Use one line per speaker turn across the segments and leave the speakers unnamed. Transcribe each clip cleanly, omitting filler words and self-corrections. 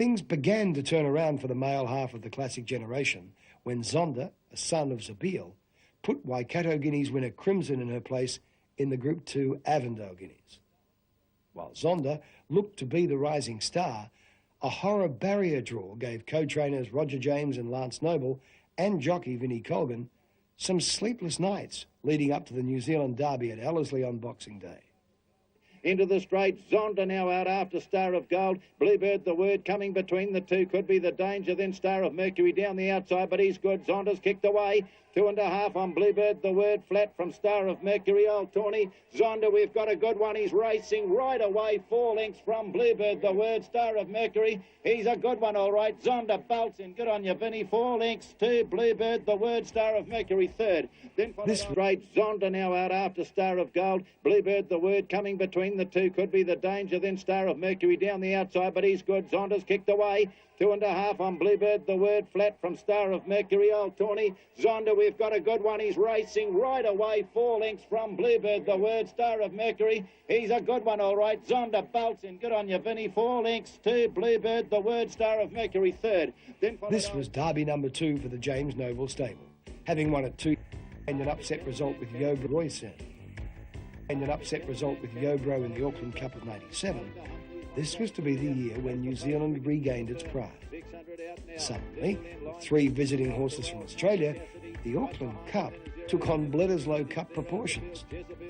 Things began to turn around for the male half of the classic generation when Zonda, a son of Zabeel, put Waikato Guineas winner Crimson in her place in the Group 2 Avondale Guineas. While Zonda looked to be the rising star, a horror barrier draw gave co-trainers Roger James and Lance Noble and jockey Vinnie Colgan some sleepless nights leading up to the New Zealand Derby at Ellerslie on Boxing Day.
Into the straight, Zonda now out after Star of Gold. Bluebird the Word coming between the two, could be the danger, then Star of Mercury down the outside, but he's good. Zonda's kicked away. 2.5 on Bluebird the Word, flat from Star of Mercury. Old Tawny, Zonda, we've got a good one. He's racing right away, 4 lengths from Bluebird the Word. Star of Mercury, he's a good one, all right. Zonda bolts in, good on you, Vinny. 4 lengths to Bluebird the Word, Star of Mercury third. Then this straight, Zonda now out after Star of Gold. Bluebird the Word coming between the two, could be the danger, then Star of Mercury down the outside, but he's good. Zonda's kicked away. 2.5 on Bluebird the Word, flat from Star of Mercury. Old Tawny, Zonda, we've got a good one. He's racing right away, 4 lengths from Bluebird the Word. Star of Mercury, he's a good one, all right. Zonda bolts in, good on you, Vinny. 4 lengths to Bluebird the Word, Star of Mercury third.
This was Derby number 2 for the James Noble stable, having won at 2 and an upset result with Yobro Royson and an upset result with Yobro in the Auckland Cup of '97. This was to be the year when New Zealand regained its pride. Suddenly, with 3 visiting horses from Australia, the Auckland Cup took on Bledisloe Cup proportions.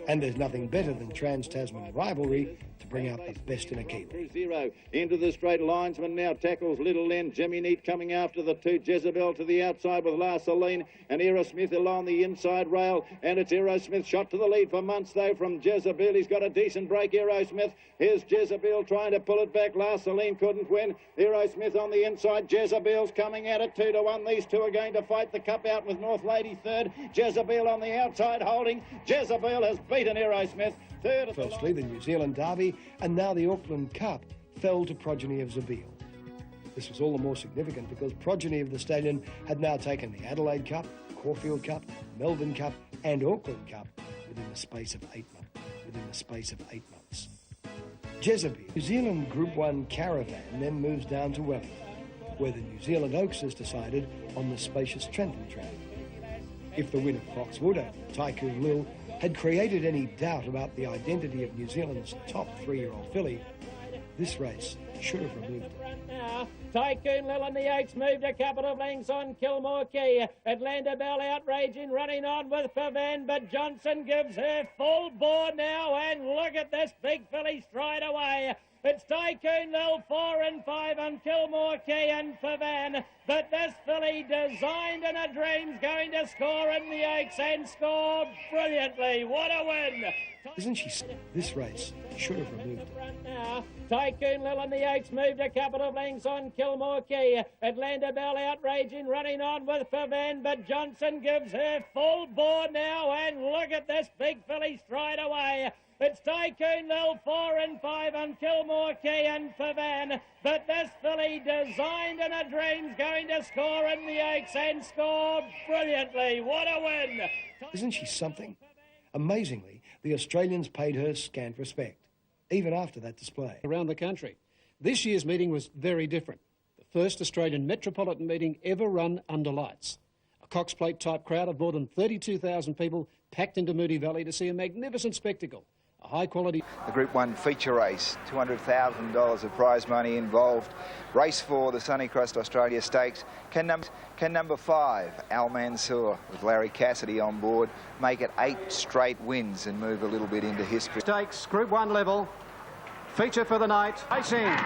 And there's nothing better than Trans-Tasman rivalry to bring out the best in a keeper.
0 into the straight, linesman now tackles Little Len. Jimmy Neat coming after the 2. Jezebel to the outside with La Celine and Aerosmith along the inside rail. And it's Aerosmith shot to the lead for months though from Jezebel. He's got a decent break, Aerosmith. Here's Jezebel trying to pull it back. La Celine couldn't win. Aerosmith on the inside. Jezebel's coming at it 2-1. These two are going to fight the cup out with North Lady third. Jezebel on the outside holding. Jezebel has beaten Aerosmith. Third.
Firstly, the New Zealand Derby, and now the Auckland Cup fell to progeny of Zabeel. This was all the more significant because progeny of the stallion had now taken the Adelaide Cup, Caulfield Cup, Melbourne Cup and Auckland Cup within the space of 8 months. Jezebel, New Zealand Group 1 caravan then moves down to Wellington, where the New Zealand Oaks has decided on the spacious Trentham track. If the win of Foxwood over Tycoon Lil had created any doubt about the identity of New Zealand's top 3-year-old filly, this race should have removed it.
Now, Tycoon Lil and the Oaks moved a couple of lengths on Kilmore Key. Atlanta Bell outraging, running on with Favan, but Johnson gives her full bore now, and look at this big filly stride away. It's Tycoon Lil, 4 and 5 on Kilmore Key and Favan. But this filly, Designed in a Dream's going to score in the Oaks and score brilliantly. What a win!
Isn't she? This race should have removed it.
Now, Tycoon Lil and the Oaks moved a couple of lengths on Kilmore Key. Atlanta Bell outraging, running on with Favan, but Johnson gives her full bore now, and look at this big filly stride away. It's Tycoon Lil, 4 and 5 on Kilmore Key and Favan. But this filly, Designed in a Dream's going to score in the Oaks and score brilliantly. What a win!
Isn't she something? Amazingly, the Australians paid her scant respect, even after that display.
Around the country. This year's meeting was very different. The first Australian metropolitan meeting ever run under lights. A Cox Plate type crowd of more than 32,000 people packed into Moody Valley to see a magnificent spectacle. A high quality...
The Group 1 feature race, $200,000 of prize money involved. Race 4, the Sunnycrest Australia Stakes. Can number 5, Al Mansour, with Larry Cassidy on board, make it 8 straight wins and move a little bit into history?
Stakes, Group 1 level. Feature for the night. Racing.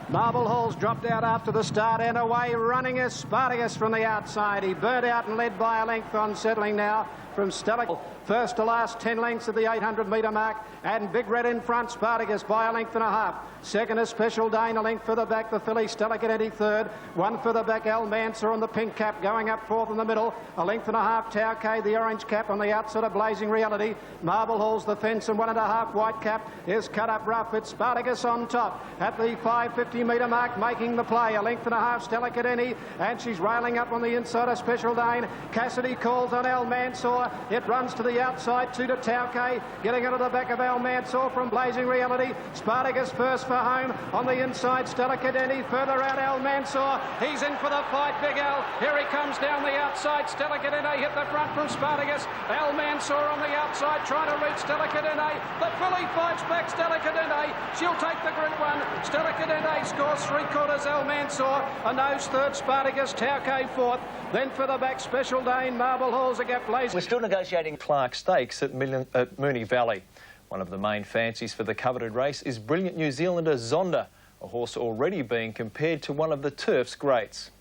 Marble Hall's dropped out after the start and away running is Spartacus from the outside. He burnt out and led by a length on settling now from Stella. First to last 10 lengths at the 800-metre mark, and Big Red in front, Spartacus by a length and a half. Second is Special Dane, a length for the back, the filly Stella Cadente third. One for the back, Al Mansour on the pink cap, going up fourth in the middle. A length and a half, Tau K, the orange cap on the outside of Blazing Reality. Marble Hall's the fence, and 1.5 white cap is cut up rough. It's Spartacus on top at the 550-metre mark, making the play. A length and a half, Stella Cadente, and she's railing up on the inside of Special Dane. Cassidy calls on Al Mansour. Mansour. It runs to the outside, 2 to Tauke, getting into the back of Mansour from Blazing Reality. Spartacus first for home. On the inside, Stella Cadente, further out Mansour. He's in for the fight, Big Al. Here he comes down the outside. Stella Cadente hit the front from Spartacus. Mansour on the outside, trying to reach Stella Cadente. The filly fights back Stella Cadente. She'll take the Group 1. Stella Cadente scores 3/4 Mansour. A nose third, Spartacus, Tauke fourth. Then for the back, Special Dane, Marble Halls against Blazing.
We're still negotiating Clark Stakes at Moonee Valley. One of the main fancies for the coveted race is brilliant New Zealander Zonda, a horse already being compared to one of the turf's greats.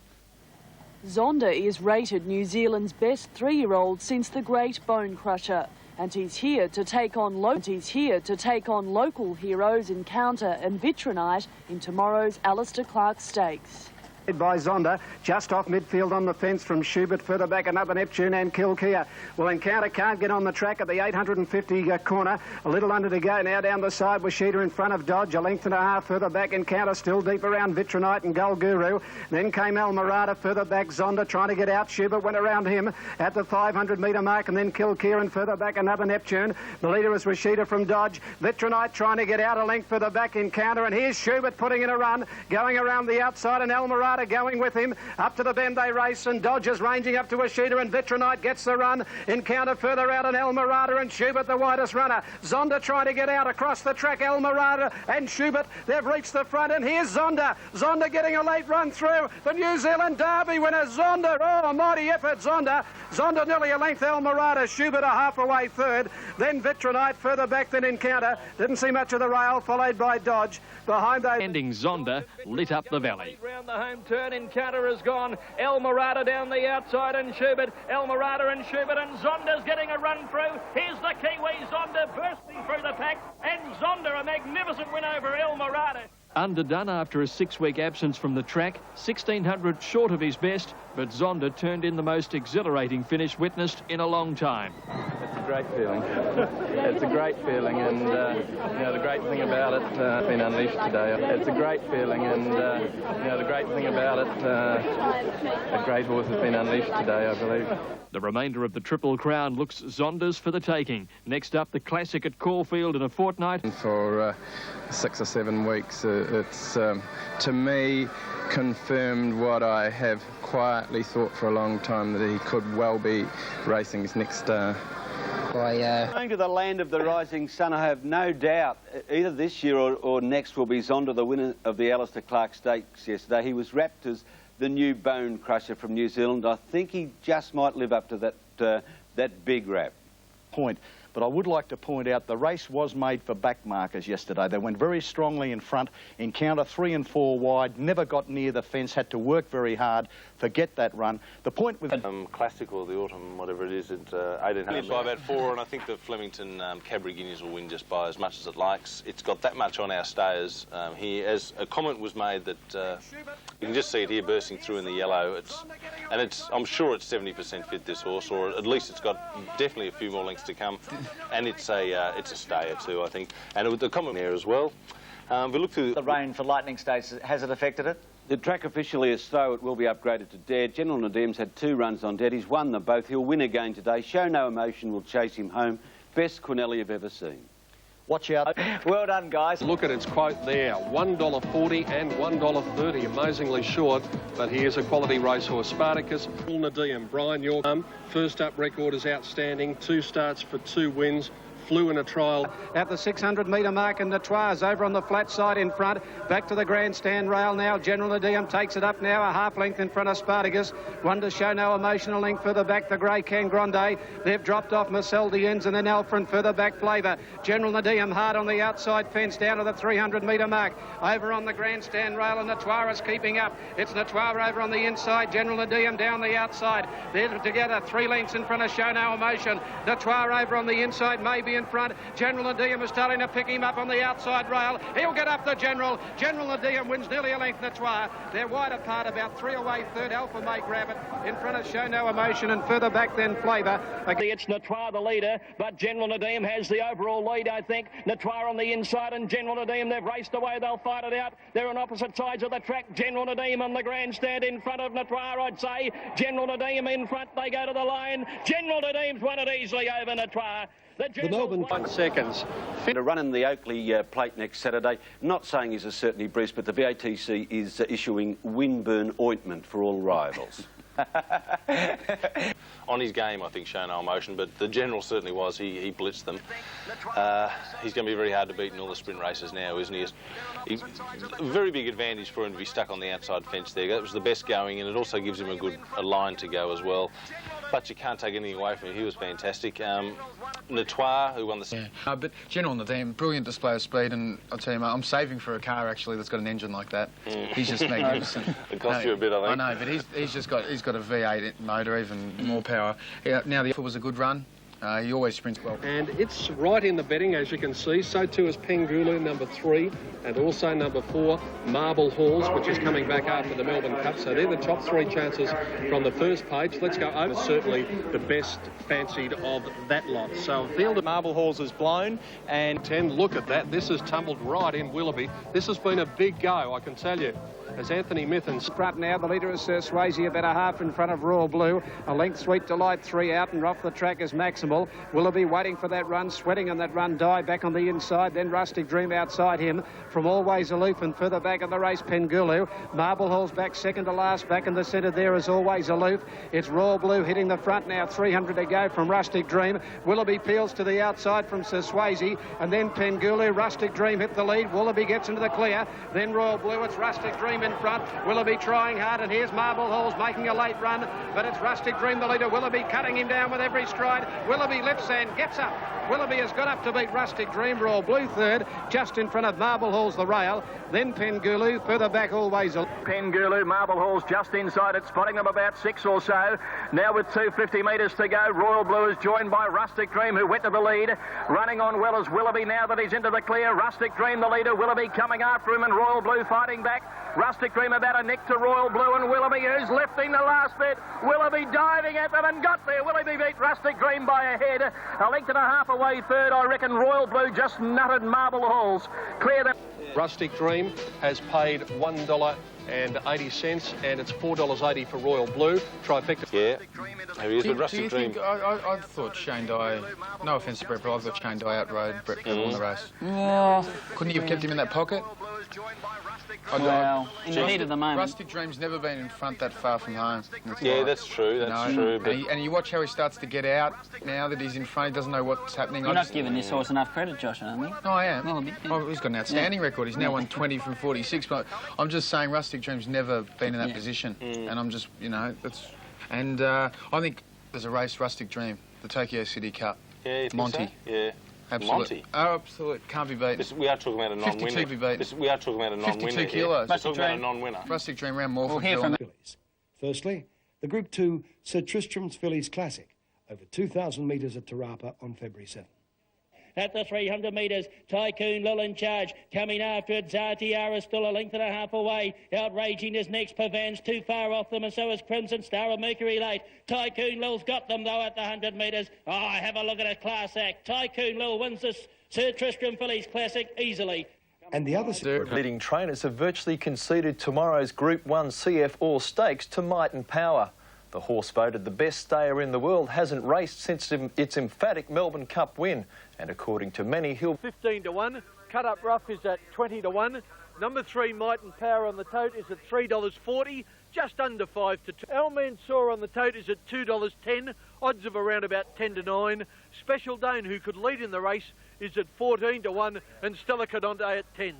Zonda is rated New Zealand's best 3-year-old since the Great Bone Crusher, and he's here to take on local heroes Encounter and Vitronite in tomorrow's Alistair Clark Stakes.
By Zonda, just off midfield on the fence from Schubert, further back another Neptune and Kilkea. Well, Encounter can't get on the track at the 850 corner. A little under to go now down the side with Sheeta in front of Dodge. A length and a half further back. Encounter still deep around Vitronite and Gold Guru. Then came Almirada further back. Zonda trying to get out. Schubert went around him at the 500-metre mark, and then Kilkea and further back another Neptune. The leader is Rashida from Dodge. Vitronite trying to get out a length further back. Encounter, and here's Schubert putting in a run, going around the outside, and Almirada going with him up to the bend they race, and Dodge is ranging up to Ashita, and Vitronite gets the run. Encounter further out, and Almirada and Schubert the widest runner. Zonda trying to get out across the track. Almirada and Schubert, they've reached the front, and here's Zonda. Zonda getting a late run through. The New Zealand Derby winner, Zonda. Oh, a mighty effort, Zonda. Zonda nearly a length. Almirada, Schubert a half away third. Then Vitronite further back than Encounter. Didn't see much of the rail, followed by Dodge. Behind those...
Ending Zonda lit up the valley.
Round the home turn, Encounter is gone. Almirada down the outside, and Schubert. Almirada and Schubert, and Zonda's getting a run through. Here's the Kiwi, Zonda bursting through the pack, and Zonda a magnificent win over Almirada.
Underdone after a 6-week absence from the track, 1600 short of his best, but Zonda turned in the most exhilarating finish witnessed in a long time.
It's a great feeling. It's a great feeling, and you know, the great thing about it has been unleashed today. It's a great feeling, and you know, the great thing about it, a great horse has been unleashed today, I believe.
The remainder of the Triple Crown looks Zonda's for the taking. Next up, the Classic at Caulfield in a fortnight.
For 6 or 7 weeks, it's, to me, confirmed what I have quietly thought for a long time, that he could well be racing his next star.
Going to the land of the rising sun, I have no doubt either this year or next will be Zonda, the winner of the Alistair Clark Stakes yesterday. He was wrapped as the new Bone Crusher from New Zealand. I think he just might live up to that big rap.
But I would like to point out the race was made for back markers yesterday. They went very strongly in front. Encounter 3 and 4 wide, never got near the fence, had to work very hard to get that run. The point with...
Classic or the Autumn, whatever it is, it's 1800. By about 4, and I think the Flemington Cadbury Guineas will win just by as much as it likes. It's got that much on our stayers here. As a comment was made that you can just see it here bursting through in the yellow. I'm sure it's 70% fit, this horse, or at least it's got definitely a few more lengths to come. And it's a stayer too, I think. And with the comment there as well. We look through
the rain for Lightning Stakes. Has it affected it?
The track officially is slow. It will be upgraded to dead. General Nedym's had 2 runs on dead. He's won them both. He'll win again today. Show No Emotion will chase him home. Best Quinelli you've ever seen.
Watch out.
Well done, guys.
Look at its quote there, $1.40 and $1.30, amazingly short, but he is a quality racehorse. Spartacus, Nediym, Brian York, first up record is outstanding, 2 starts for 2 wins. Flew in a trial.
At the 600-metre mark, and Netoire's over on the flat side in front. Back to the grandstand rail now. General Nediym takes it up now, a half length in front of Spartacus. One to Show No Emotion, a length further back, the Grey Can Grande. They've dropped off Marcel Diens and then Alfred further back, Flavour. General Nediym hard on the outside fence down to the 300-metre mark. Over on the grandstand rail, and Netoire is keeping up. It's Netoire over on the inside, General Nediym down the outside. They're together, 3 lengths in front of Show No Emotion. Netoire over on the inside, maybe in front. General Nediym is starting to pick him up on the outside rail. He'll get up the General. General Nediym wins nearly a length. Netoir. They're wide apart, about 3 away. Third, Alfa may grab it. In front of Show No Emotion, and further back then Flavour.
It's Netoir the leader, but General Nediym has the overall lead, I think. Netoir on the inside and General Nediym, they've raced away. They'll fight it out. They're on opposite sides of the track. General Nediym on the grandstand in front of Netoir, I'd say. General Nediym in front. They go to the line. General Nediym's won it easily over Netoir.
The Melbourne 1 seconds. To run in the Oakley plate next Saturday. Not saying he's a certainty, Bruce, but the BATC is issuing windburn ointment for all rivals.
On his game, I think, Show No Emotion, but the General certainly was. He blitzed them. He's going to be very hard to beat in all the sprint races now, isn't he? A very big advantage for him to be stuck on the outside fence there. That was the best going, and it also gives him a line to go as well. But you can't take anything away from him. He was fantastic. Netoir, who won the...
Yeah. But General Nediym, brilliant display of speed, and I'll tell you, mate, I'm saving for a car, actually, that's got an engine like that. He's just magnificent.
It cost you a bit, I think.
I know, but he's got a V8 motor, even more power. Yeah, now, the Alfa was a good run. He always sprints well.
And it's right in the betting, as you can see. So too is Pengulu, number 3, and also number 4, Marble Halls, which is coming back after the Melbourne Cup. So they're the top 3 chances from the first page. Let's go over. Certainly the best fancied of that lot. So field of Marble Halls is blown, and 10. Look at that. This has tumbled right in Willoughby. This has been a big go, I can tell you. As Anthony Mithen's
front now, the leader is Swayze, about a half in front of Royal Blue. A length, Sweet Delight, 3 out, and off the track is Maximal. Willoughby waiting for that run, sweating on that run, Die back on the inside, then Rustic Dream outside him. From Always Aloof and further back in the race, Pengulu. Marble Hall's back second to last, back in the centre there is Always Aloof. It's Royal Blue hitting the front now, 300 to go from Rustic Dream. Willoughby peels to the outside from Swayze, and then Pengulu. Rustic Dream hit the lead. Willoughby gets into the clear, then Royal Blue. It's Rustic Dream in front. Willoughby trying hard, and here's Marble Halls making a late run, but it's Rustic Dream the leader. Willoughby cutting him down with every stride. Willoughby lifts and gets up. Willoughby has got up to beat Rustic Dream. Royal Blue third, just in front of Marble Halls the rail. Then Pengulu, further back Always.
Pengulu, Marble Halls just inside it, spotting them about 6 or so. Now with 250 metres to go, Royal Blue is joined by Rustic Dream, who went to the lead. Running on well as Willoughby now that he's into the clear. Rustic Dream the leader, Willoughby coming after him, and Royal Blue fighting back. Rustic Dream about a nick to Royal Blue, and Willoughby, who's lifting the last bit. Willoughby diving at them and got there. Willoughby beat Rustic Dream by a head. A length and a half away third, I reckon. Royal Blue just nutted Marble Halls. Clear them.
Rustic Dream has paid $1.80, and it's $4.80 for Royal Blue. Trifecta.
Yeah, there he is, but Rustic Dream.
I thought Shane Dye, no offence to Brett, but I thought Shane Dye outrode Brett on the race. Couldn't you have kept him in that pocket?
Well, in the heat of the moment.
Rustic Dream's never been in front that far from home.
Yeah, that's true, that's true. But...
And you watch how he starts to get out now that he's in front. He doesn't know what's happening.
You're not giving this horse enough credit, Josh, aren't you?
No, I am.
Well, yeah.
Oh, he's got an outstanding record. He's now won 20 from 46. But I'm just saying Rustic Dream's never been in that position. And I'm just, you know, that's... And I think there's a race, Rustic Dream, the Tokyo City Cup.
Yeah, you
Monty.
think so? Yeah.
Absolute.
Monty.
Oh, absolute. Can't be beaten.
We are talking about a non-winner.
52 be beaten.
We are talking about a non-winner.
52 kilos.
We're talking about a non-winner.
Rustic Dream round more for
fillies. Firstly, the Group 2 Sir Tristram's Fillies Classic, over 2,000 metres at Tarapa on February 7th.
At the 300 metres, Tycoon Lil in charge. Coming after it, Zartiara still a length and a half away. Outraging is next. Pavan's too far off them, and so is Crimson Star of Mercury late. Tycoon Lil's got them, though, at the 100 metres. Oh, have a look at a class act. Tycoon Lil wins this Sir Tristram Fillies Classic easily.
And the other...
Leading trainers have virtually conceded tomorrow's Group 1 CF All Stakes to Might and Power. The horse, voted the best stayer in the world, hasn't raced since its emphatic Melbourne Cup win. And according to many, he'll...
15 to 1. Cut Up Rough is at 20 to 1. Number 3, Might and Power on the tote, is at $3.40. Just under 5 to 2. Al Mansour on the tote is at $2.10. Odds of around about 10 to 9. Special Dane, who could lead in the race, is at 14 to 1. And Stella Cadente at 10s.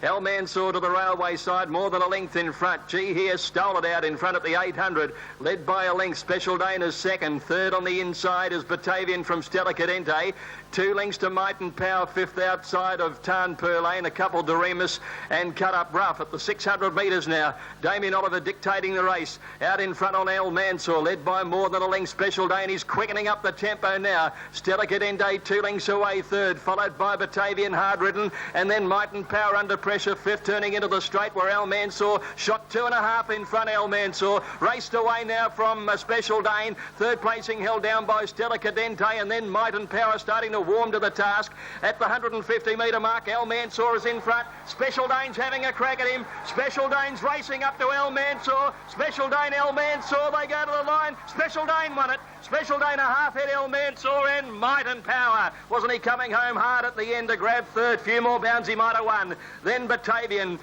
El Mansour to the railway side, more than a length in front. G here stole it out in front at the 800, led by a length. Special Dane is second. Third on the inside is Batavian from Stella Cadente. 2 lengths to Might and Power, fifth outside of Tarn Lane, a couple Doreimus and Cut Up Rough at the 600 metres now. Damien Oliver dictating the race. Out in front on El Mansour, led by more than a length. Special Dane. He's quickening up the tempo now. Stella Cadente 2 lengths away third, followed by Batavian, hard ridden, and then Might and Power under pressure fifth, turning into the straight where El Mansour shot 2.5 in front. El Mansour raced away now from Special Dane. Third placing held down by Stella Cadente, and then Might and Power starting to warm to the task. At the 150 metre mark, El Mansour is in front. Special Dane's having a crack at him. Special Dane's racing up to El Mansour. Special Dane, El Mansour, they go to the line. Special Dane won it. Special Dane a half head, El Mansour, and Might and Power. Wasn't he coming home hard at the end to grab third? Few more bounds he might have won. Then Batavian.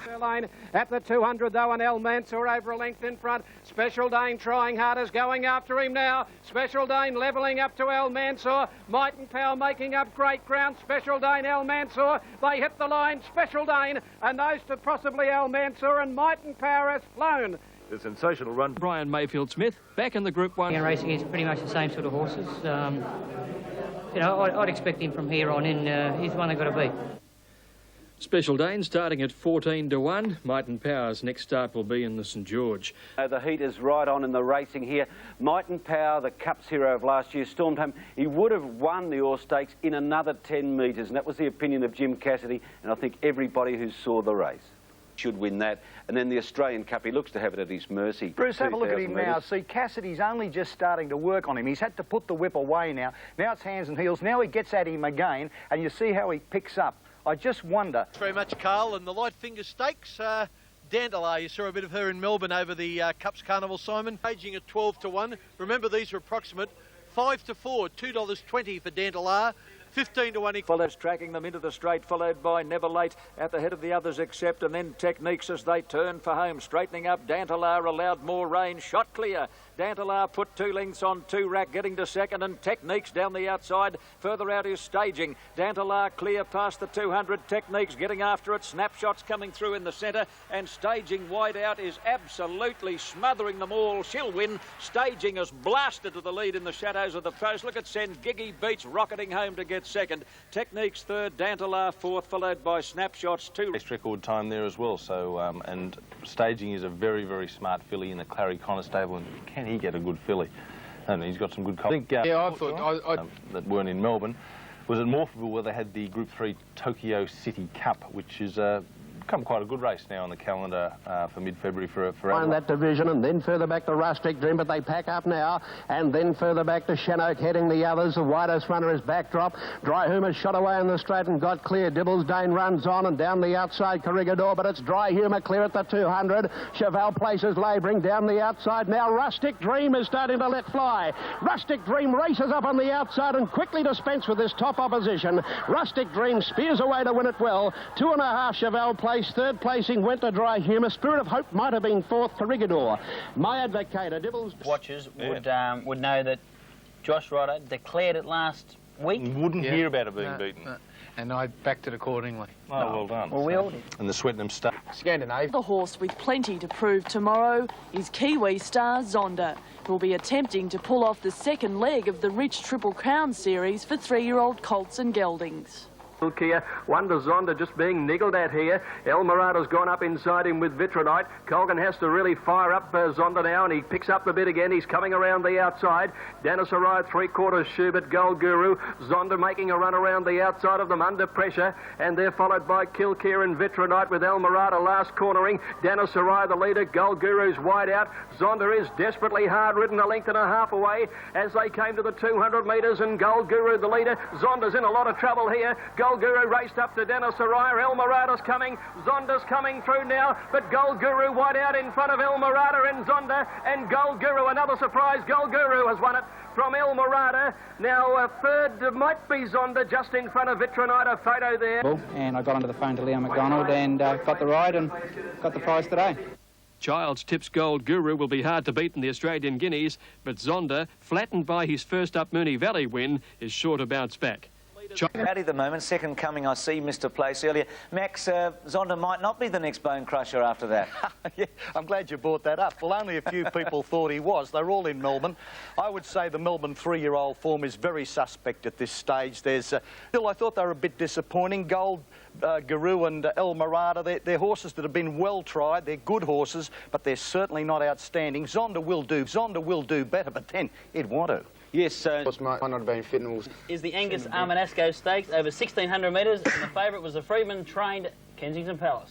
At the 200 though, and El Mansour over a length in front. Special Dane trying hard, is going after him now. Special Dane levelling up to El Mansour. Might and Power making up great ground. Special Dane, El Mansour, they hit the line. Special Dane, and those to possibly El Mansour, and Might and Power has flown.
The sensational run. Brian Mayfield-Smith back in the Group 1.
Racing is pretty much the same sort of horses. You know, I'd expect him from here on in. He's the one they've got to beat.
Special Dane starting at 14 to 1. Might and Power's next start will be in the St George.
The heat is right on in the racing here. Might and Power, the Cups hero of last year, stormed home. He would have won the Orr Stakes in another 10 metres, and that was the opinion of Jim Cassidy, and I think everybody who saw the race should win that. And then the Australian Cup, he looks to have it at his mercy.
Bruce, have a look at him now. See, Cassidy's only just starting to work on him. He's had to put the whip away now. Now it's hands and heels. Now he gets at him again, and you see how he picks up. I just wonder.
Thanks very much, Carl. And the Light Finger Stakes, Dandela, you saw a bit of her in Melbourne over the Cups Carnival, Simon. Aging at 12 to 1. Remember, these are approximate. 5 to 4, $2.20 for Dandela. 15 to 1.
Follows tracking them into the straight, followed by Never Late at the head of the others except, and then Techniques as they turn for home. Straightening up, Dantalar allowed more rain, shot clear. Dantalar put 2 lengths on 2 rack, getting to second, and Techniques down the outside. Further out is Staging. Dantalar clear past the 200. Techniques getting after it. Snapshots coming through in the centre, and Staging wide out is absolutely smothering them all. She'll win. Staging has blasted to the lead in the shadows of the post. Look at Send Giggy Beats rocketing home to get second. Techniques third, Dantalar fourth, followed by Snapshots 2.
Best record time there as well. So and Staging is a very, very smart filly in the Clary Connor stable, and can he get a good filly? And he's got some good. I think
I thought
that weren't in Melbourne was at Morpheville, where they had the Group 3 Tokyo City Cup, which is become quite a good race now on the calendar for mid-February for
Adelaide. That division, and then further back to Rustic Dream, but they pack up now, and then further back to Shannock heading the others. The widest runner is Backdrop. Dry Humour shot away in the straight and got clear. Dibbles Dane runs on, and down the outside Corregidor, but it's Dry Humour clear at the 200. Cheval places labouring down the outside now. Rustic Dream is starting to let fly. Rustic Dream races up on the outside and quickly dispense with this top opposition. Rustic Dream spears away to win it well. 2.5 Cheval place. Third placing went to Dry Humour. Spirit of Hope might have been fourth. Corregidor. My Advocator, Dibbles.
Watchers would know that Josh Rodder declared it last week.
Wouldn't hear about it being beaten.
And I backed it accordingly.
Oh, well done.
Well, we all did.
And the Swettenham Star.
Scandinavia.
The horse with plenty to prove tomorrow is Kiwi star Zonda, who will be attempting to pull off the second leg of the Rich Triple Crown series for 3-year-old colts and geldings.
Kia, Wonder Zonda just being niggled at here. El Morato's gone up inside him with Vitronite. Colgan has to really fire up Zonda now, and he picks up the bit again. He's coming around the outside. Danisarai 3/4 Schubert, Gold Guru. Zonda making a run around the outside of them under pressure, and they're followed by Kilkeer and Vitronite with El Morato last cornering. Danisarai the leader. Gold Guru's wide out. Zonda is desperately hard ridden, a length and a half away as they came to the 200 metres, and Gold Guru the leader. Zonda's in a lot of trouble here. Gold Guru raced up to Danisarai. El Morato's coming. Zonda's coming through now, but Gold Guru wide out in front of El Morato and Zonda, and Gold Guru, another surprise. Gold Guru has won it from El Morato. Now third might be Zonda just in front of Vitronite. A photo there.
And I got onto the phone to Leon McDonald and got the ride and got the prize today.
Childs tips Gold Guru will be hard to beat in the Australian Guineas, but Zonda, flattened by his first up Moonee Valley win, is sure to bounce back.
Out at the moment, second coming, I see Mr. Place earlier. Max, Zonda might not be the next bone crusher after that.
Yeah, I'm glad you brought that up. Well, only a few people thought he was. They're all in Melbourne. I would say the Melbourne 3-year-old form is very suspect at this stage. There's still, I thought they were a bit disappointing. Gold, Guru and El Marada, they're horses that have been well tried. They're good horses, but they're certainly not outstanding. Zonda will do better, but then he'd want to.
Yes,
might not have been fit and
is the Angus Armanasco Stakes over 1,600 metres, and the favourite was the Freeman-trained Kensington Palace.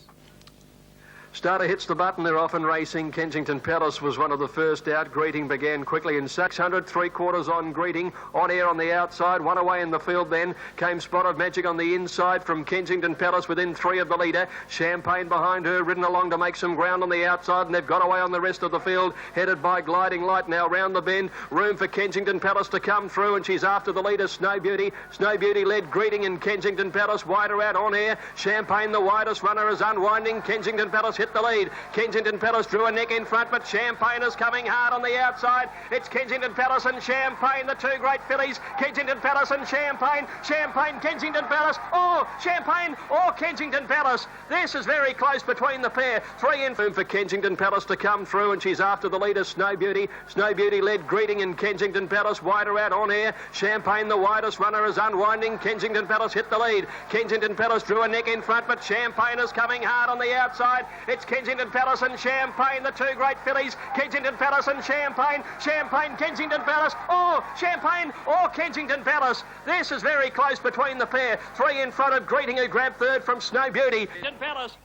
Starter hits the button, they're off and racing. Kensington Palace was one of the first out. Greeting began quickly in 600, 3/4 on Greeting. On air on the outside, one away in the field then. Came Spot of Magic on the inside from Kensington Palace within 3 of the leader. Champagne behind her, ridden along to make some ground on the outside, and they've got away on the rest of the field. Headed by Gliding Light now round the bend. Room for Kensington Palace to come through, and she's after the leader, Snow Beauty. Snow Beauty led Greeting in Kensington Palace. Wider out on air. Champagne, the widest runner, is unwinding. Kensington Palace hit the lead. Kensington Palace drew a neck in front, but Champagne is coming hard on the outside. It's Kensington Palace and Champagne, the two great fillies. Kensington Palace and Champagne. Champagne, Kensington Palace. Oh, Champagne or Kensington Palace. This is very close between the pair. 3 in for Kensington Palace to come through, and she's after the leader, Snow Beauty. Snow Beauty led Greeting in Kensington Palace. Wider out on air. Champagne, the widest runner, is unwinding. Kensington Palace hit the lead. Kensington Palace drew a neck in front, but Champagne is coming hard on the outside. It's Kensington Palace and Champagne, the two great fillies. Kensington Palace and Champagne. Champagne, Kensington Palace. Oh, Champagne or Kensington Palace. This is very close between the pair. 3 in front of Greeting, who grabbed third from Snow Beauty.
Kensington Palace.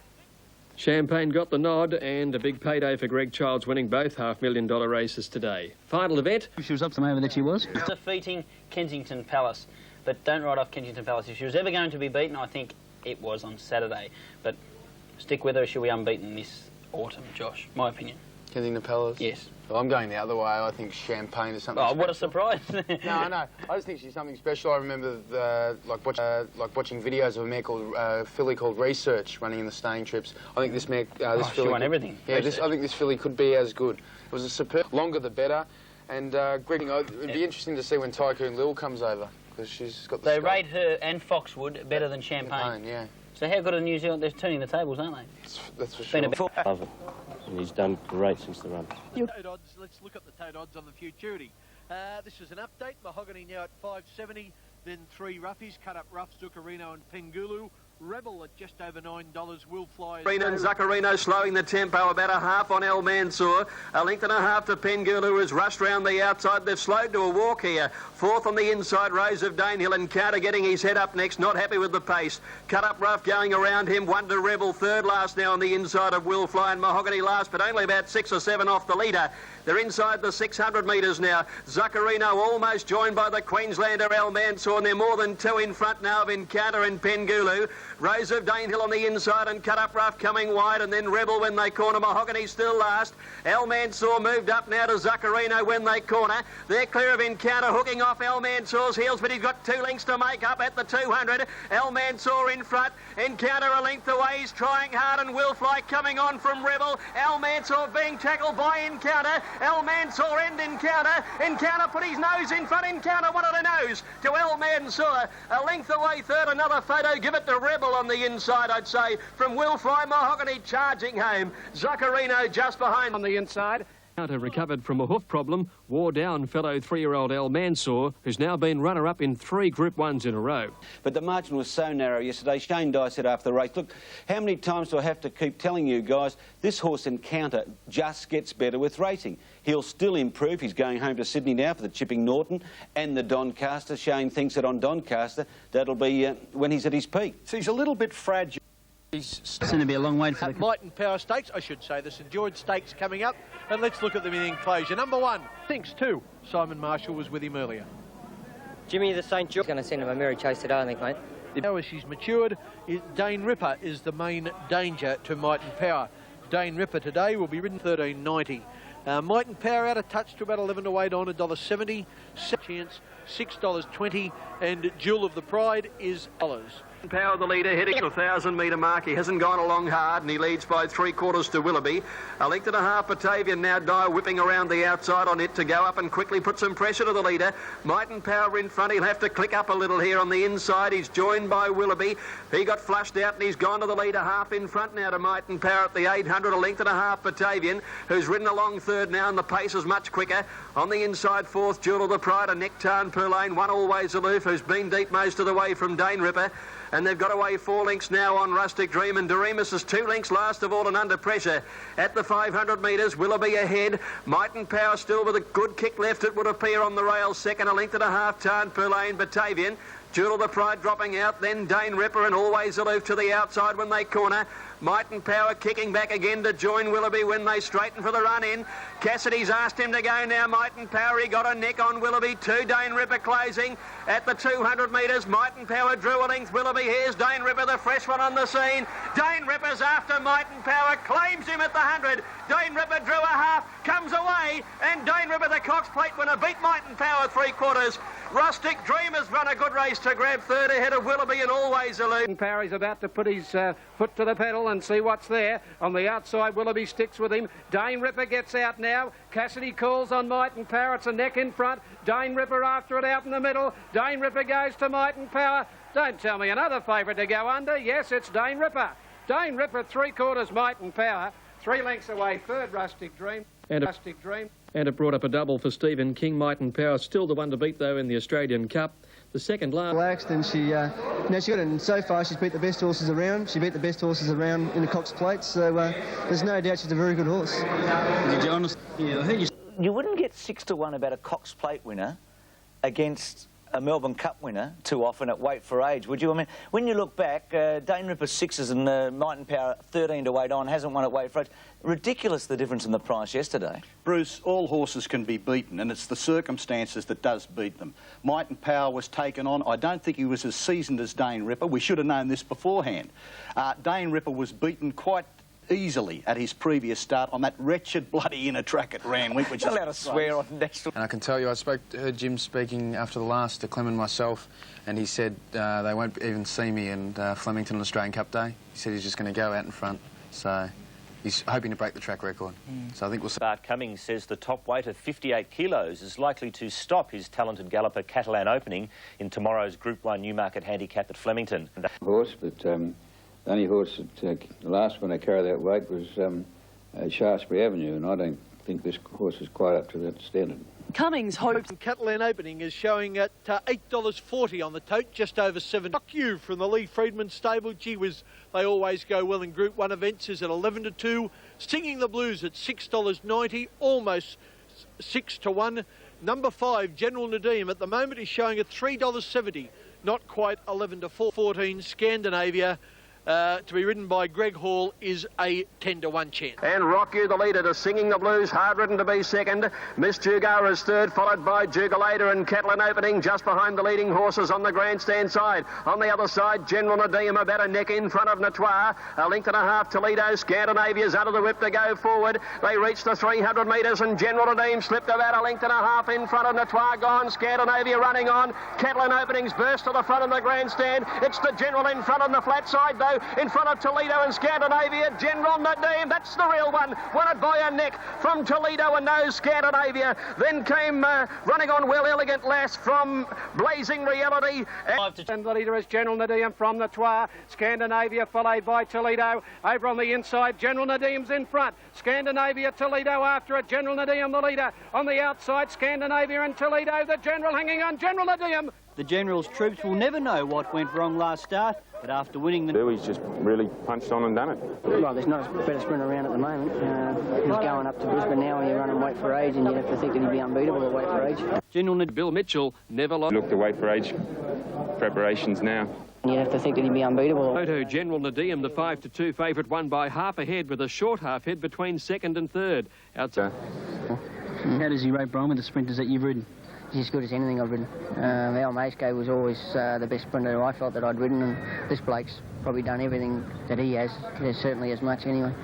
Champagne got the nod, and a big payday for Greg Childs, winning both $500,000 races today. Final event.
She was up to me over that she was.
Defeating Kensington Palace, but don't write off Kensington Palace. If she was ever going to be beaten, I think it was on Saturday. But stick with her, she'll be unbeaten this autumn, Josh. My opinion.
Kensington Palace?
Yes.
Well, I'm going the other way. I think Champagne is something
Oh,
special.
what a surprise.
No, I just think she's something special. I remember watching videos of a mare called filly called Research running in the staying trips. I think this mare, this filly...
She won everything.
Yeah, I think this filly could be as good. It was a superb... Longer the better. And Greg, it'd be interesting to see when Tycoon Lil comes over, because she's got the...
They rate her and Foxwood better than Champagne.
Yeah.
So how good are New Zealand? They're turning the tables, aren't they?
That's for sure.
Love it. And he's done great since the run.
Toad odds. Let's look at the toad odds on the futurity. This is an update. Mahogany now at 570. Then 3 roughies. Cut Up Rough, Zuccarino and Pengulu. Rebel at just over $9. Will Fly.
And Zuccarino slowing the tempo, about a half on El Mansour. A length and a half to Pengulu, who's rushed round the outside. They've slowed to a walk here. 4th on the inside, Rose of Dane. Hill and Carter getting his head up next, not happy with the pace. Cut Up Rough going around him. Wonder Rebel third last now on the inside of Will Fly, and Mahogany last, but only about 6 or 7 off the leader. They're inside the 600 metres now. Zuccarino almost joined by the Queenslander El Mansour, and they're more than 2 in front now of Encounter and Pengulu. Rose of Danehill on the inside and Cut Up Rough coming wide, and then Rebel when they corner. Mahogany still last. El Mansour moved up now to Zuccarino when they corner. They're clear of Encounter, hooking off El Mansour's heels, but he's got 2 lengths to make up at the 200. El Mansour in front. Encounter a length away. He's trying hard, and Will Fly coming on from Rebel. El Mansour being tackled by Encounter. El Mansour and Encounter. Encounter put his nose in front. Encounter wanted a nose to El Mansour. A length away third. Another photo. Give it to Rebel on the inside, I'd say. From Will Fly, Mahogany charging home. Zuccarino just behind on the inside.
Recovered from a hoof problem, wore down fellow 3-year-old El Mansour, who's now been runner-up in 3 Group 1s in a row.
But the margin was so narrow yesterday. Shane Dye said after the race, look, how many times do I have to keep telling you guys, this horse Encounter just gets better with racing. He'll still improve. He's going home to Sydney now for the Chipping Norton and the Doncaster. Shane thinks that on Doncaster, that'll be when he's at his peak.
So he's a little bit fragile.
It's going to be a long wait for the...
Might and Power Stakes, I should say. The St George Stakes coming up. And let's look at them in enclosure. Number 1, thinks 2. Simon Marshall was with him earlier.
Jimmy the St George. Going to send him a merry chase today, I think, mate.
Now as she's matured, Dane Ripper is the main danger to Might and Power. Dane Ripper today will be ridden $13.90. Might and Power out of touch to about 11 to wait on $1.70. Chance $6.20, and Jewel of the Pride is $.
Power the leader, heading the 1,000-metre mark. He hasn't gone along hard, and he leads by 3/4 to Willoughby. A length and a half, Batavian now whipping around the outside on it to go up and quickly put some pressure to the leader. Might and Power in front. He'll have to click up a little here on the inside. He's joined by Willoughby. He got flushed out and he's gone to the leader, half in front now to Might and Power at the 800. A length and a half, Batavian, who's ridden along third now, and the pace is much quicker. On the inside, fourth, Jewel of the Pride, a Nectar and Purlane, one always aloof, who's been deep most of the way from Dane Ripper. And they've got away 4 lengths now on Rustic Dream, and Doreimus is 2 lengths last of all and under pressure. At the 500 metres, Willoughby ahead. Might and Power still with a good kick left, it would appear, on the rails. Second, a length and a half, Tarn Purlane, Batavian. Jewel of the Pride dropping out, then Dane Ripper and always aloof to the outside when they corner. Might and Power kicking back again to join Willoughby when they straighten for the run-in. Cassidy's asked him to go now, Might and Power. He got a neck on Willoughby. 2, Dane Ripper closing. At the 200 metres, Might and Power drew a length. Willoughby, here's Dane Ripper, the fresh one on the scene. Dane Ripper's after Might and Power, claims him at the 100. Dane Ripper drew a half, comes away, and Dane Ripper, the Cox Plate winner, beat Might and Power 3/4. Rustic Dream has run a good race to grab third ahead of Willoughby and always aloof.
Power is about to put his foot to the pedal and see what's there. On the outside, Willoughby sticks with him. Dane Ripper gets out now. Cassidy calls on Might and Power. It's a neck in front. Dane Ripper after it out in the middle. Dane Ripper goes to Might and Power. Don't tell me another favourite to go under. Yes, it's Dane Ripper. Dane Ripper, 3/4 Might and Power. 3 lengths away, third Rustic Dream.
And it brought up a double for Stephen King. Might and Power still the one to beat, though, in the Australian Cup. The second last.
Relaxed, and she got it. And so far, she's beat the best horses around. She beat the best horses around in the Cox Plate, so there's no doubt she's a very good horse.
You wouldn't get 6-1 about a Cox Plate winner against a Melbourne Cup winner too often at weight for age, would you? I mean, when you look back, Dane Ripper's 6s and Might and Power 13 to 8 on, hasn't won at weight for age. Ridiculous, the difference in the price yesterday.
Bruce, all horses can be beaten, and it's the circumstances that does beat them. Might and Power was taken on. I don't think he was as seasoned as Dane Ripper. We should have known this beforehand. Dane Ripper was beaten quite easily at his previous start on that wretched bloody inner track at Randwick, which is
allowed to swear on national.
And I can tell you, heard Jim speaking after the last to Clem and myself, and he said they won't even see me in Flemington on Australian Cup Day. He said he's just going to go out in front, so he's hoping to break the track record. So I think we'll see.
Bart Cummings says the top weight of 58 kilos is likely to stop his talented galloper Catalan opening in tomorrow's Group 1 Newmarket handicap at Flemington.
Horse, but the only horse that the last one to carry that weight was Shaftesbury Avenue, and I don't think this horse is quite up to that standard.
Cummings hopes.
Catalan opening is showing at $8.40 on the tote, just over 7. Fuck you from the Lee Friedman stable. Gee whiz, they always go well in Group 1 events, is at 11-2. Singing the Blues at $6.90, almost 6-1. Number 5, General Nediym, at the moment is showing at $3.70, not quite 11-4. 14, Scandinavia, to be ridden by Greg Hall, is a 10-1 chance.
And Rock You, the leader, to Singing the Blues, hard ridden to be second. Miss Jugar is third, followed by Juggler and Catalan opening just behind the leading horses on the grandstand side. On the other side, General Nediym about a neck in front of Natoir. A length and a half, Toledo. Scandinavia's out of the whip to go forward. They reach the 300 metres and General Nediym slipped about a length and a half in front of Natoir. Gone. Scandinavia running on. Catalan openings burst to the front of the grandstand. It's the General in front on the flat side, though. In front of Toledo and Scandinavia, General Nediym, that's the real one. Won it by a neck from Toledo and no Scandinavia. Then came running on Well Elegant Lass from Blazing Reality.
And the leader is General Nediym from Natoir. Scandinavia followed by Toledo. Over on the inside, General Nediym's in front. Scandinavia, Toledo after it. General Nediym, the leader. On the outside, Scandinavia and Toledo. The General hanging on. General Nediym.
The General's troops will never know what went wrong last start, but after winning the...
He's just really punched on and done it.
Well, there's not a better sprinter around at the moment. He's going up to Brisbane now and you're running weight for age, and you'd have to think that he'd be unbeatable at weight for age.
General Bill Mitchell never lost.
Look, the weight for age preparations now.
You'd have to think that he'd be unbeatable.
Photo General Nediym, the 5-2 favourite, won by half a head with a short half head between second and third. Outside.
How does he rate Brian with the sprinters that you've ridden? He's as good as anything I've ridden. Al Maisco was always the best sprinter I felt that I'd ridden, and this bloke's probably done everything that he has. There's certainly as much anyway.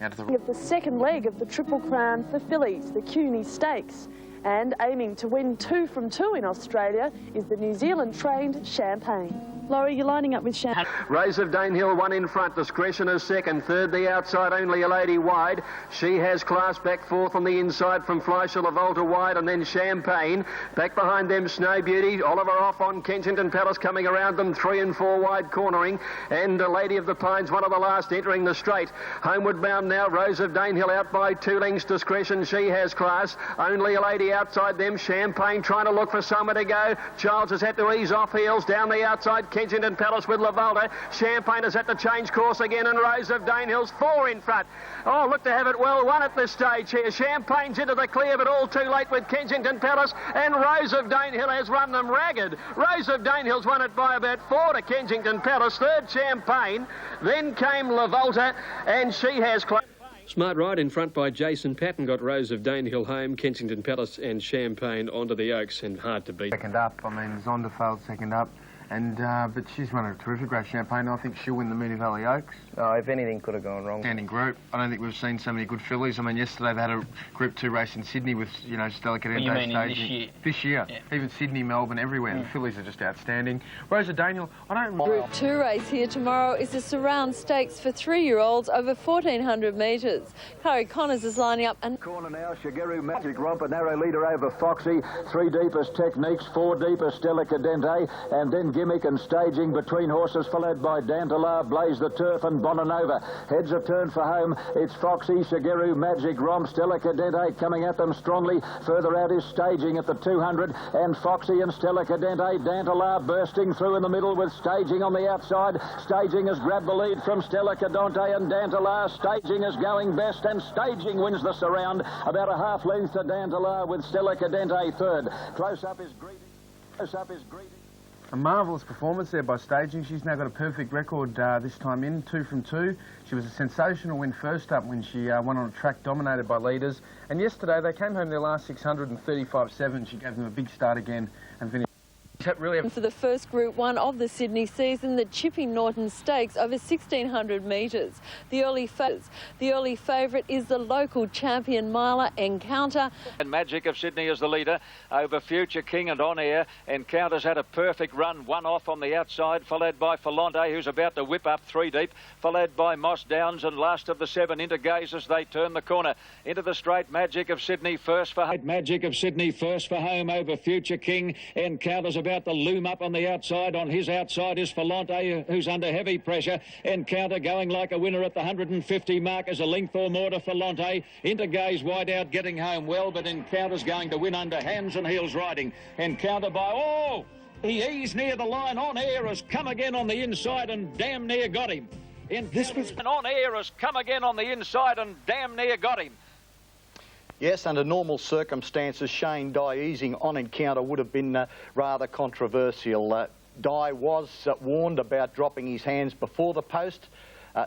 Of the second leg of the Triple Crown for fillies, the CUNY Stakes. And aiming to win 2 from 2 in Australia is the New Zealand-trained Champagne. Laurie, you're lining up with Shan.
Rose of Danehill one in front, Discretion is second, third the outside, Only a Lady wide. She has class back fourth on the inside from Fleischer, Lavolta wide, and then Champagne. Back behind them, Snow Beauty, Oliver off on Kensington Palace coming around them, 3 and 4 wide cornering, and Lady of the Pines, one of the last entering the straight. Homeward bound now, Rose of Danehill out by 2 lengths, Discretion, she has class. Only a Lady outside them, Champagne trying to look for somewhere to go. Charles has had to ease off heels down the outside, Kensington Palace with Lavolta. Champagne has had to change course again, and Rose of Danehill's 4 in front. Oh, look to have it well won at this stage here. Champagne's into the clear, but all too late with Kensington Palace, and Rose of Danehill has run them ragged. Rose of Danehill's won it by about 4 to Kensington Palace, third Champagne, then came Lavolta, and she has... Smart ride in front by Jason Patton got Rose of Danehill home, Kensington Palace and Champagne onto the Oaks, and hard to beat.
Second up, I mean, Zonda failed second up. And but she's run a terrific race, Champagne. I think she'll win the Moonee Valley Oaks.
Oh, if anything could have gone wrong.
Standing group. I don't think we've seen so many good fillies. I mean, yesterday they had a Group 2 race in Sydney with, you know, Stella Cadente
you mean
staging.
this year?
This year. Yeah. Even Sydney, Melbourne, everywhere. The fillies are just outstanding. Rose of Danehill, I don't...
Group 2 race here tomorrow is the Surround Stakes for 3-year-olds over 1,400 metres. Chloe Connors is lining up and...
Corner now, Shigeru Magic Romp, a narrow leader over Foxy. 3 deepest Techniques, 4 deepest Stella Cadente, and then Gimmick and Stage between horses, followed by Dantalar, Blaze the Turf and Bonanova. Heads a turn for home. It's Foxy, Shigeru, Magic Romp, Stella Cadente coming at them strongly. Further out is Staging at the 200, and Foxy and Stella Cadente. Dantalar bursting through in the middle with Staging on the outside. Staging has grabbed the lead from Stella Cadente and Dantalar. Staging is going best, and Staging wins the Surround. About a half length to Dantalar with Stella Cadente third. Close up is Greedy. Close up is Greedy.
A marvellous performance there by Staging. She's now got a perfect record this time in, 2 from 2. She was a sensational win first up when she won on a track dominated by leaders. And yesterday they came home their last 600 and 35.7. She gave them a big start again and finished.
For the first Group 1 of the Sydney season, the Chipping Norton Stakes over 1,600 metres. The early favourite is the local champion miler Encounter.
And Magic of Sydney is the leader over Future King and On Air. Encounter's had a perfect run, 1 off on the outside, followed by Filante, who's about to whip up 3 deep, followed by Moss Downs, and last of the 7 into Gaze as they turn the corner. Into the straight, Magic of Sydney first for home. Magic of Sydney first for home over Future King. Encounter's about to loom up on the outside. On his outside is Filante, who's under heavy pressure. Encounter going like a winner at the 150 mark as a length or more to Filante. Into Gaze wide out, getting home well, but Encounter's going to win under hands and heels riding. Encounter by... Oh! He eased near the line. On Air has come again on the inside and damn near got him. On Air has come again on the inside and damn near got him.
Yes, under normal circumstances, Shane Dye easing on Encounter would have been rather controversial. Dye was warned about dropping his hands before the post.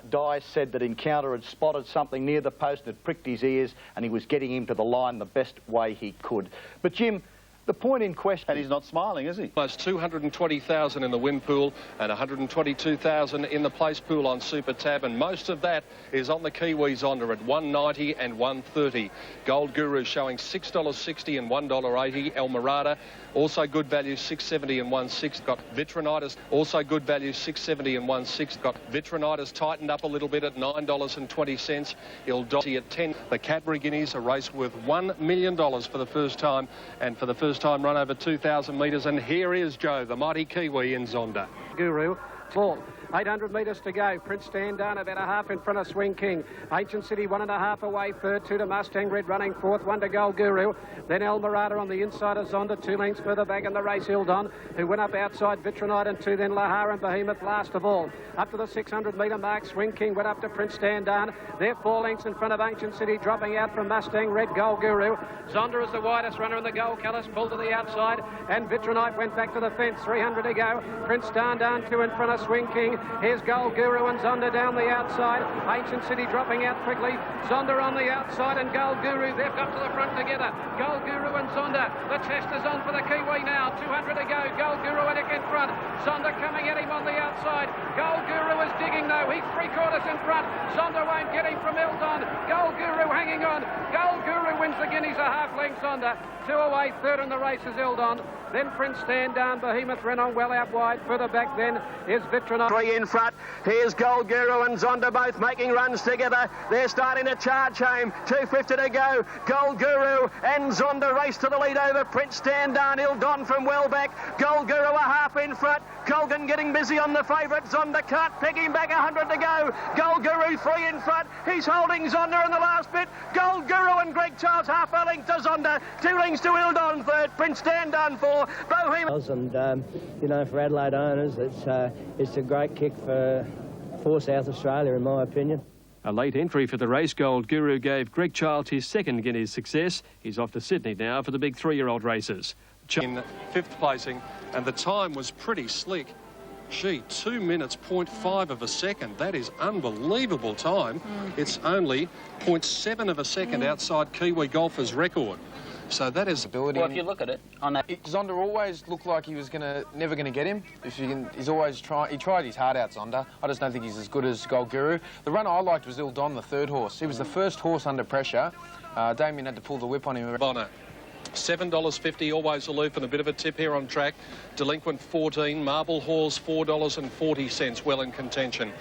Dye said that Encounter had spotted something near the post, had pricked his ears, and he was getting him to the line the best way he could. But Jim, the point in question...
And he's not smiling, is he?
Almost 220,000 in the win pool and 122,000 in the place pool on Super Tab, and most of that is on the Kiwis Zonda at $1.90 and $1.30. Gold Guru showing $6.60 and $1.80. El Mirada, also good value, $6.70 and $1.60. Got Vitrinitis, also good value, $6.70 and $1.60. Got Vitrinitis tightened up a little bit at $9.20. Il Dotti at 10. The Cadbury Guineas, a race worth $1 million for the first time, and for the first time run over 2,000 metres. And here is Joe, the mighty Kiwi in Zonda.
Guru, full. 800 metres to go. Prince Dandan about a half in front of Swing King. Ancient City 1.5 away. Third, 2 to Mustang Red running fourth. 1 to Gold Guru. Then El Mirada on the inside of Zonda. 2 lengths further back in the race. Hildon, who went up outside Vitronite, and 2 then Lahar and Behemoth last of all. Up to the 600 metre mark. Swing King went up to Prince Dandan. They're 4 lengths in front of Ancient City, dropping out from Mustang Red. Gold Guru. Zonda is the widest runner in the gold colours, pulled to the outside, and Vitronite went back to the fence. 300 to go. Prince Dandan 2 in front of Swing King. Here's Gold Guru and Zonda down the outside. Ancient City dropping out quickly. Zonda on the outside and Gold Guru. They've got to the front together. Gold Guru and Zonda. The test is on for the Kiwi now. 200 to go. Gold Guru in front. Zonda coming at him on the outside. Gold Guru is digging though. He's 3/4 in front. Zonda won't get him from Hildon. Gold Guru hanging on. Gold Guru wins the Guineas a half length under. 2 away, third in the race is Eldon. Then Prince Stand Down, Behemoth ran on well out wide. Further back then is Vitronov.
3 in front. Here's Gold Guru and Zonda both making runs together. They're starting to charge home. 2:50 to go. Gold Guru and Zonda race to the lead over Prince Stand Down. Eldon from well back. Gold Guru a half in front. Colgan getting busy on the favourite. Zonda cut, picking back 100 to go. Gold Guru 3 in front. He's holding Zonda in the last bit. Gold Guru and Greg Charles half a length to Zonda. 2 lengths to Eldon third. Prince Stand Down 4. Bohemian.
And you know, for Adelaide owners, it's a great kick for South Australia, in my opinion.
A late entry for the race. Gold Guru gave Greg Charles his second Guineas success. He's off to Sydney now for the big 3-year-old races.
In 5th placing, and the time was pretty slick. Gee, 2 minutes, 0.5 of a second. That is unbelievable time. It's only 0.7 of a second outside Kiwi golfer's record. So that is ability.
Well, if you look at it, on that,
Zonda always looked like he was never gonna get him. He's always he tried his heart out, Zonda. I just don't think he's as good as Gold Guru. The runner I liked was Eldon, the 3rd horse. He was the first horse under pressure. Damien had to pull the whip on him.
Bonner. $7.50, always aloof, and a bit of a tip here on track. Delinquent 14, Marble Halls $4.40, well in contention.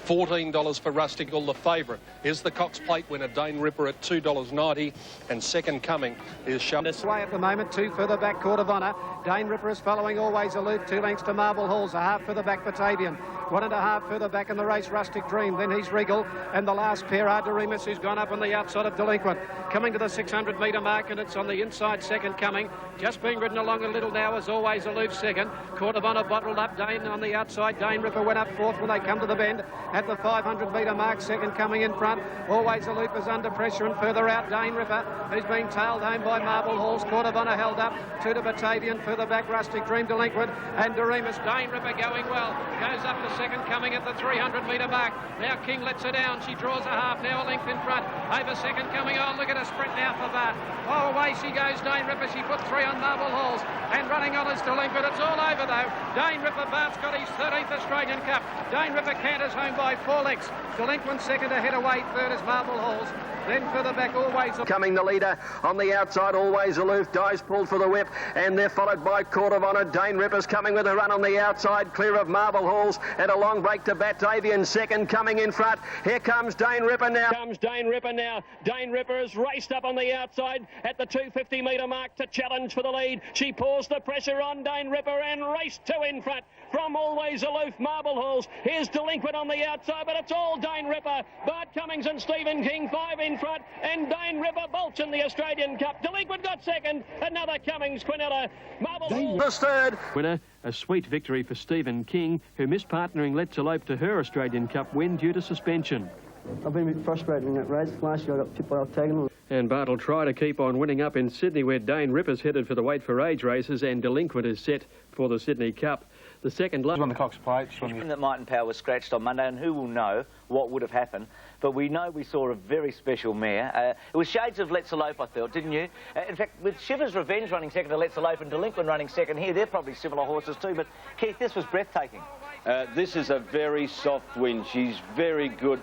$14 for Rustical, the favourite. Is the Cox Plate winner, Dane Ripper, at $2.90, and second coming is Shum.
This way at the moment, 2 further back, Court of Honour. Dane Ripper is following, always aloof, 2 lengths to Marble Halls, a half further back, Batavian. 1.5 further back in the race, Rustic Dream. Then he's Regal, and the last pair are Doreimus, who's gone up on the outside of Delinquent. Coming to the 600-metre mark, and it's on the inside, second coming. Just being ridden along a little now, as always aloof, second. Court of Honour bottled up, Dane on the outside. Dane Ripper went up 4th when they come to the bend. At the 500-metre mark, second coming in front. Always aloof is under pressure, and further out, Dane Ripper, who's been tailed home by Marble Halls. Court of Honour held up, 2 to Batavian, further back, Rustic Dream, Delinquent, and Doreimus. Dane Ripper going well, goes up to second coming at the 300-metre mark. Now King lets her down. She draws a half, now a length in front. Over second coming. Oh, look at her sprint now for Bart. Oh, away she goes, Dane Ripper. She put 3 on Marble Halls, and running on is Delinquent. It's all over though. Dane Ripper, Bart's got his 13th Australian Cup. Dane Ripper canters home by 4 lengths. Delinquent second ahead away, third is Marble Halls. Then further back, always
coming the leader on the outside, always aloof. Dice pulled for the whip, and they're followed by Court of Honour. Dane Ripper's coming with a run on the outside, clear of Marble Halls, and a long break to Batavian, second coming in front. Here comes Dane Ripper now. Dane Ripper has raced up on the outside at the 250-metre mark to challenge for the lead. She pours the pressure on Dane Ripper and raced 2 in front from always aloof Marble Halls. Here's Delinquent on the outside, but it's all Dane Ripper. Bart Cummings and Stephen King 5 in front, and Dane Ripper bolts in the Australian Cup. Delinquent got second, another Cummings, Quinella, Marble Halls third.
Winner, a sweet victory for Stephen King, who missed partnering Let's Elope to her Australian Cup win due to suspension.
I've been a bit frustrated in that race. Last year I got tipped by Octagonal.
And Bart will try to keep on winning up in Sydney, where Dane Ripper's headed for the Weight for Age races, and Delinquent is set for the Sydney Cup. The second on the Cox Plate.
That Might and Power was scratched on Monday, and who will know what would have happened. But we know we saw a very special mare. It was shades of Let's Elope, I thought, didn't you? In fact, with Shiver's Revenge running second to Let's Elope and Delinquent running second here, they're probably similar horses too. But Keith, this was breathtaking.
This is a very soft win. She's very good.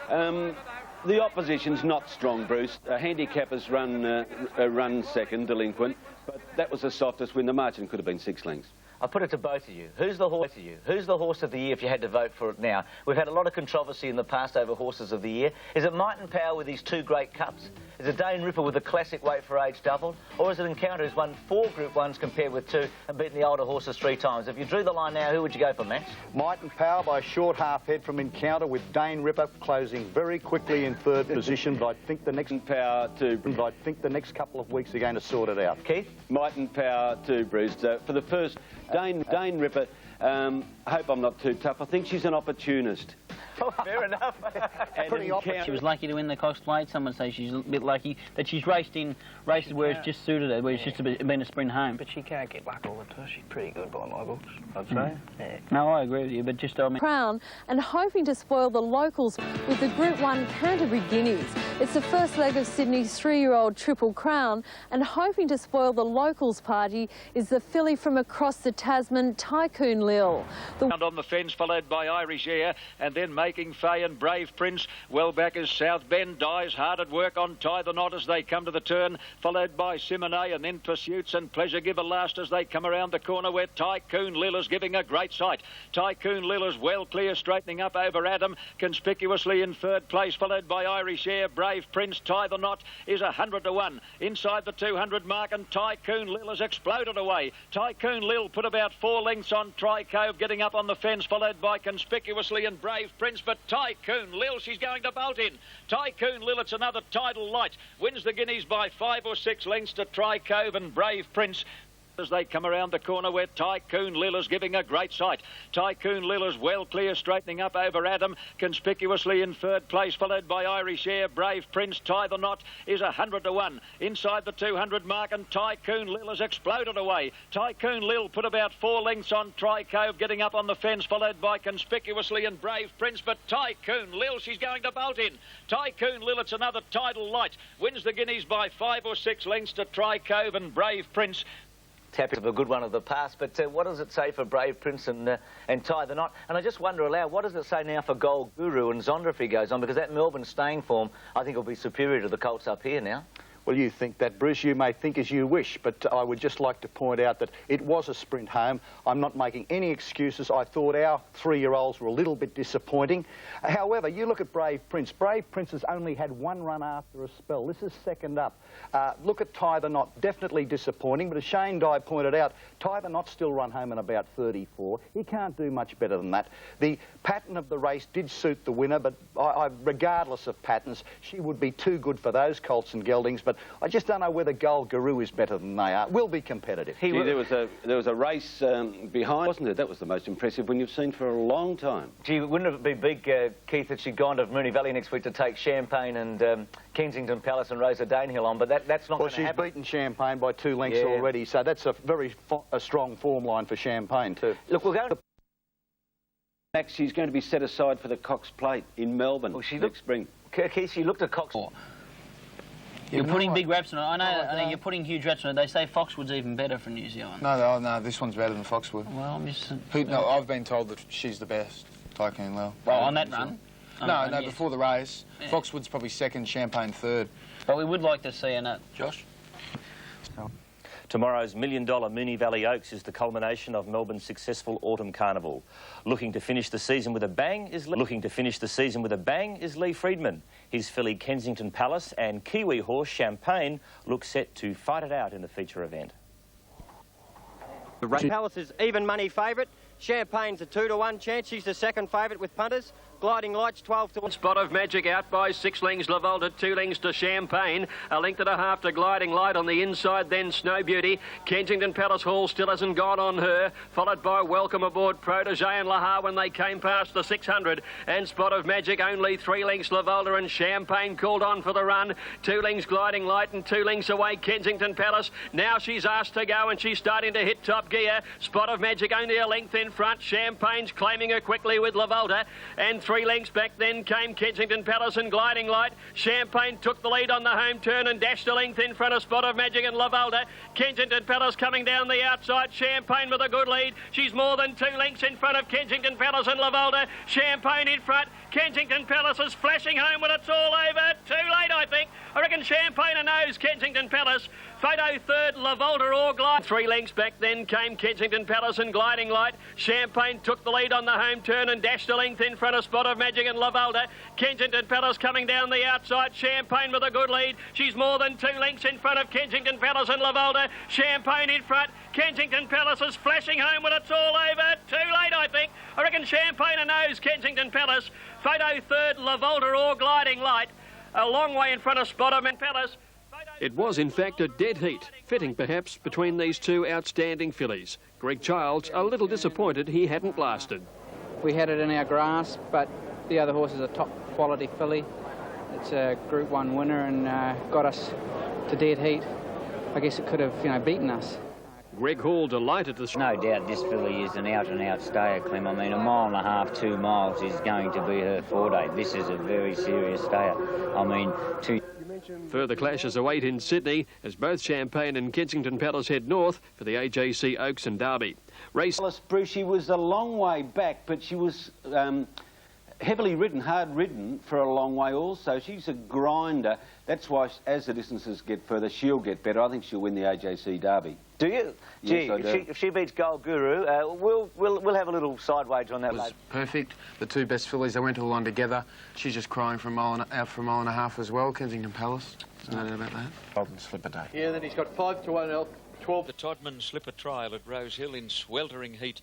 The opposition's not strong, Bruce. Handicappers run second, Delinquent, but that was the softest win. The margin could have been 6 lengths.
I put it to both of you. Who's the horse of the year if you had to vote for it now? We've had a lot of controversy in the past over horses of the year. Is it Might and Power with these 2 great cups? Is it Dane Ripper with the classic Weight for Age double? Or is it Encounter who's won 4 Group 1s compared with 2 and beaten the older horses 3 times? If you drew the line now, who would you go for, Max?
Might and Power by a short half head from Encounter, with Dane Ripper closing very quickly in 3rd position. But I think the next couple of weeks are going to sort it out.
Keith?
Might and Power too, Bruce. For the first, Dane Ripper, I hope I'm not too tough. I think she's an opportunist.
Oh, fair enough.
She was lucky to win the Cox Plate. Some would say she's a bit lucky that she's raced in races where it's just suited her, where it's just been a sprint home.
But she can't get luck all the time. She's pretty good by my books, I'd say.
Yeah. No, I agree with you, but just, I mean...
Crown, and hoping to spoil the locals with the Group 1 Canterbury Guineas. It's the first leg of Sydney's 3-year-old Triple Crown, and hoping to spoil the locals party is the filly from across the Tasman, Tycoon Lil.
On the fence, followed by Irish Air, and then again, Making Fay and Brave Prince. Well back is South Bend. Dies hard at work on Tie the Knot as they come to the turn, followed by Simone, and then Pursuits and Pleasure Giver last as they come around the corner where Tycoon Lil is giving a great sight. Tycoon Lil is well clear, straightening up over Adam, conspicuously in third place, followed by Irish Air. Brave Prince, Tie the Knot is 100 to 1. Inside the 200 mark, and Tycoon Lil has exploded away. Tycoon Lil put about 4 lengths on Tri-Cove, getting up on the fence, followed by conspicuously and Brave Prince, but Tycoon Lil, she's going to bolt in. Tycoon Lil, it's another Tidal Light, wins the Guineas by 5 or 6 lengths to Tri-Cove and Brave Prince as they come around the corner where Tycoon Lil is giving a great sight. Tycoon Lil is well clear, straightening up over Adam, conspicuously in third place, followed by Irish Air. Brave Prince, Tie the Knot is 100 to 1. Inside the 200 mark, and Tycoon Lil has exploded away. Tycoon Lil put about 4 lengths on Tri-Cove, getting up on the fence, followed by conspicuously and Brave Prince, but Tycoon Lil, she's going to bolt in. Tycoon Lil, it's another Tidal Light, wins the Guineas by 5 or 6 lengths to Tri-Cove and Brave Prince.
Tap of a good one of the past, but what does it say for Brave Prince and Tie the Knot? And I just wonder aloud, what does it say now for Gold Guru and Zonda if he goes on? Because that Melbourne staying form, I think, will be superior to the colts up here now.
Well, you think that, Bruce. You may think as you wish, but I would just like to point out that it was a sprint home. I'm not making any excuses. I thought our 3-year-olds were a little bit disappointing. However, you look at Brave Prince. Brave Prince has only had 1 run after a spell. This is second up. Look at Tie the Knot. Definitely disappointing, but as Shane Dye pointed out, Tie the Knot still run home in about 34. He can't do much better than that. The pattern of the race did suit the winner, but regardless of patterns, she would be too good for those colts and geldings, but I just don't know whether Gold Guru is better than they are. Will be competitive.
Gee, there was a race behind, wasn't it? That was the most impressive one you've seen for a long time.
Gee, wouldn't it be big, Keith, that she'd gone to Moonee Valley next week to take Champagne and Kensington Palace and Rosa Danehill on, but that's not going to happen.
Well, she's beaten Champagne by 2 lengths already, so that's a very strong form line for Champagne too.
Look, we'll go to...
Next, she's going to be set aside for the Cox Plate in Melbourne next spring.
Keith, she looked at Cox...
You're putting big reps on it. I know you're putting huge reps on it. They say Foxwood's even better from New Zealand.
No, this one's better than Foxwood.
Well, I'm just...
No, I've been told that she's the best, Tycoon Lil.
Well, on that run?
No, before the race. Yeah. Foxwood's probably second, Champagne third.
But we would like to see her, Josh.
Tomorrow's $1 Million Moonee Valley Oaks is the culmination of Melbourne's successful autumn carnival. Looking to finish the season with a bang is Lee Friedman. His filly Kensington Palace and Kiwi horse Champagne look set to fight it out in the feature event.
The Palace is even money favourite. Champagne's a 2 to 1 chance. She's the second favourite with punters. Gliding Lights 12 to 1.
Spot of Magic out by 6 lengths. Lavolta 2 lengths to Champagne. A length and a half to Gliding Light on the inside. Then Snow Beauty. Kensington Palace Hall still hasn't gone on her. Followed by Welcome Aboard, Protege and Lahar when they came past the 600. And Spot of Magic only 3 lengths. Lavolta and Champagne called on for the run. 2 lengths Gliding Light and 2 lengths away Kensington Palace. Now she's asked to go and she's starting to hit top gear. Spot of Magic only a length in front. Champagne's claiming her quickly with Lavolta. And 3 lengths back then came Kensington Palace and Gliding Light. Champagne took the lead on the home turn and dashed a length in front of Spot of Magic and Lavolta. Kensington Palace coming down the outside. Champagne with a good lead. She's more than 2 lengths in front of Kensington Palace and Lavolta. Champagne in front. Kensington Palace is flashing home when it's all over. Too late, I think. I reckon Champagne knows Kensington Palace. Photo third, Lavolta or Glide. 3 lengths back then came Kensington Palace and Gliding Light. Champagne took the lead on the home turn and dashed a length in front of Spot of Magic and Lavolta. Kensington Palace coming down the outside. Champagne with a good lead. She's more than 2 lengths in front of Kensington Palace and Lavolta. Champagne in front. Kensington Palace is flashing home when it's all over. Too late, I think. I reckon Champagne knows Kensington Palace. Photo third, Lavolta or Gliding Light. A long way in front of Spot of Palace.
It was, in fact, a dead heat, fitting perhaps between these two outstanding fillies. Greg Childs a little disappointed he hadn't lasted.
We had it in our grasp, but the other horse is a top quality filly. It's a Group 1 winner and got us to dead heat. I guess it could have, beaten us.
Greg Hall delighted to...
No doubt this filly is an out-and-out stayer, Clem. I mean, 1.5 miles, 2 miles is going to be her forte. This is a very serious stayer. I mean,
Further clashes await in Sydney as both Champagne and Kensington Palace head north for the AJC Oaks and Derby.
Bruce, she was a long way back, but she was heavily ridden, hard ridden for a long way also. She's a grinder. That's why, as the distances get further, she'll get better. I think she'll win the AJC Derby.
Do you?
Yes,
Gee,
I do.
if she beats Gold Guru, we'll have a little side wager on that
It was
later.
perfect. The two best fillies, they went all on together. She's just crying for a mile and a half as well. Kensington Palace. There's no doubt about that. Golden Slipper Day.
Yeah, then he's got 5 to 1 Elf, 12.
The Todman Slipper trial at Rose Hill in sweltering heat.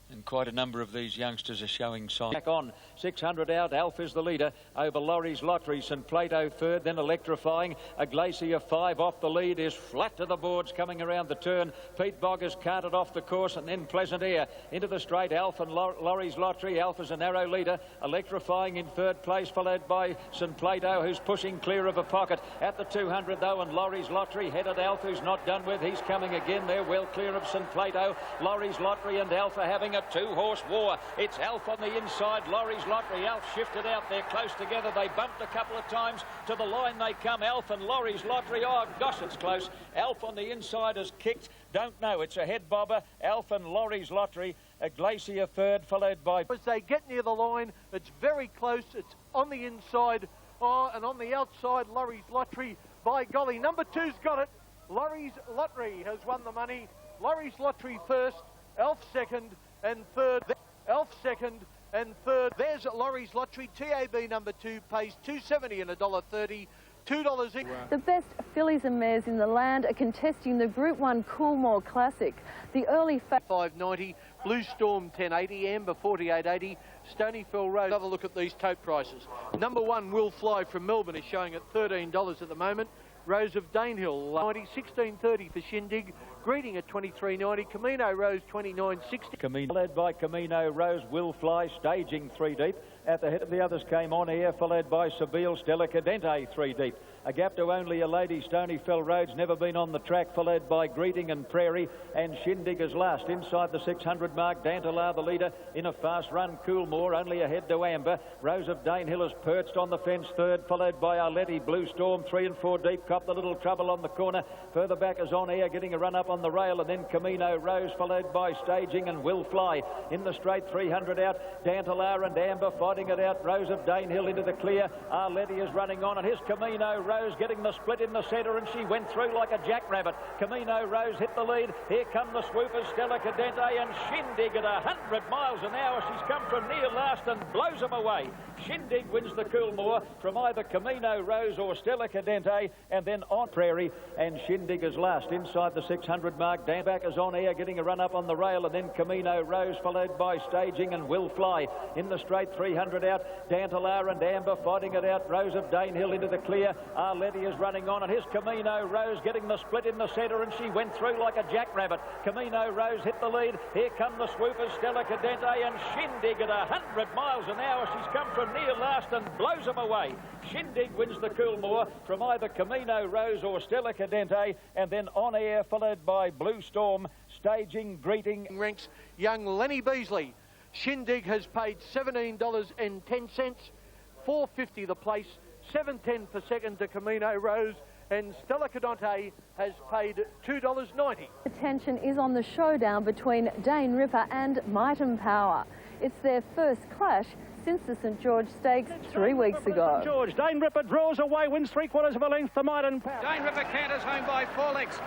And quite a number of these youngsters are showing signs.
Back on, 600 out, Alfa's the leader, over Laurie's Lottery, St Plato third, then Electrifying, a Glacier 5 off the lead, is flat to the boards coming around the turn. Pete Bogg has carted off the course, and then Pleasant Air into the straight. Alfa and Laurie's Lottery, Alfa's a narrow leader, Electrifying in third place, followed by St Plato, who's pushing clear of a pocket at the 200 though, and Laurie's Lottery headed Alfa, who's not done with, he's coming again, they're well clear of St Plato. Laurie's Lottery and Alfa having a two-horse war. It's Alfa on the inside, Laurie's Lottery. Alf shifted out, they're close together. They bumped a couple of times. To the line they come, Alf and Laurie's Lottery. Oh, gosh, it's close. Alf on the inside has kicked. Don't know. It's a head bobber. Alf and Laurie's Lottery. A Glacier third, followed by...
As they get near the line, it's very close. It's on the inside. Oh, and on the outside, Laurie's Lottery. By golly, number 2's got it. Laurie's Lottery has won the money. Laurie's Lottery first, Alf second, and third. Alf second and third. There's Laurie's Lottery. TAB number 2 pays $2.70 and $1.30. $2 each.
The best fillies and mares in the land are contesting the Group 1 Coolmore Classic. The early...
$5.90, Blue Storm $10.80, Amber $48.80, Stonyfell Road. Have a look at these tote prices. Number 1 Will Fly from Melbourne is showing at $13 at the moment. Rose of Danehill, 90, $16.30 for Shindig. Greeting at $23.90. Camino Rose, $29.60.
Led by Camino Rose, Will Fly, staging 3 deep. At the head of the others came On Air, followed by Sabile, Stella, Cadente 3 deep. A gap to only a lady, Stonyfell Road's never been on the track, followed by Greeting and Prairie, and Shindig is last. Inside the 600 mark, Dantalar the leader in a fast run. Coolmore only ahead to Amber. Rose of Danehill is perched on the fence third, followed by Arletty. Blue Storm 3 and 4 deep, cop the little trouble on the corner. Further back is On Air getting a run up on the rail, and then Camino Rose, followed by Staging and Will Fly. In the straight 300 out, Dantalar and Amber fighting it out. Rose of Danehill into the clear. Arletty is running on, and here's Camino Rose getting the split in the centre, and she went through like a jackrabbit. Camino Rose hit the lead. Here come the swoopers, Stella Cadente and Shindig at 100 miles an hour. She's come from near last and blows them away. Shindig wins the Coolmore from either Camino Rose or Stella Cadente, and then On Prairie, and Shindig is last. Inside the 600 mark, Dan back is On Air getting a run up on the rail, and then Camino Rose followed by Staging and Will Fly. In the straight 300 out, Dantalar and Amber fighting it out. Rose of Danehill into the clear. Arletty is running on, and here's Camino Rose getting the split in the centre, and she went through like a jackrabbit. Camino Rose hit the lead. Here come the swoopers, Stella Cadente and Shindig at 100 miles an hour. She's come from near last and blows them away. Shindig wins the Coolmore from either Camino Rose or Stella Cadente, and then On Air followed by Blue Storm, Staging, Greeting.
Ranks young Lenny Beasley. Shindig has paid $17.10, $4.50 the place, $7.10 for second to Camino Rose, and Stella Cadente has paid $2.90.
Attention is on the showdown between Dane Ripper and Might and Power. It's their first clash since the St George Stakes 3 weeks ago.
George, Dane Ripper draws away, wins 3/4 of a length to Might and Power.
Dane Ripper canters home by 4 lengths.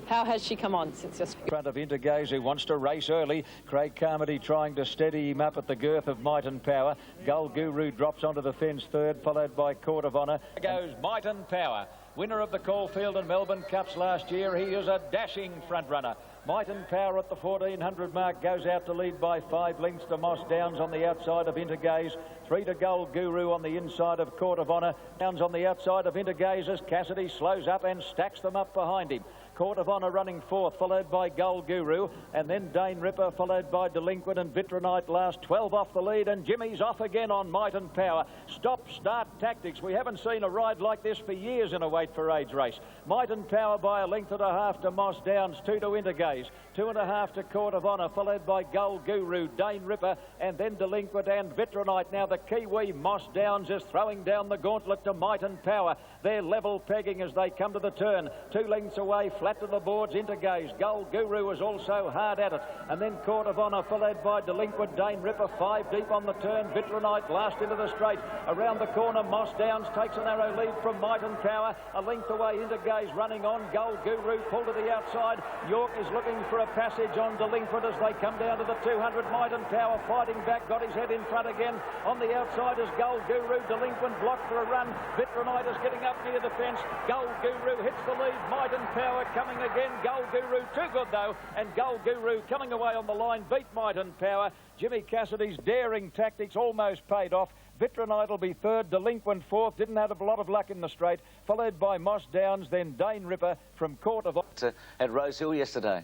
How has she come on since just...
In front of Intergaze, who wants to race early. Craig Carmody trying to steady him up at the girth of Might and Power. Gold Guru drops onto the fence third, followed by Court of Honour. Goes Might and Power. Winner of the Caulfield and Melbourne Cups last year. He is a dashing front runner. Might and Power at the 1400 mark goes out to lead by 5 lengths to Moss Downs on the outside of Intergaze. 3 to Gold Guru on the inside of Court of Honour. Downs on the outside of Intergaze as Cassidy slows up and stacks them up behind him. Court of Honour running fourth, followed by Gold Guru, and then Dane Ripper, followed by Delinquent and Vitronite last. 12 off the lead, and Jimmy's off again on Might and Power. Stop-start tactics. We haven't seen a ride like this for years in a weight for age race. Might and Power by a length and a half to Moss Downs, 2 to Intergaze, 2.5 to Court of Honour, followed by Gold Guru, Dane Ripper, and then Delinquent and Vitronite. Now the the Kiwi. Moss Downs is throwing down the gauntlet to Might and Power. They're level pegging as they come to the turn. 2 lengths away, flat to the boards, into Gaze. Gold Guru is also hard at it. And then Court of Honour, followed by Delinquent Dane Ripper, 5 deep on the turn. Vitronite last into the straight. Around the corner, Moss Downs takes a narrow lead from Might and Power. A length away, into Gaze, running on. Gold Guru pulled to the outside. York is looking for a passage on Delinquent as they come down to the 200. Might and Power fighting back, got his head in front again. On the outside is Gold Guru. Delinquent blocked for a run. Vitronite is getting up near the fence. Gold Guru hits the lead. Might and Power coming again. Gold Guru too good though, and Gold Guru coming away on the line beat Might and Power. Jimmy Cassidy's daring tactics almost paid off. Vitronite will be third, Delinquent fourth. Didn't have a lot of luck in the straight, followed by Moss Downs, then Dane Ripper from Court of Honour.
At Rose Hill yesterday.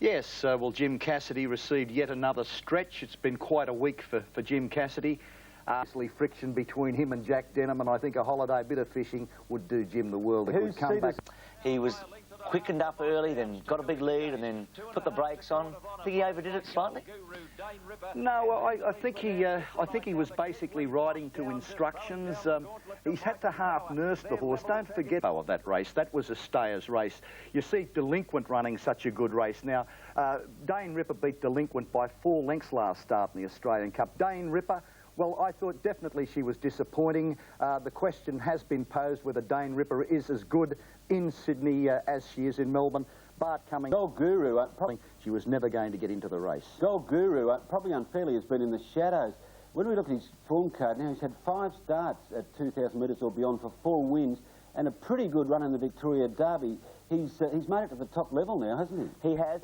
Yes, well, Jim Cassidy received yet another stretch. It's been quite a week for Jim Cassidy. Friction between him and Jack Denham, and I think a holiday bit of fishing would do Jim the world a good comeback.
He was quickened up early, then got a big lead, and then put the brakes on. I think he overdid it slightly.
No, well, I think he was basically riding to instructions. He's had to half nurse the horse. Don't forget of that race. That was a stayer's race. You see Delinquent running such a good race. Now, Dane Ripper beat Delinquent by 4 lengths last start in the Australian Cup. Dane Ripper, well, I thought definitely she was disappointing. The question has been posed whether Dane Ripper is as good in Sydney as she is in Melbourne. Bart Cummings, Gold Guru, she was never going to get into the race.
Gold Guru, probably unfairly, has been in the shadows. When we look at his form card now, he's had 5 starts at 2,000 metres or beyond for 4 wins and a pretty good run in the Victoria Derby. He's made it to the top level now, hasn't he?
He has.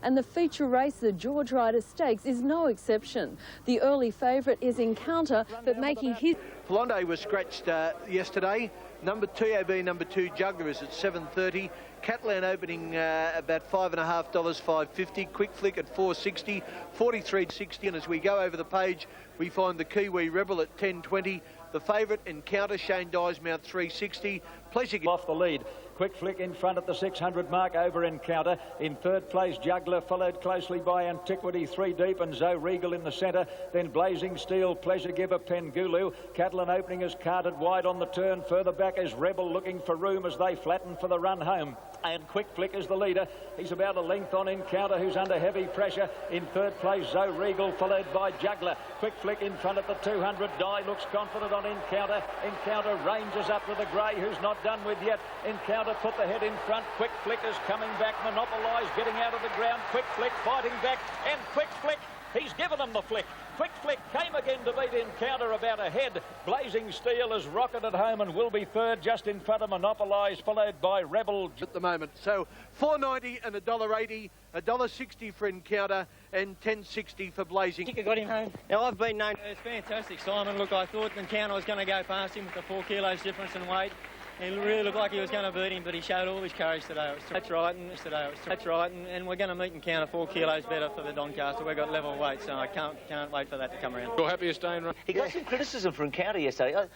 And the feature race, the George Ryder Stakes, is no exception. The early favourite is Encounter, but making his...
Filante was scratched yesterday. Number 2, AB number 2, Juggler is at 7.30. Catalan opening about $5.50, $5.50. Quick Flick at $4.60, $43.60. And as we go over the page, we find the Kiwi Rebel at $10.20. The favourite, Encounter, Shane Dysmount, $3.60. Pleasure
off the lead. Quick Flick in front at the 600 mark over Encounter. In third place, Juggler, followed closely by Antiquity, 3 deep, and Zoe Regal in the centre. Then Blazing Steel, Pleasure Giver, Pengulu. Catalan opening is carted wide on the turn. Further back is Rebel looking for room as they flatten for the run home. And Quick Flick is the leader. He's about a length on Encounter, who's under heavy pressure. In third place, Zoe Regal, followed by Juggler. Quick Flick in front at the 200. Dye looks confident on Encounter. Encounter ranges up to the grey, who's not done with yet. Encounter put the head in front. Quick Flick is coming back. Monopolised, getting out of the ground. Quick Flick fighting back. And Quick Flick, he's given them the flick. Quick Flick came again to beat Encounter about a head. Blazing Steel is rocketed home and will be third just in front of Monopolised, followed by Rebel
at the moment. So $4.90 and $1.80, $1.60 for Encounter and $10.60 for Blazing.
I got him home. Now, I've been known... It's fantastic, Simon. Look, I thought Encounter was going to go past him with the 4 kilos difference in weight. He really looked like he was going to beat him, but he showed all his courage today. That's right, and we're going to meet Encounter 4 kilos better for the Doncaster. We've got level weight, so I can't wait for that to come around.
You're happiest Dane.
He got some criticism for Encounter yesterday. It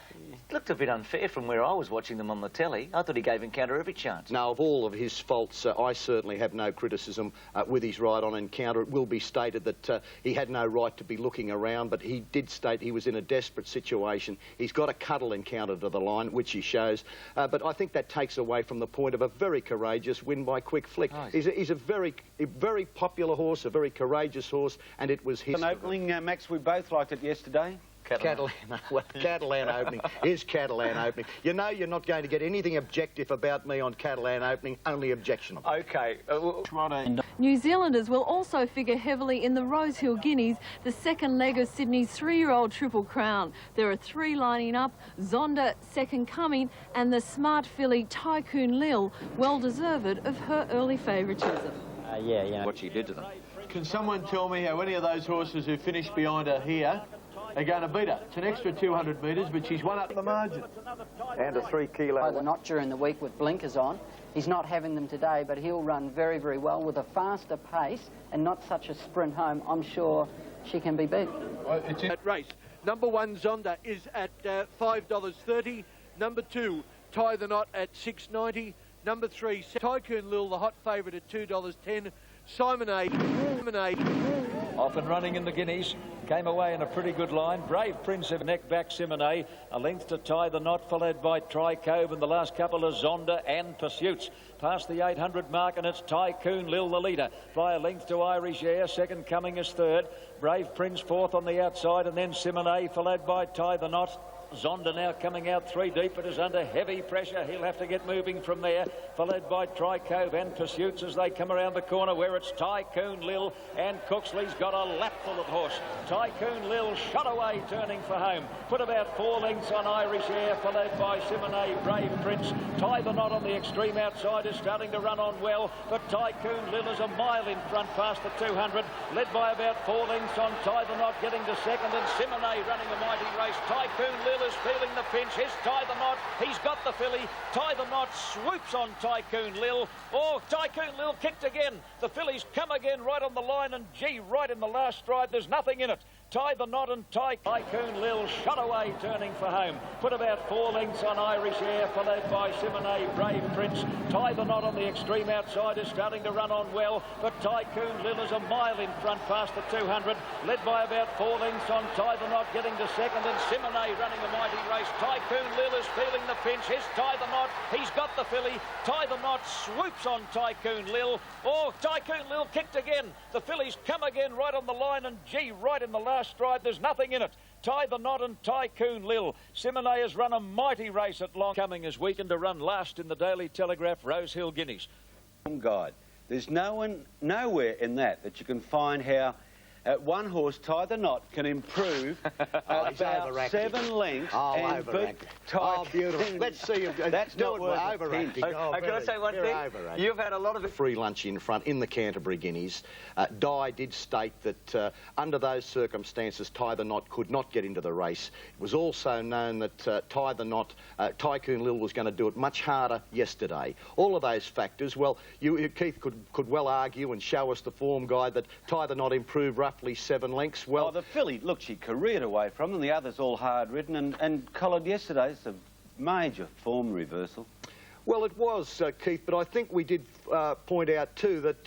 looked a bit unfair from where I was watching them on the telly. I thought he gave Encounter every chance.
Now, of all of his faults, I certainly have no criticism with his ride on Encounter. It will be stated that he had no right to be looking around, but he did state he was in a desperate situation. He's got to cuddle Encounter to the line, which he shows. But I think that takes away from the point of a very courageous win by Quick Flick. Nice. He's a very popular horse, a very courageous horse, and it was his...
An opening, Max, we both liked it yesterday.
Catalan opening is Catalan opening. You know you're not going to get anything objective about me on Catalan opening, only objectionable.
OK.
New Zealanders will also figure heavily in the Rose Hill Guineas, the second leg of Sydney's 3-year-old Triple Crown. There are 3 lining up: Zonda, Second Coming, and the smart filly Tycoon Lil, well deserved of her early favouritism.
Yeah.
What she did to them.
Can someone tell me how any of those horses who finished behind her here are going to beat her? It's an extra 200 metres, but she's won up the margin.
And a 3 kilo.
Either not during the week with blinkers on. He's not having them today, but he'll run very, very well with a faster pace and not such a sprint home. I'm sure she can be beat.
Well, it's in that race. Number 1, Zonda, is at $5.30. Number 2, Tie the Knot at $6.90. Number 3, Tycoon Lil, the hot favourite at $2.10. Simon A
Off and running in the Guineas. Came away in a pretty good line. Brave Prince of neck back Simone. A length to tie the knot, followed by Tri-Cove and the last couple of Zonda and Pursuits. Past the 800 mark, and it's Tycoon Lil the leader. By a length to Irish Air. Second coming is third. Brave Prince fourth on the outside, and then Simone followed by Tie the Knot. Zonda now coming out 3 deep, but is under heavy pressure. He'll have to get moving from there, followed by Tri-Cove and Pursuits as they come around the corner where it's Tycoon Lil, and Cooksley's got a lapful of horse. Tycoon Lil shot away, turning for home. Put about 4 lengths on Irish Air, followed by Simone, Brave Prince. Tie the Knot on the extreme outside is starting to run on well, but Tycoon Lil is a mile in front past the 200, led by about 4 lengths on Tie the Knot, getting to second, and Simone running a mighty race. Tycoon Lil is feeling the pinch. Here's Tie the Knot. He's got the filly. Tie the Knot swoops on Tycoon Lil. Oh, Tycoon Lil kicked again. The filly's come again right on the line, and gee, right in the last stride, there's nothing in it. Tie the Knot and Tycoon Lil shot away, turning for home. Put about 4 lengths on Irish Air, followed by Simone, Brave Prince. Tie the Knot on the extreme outside is starting to run on well, but Tycoon Lil is a mile in front past the 200, led by about 4 lengths on Tie the Knot, getting to second, and Simone running a mighty race. Tycoon Lil is feeling the pinch. Here's Tie the Knot. He's got the filly. Tie the Knot swoops on Tycoon Lil. Oh, Tycoon Lil kicked again. The filly's come again right on the line, and gee, right in the last stride, there's nothing in it. Tie the Knot and Tycoon Lil. Simone has run a mighty race at long. Coming as weekend to run last in the Daily Telegraph Rosehill Guineas.
Guide. There's nowhere in that you can find how one horse, Tie the Knot, can improve about 7 lengths and beat
Oh, beautiful. Let's see him.
That's
do
not
it
worth
with
a
overacting.
pinch.
Can I say one thing? You've had a lot of
free lunch in front in the Canterbury Guineas. Di did state that under those circumstances, Tie the Knot could not get into the race. It was also known that Tie the Knot, Tycoon Lil was going to do it much harder yesterday. All of those factors, well, Keith could well argue and show us the form guide that Tie the Knot improved roughly 7 lengths. Well,
the filly, look, she careered away from them. The others all hard-ridden and collared yesterday. It's a major form reversal.
Well, it was, Keith, but I think we did point out too that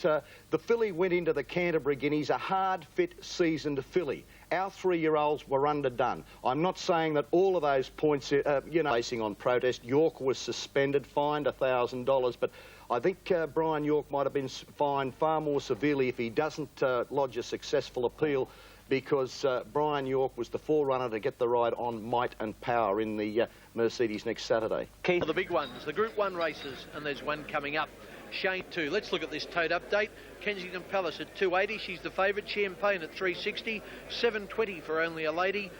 the filly went into the Canterbury Guineas a hard, fit, seasoned filly. Our 3-year-olds were underdone. I'm not saying that all of those points, racing on protest. York was suspended, fined $1,000, but I think Brian York might have been fined far more severely if he doesn't lodge a successful appeal, because Brian York was the forerunner to get the ride on Might and Power in the Mercedes next Saturday.
Keith. The big ones, the Group 1 races, and there's one coming up. Shane 2. Let's look at this tote update. Kensington Palace at 280. She's the favourite. Champagne at 360. 720 for Only a Lady.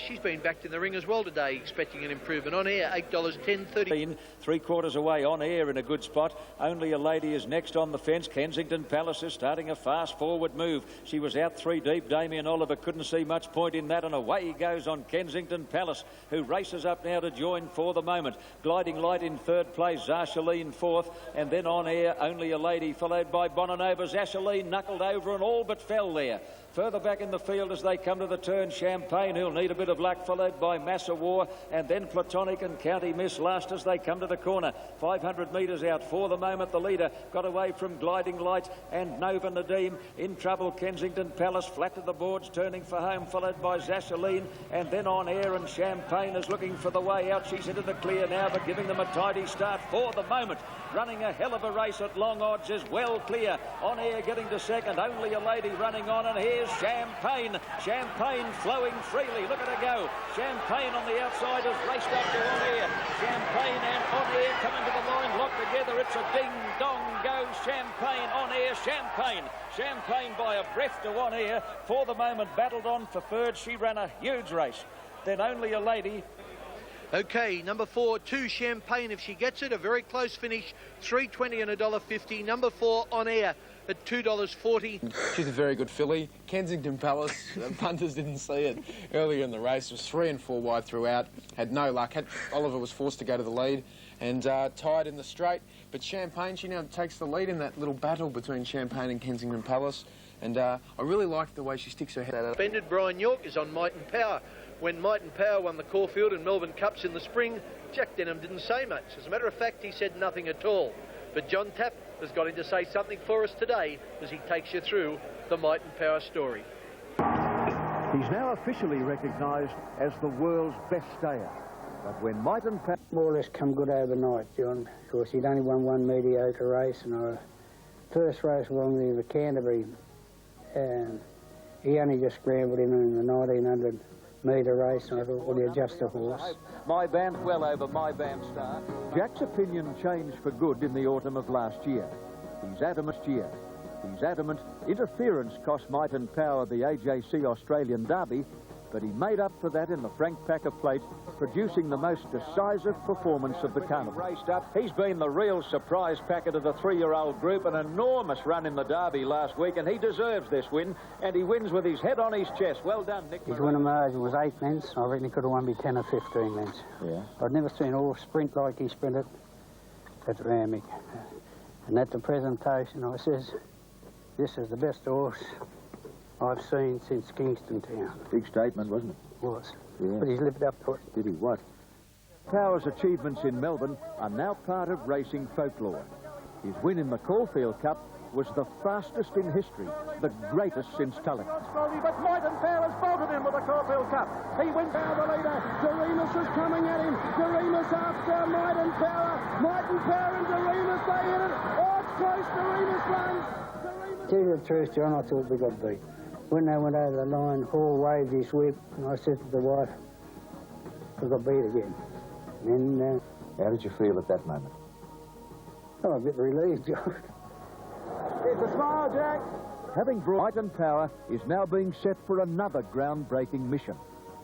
She's been backed in the ring as well today, expecting an improvement. On air, $8.10, 30.
3/4 away, on air in a good spot. Only a Lady is next on the fence. Kensington Palace is starting a fast forward move. She was out 3 deep. Damien Oliver couldn't see much point in that, and away he goes on Kensington Palace, who races up now to join for the moment. Gliding Light in 3rd place, Zarshaline 4th, and then on air, Only a Lady, followed by Bonanova. Zarshaline knuckled over and all but fell there. Further back in the field as they come to the turn, Champagne, who'll need a bit of luck, followed by Massa War, and then Platonic and County Miss last as they come to the corner. 500 metres out for the moment. The leader got away from Gliding Light and Nova Nediym. In trouble, Kensington Palace, flat to the boards, turning for home, followed by Zarshaline, and then on air, and Champagne is looking for the way out. She's into the clear now, but giving them a tidy start for the moment. Running a hell of a race at long odds is well clear. On air, getting to second, Only a Lady running on, and here's Champagne. Champagne flowing freely. Look at her go. Champagne on the outside has raced up to on air. Champagne and on air coming to the line, locked together. It's a ding-dong go. Champagne on air. Champagne. Champagne by a breath to on air. For the moment, battled on for 3rd. She ran a huge race. Then Only a Lady.
Okay, number 4, 2 Champagne if she gets it. A very close finish, $3.20 and $1.50. Number 4 on air at $2.40.
She's a very good filly. Kensington Palace, punters didn't see it earlier in the race. It was 3 and 4 wide throughout. Had no luck. Oliver was forced to go to the lead and tied in the straight. But Champagne, she now takes the lead in that little battle between Champagne and Kensington Palace. And I really like the way she sticks her head out.
Suspended Brian York is on Might and Power. When Might and Power won the Caulfield and Melbourne Cups in the spring, Jack Denham didn't say much. As a matter of fact, he said nothing at all. But John Tapp has got him to say something for us today as he takes you through the Might and Power story.
He's now officially recognised as the world's best stayer. But when Might and Power...
More or less come good overnight, John, because he'd only won one mediocre race, and first race along the Canterbury, he only just scrambled in the 1900 metre race, and I thought, well, he'll just a horse.
My Band well over My Band star. Jack's opinion changed for good in the autumn of last year. He's adamant interference cost Might and Power the AJC Australian Derby, but he made up for that in the Frank Packer Plate, producing the most decisive performance of the carnival. Raced up, he's been the real surprise packer to the 3-year-old group, an enormous run in the Derby last week, and he deserves this win, and he wins with his head on his chest. Well done, Nick.
His winning margin was 8 lengths. I reckon he could have won me 10 or 15 lengths.
Yeah.
I'd never seen a horse sprint like he sprinted at Randwick. And at the presentation, I says, this is the best horse I've seen since Kingston Town.
Big statement, wasn't it?
Was.
Yeah.
But he's lived up to it.
Did he? What? Power's achievements in Melbourne are now part of racing folklore. His win in the Caulfield Cup was the fastest in history, the greatest since Tulloch.
But Might and Power has bolted in with the Caulfield Cup. He wins out the leader. Doreimus is coming at him. Doreimus after Might and Power. Might and Power and Doreimus, they hit it. Oh, it's close. Doreimus runs.
Tell you the truth, John, I thought we got beat. When they went over the line, Hall waved his whip, and I said to the wife, we got beat again. And
how did you feel at that moment?
Oh, a bit relieved, John.
It's a smile, Jack. Having brought Might and Power is now being set for another groundbreaking mission,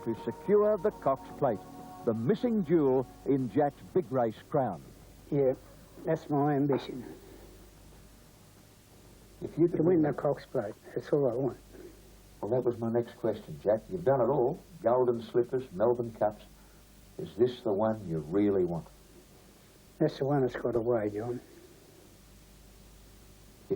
to secure the Cox Plate, the missing jewel in Jack's big race crown.
Yeah, that's my ambition. If you could win the Cox Plate, that's all I want.
Well, that was my next question, Jack. You've done it all. Golden Slippers, Melbourne Cups. Is this the one you really want?
That's the one that's got away, John.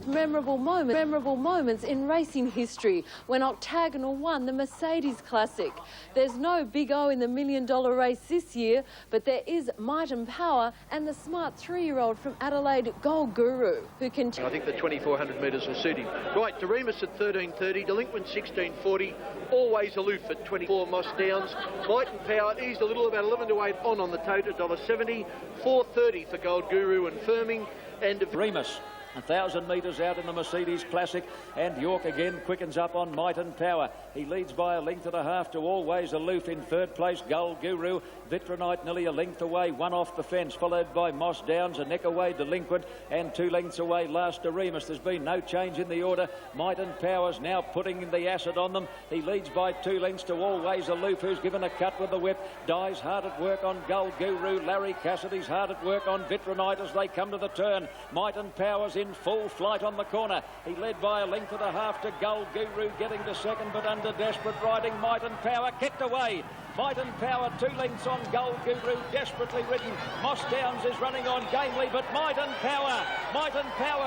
Memorable moments in racing history when Octagonal won the Mercedes Classic. There's no Big O in the $1 million race this year, but there is Might and Power and the smart 3-year-old from Adelaide, Gold Guru, who can...
I think the 2,400 metres will suit him. Right, Doreimus at 13.30, Delinquent 16.40, Always Aloof at 24 Moss Downs. Might and Power eased a little, about 11 to 8 on the tote at $1.70, 4.30 for Gold Guru and Firming, and
Doreimus. 1,000 metres out in the Mercedes Classic, and York again quickens up on Might and Power. He leads by a length and a half to Always Aloof in third place. Gold Guru, Vitronite nearly a length away, one off the fence, followed by Moss Downs, a neck away Delinquent, and 2 lengths away last Doreimus. There's been no change in the order. Might and Power's now putting the acid on them. He leads by 2 lengths to Always Aloof, who's given a cut with the whip. Dye's hard at work on Gold Guru. Larry Cassidy's hard at work on Vitronite as they come to the turn. Might and Power's in full flight on the corner. He led by a length and a half to Gold Guru, getting to second, but under desperate riding. Might and Power kept away. Might and Power 2 lengths on Gold Guru, desperately ridden. Moss Downs is running on gamely, but Might and Power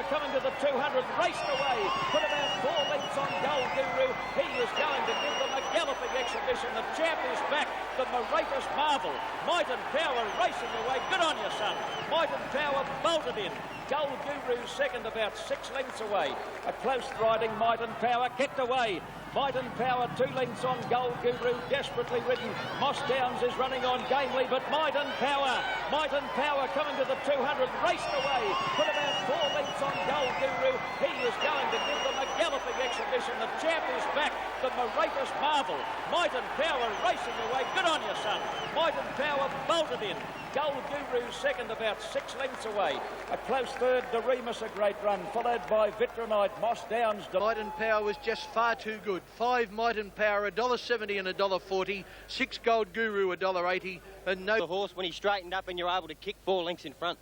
coming to the 200, raced away, put about 4 lengths on Gold Guru. He is going to give them a galloping exhibition. The champ is back, the Moratus Marvel. Might and Power racing away. Good on you, son. Might and Power bolted in. Gold Guru second, about 6 lengths away. A close riding Might and Power kept away. Might and Power 2 lengths on Gold Guru, desperately ridden. Moss Downs is running on gamely, but Might and Power coming to the 200, raced away, put about 4 lengths on Gold Guru. He is going to give them a galloping exhibition. The champ is back, the Moratus Marvel. Might and Power racing away. Good on you, son. Might and Power bolted in. Gold Guru second, about 6 lengths away. A close third, Doreimus, a great run, followed by Vitronite, Moss Downs.
Might and Power was just far too good. 5 Might and Power, $1.70 and $1.40. 6 Gold Guru, $1.80. And no...
The horse, when he straightened up and you're able to kick 4 lengths in front.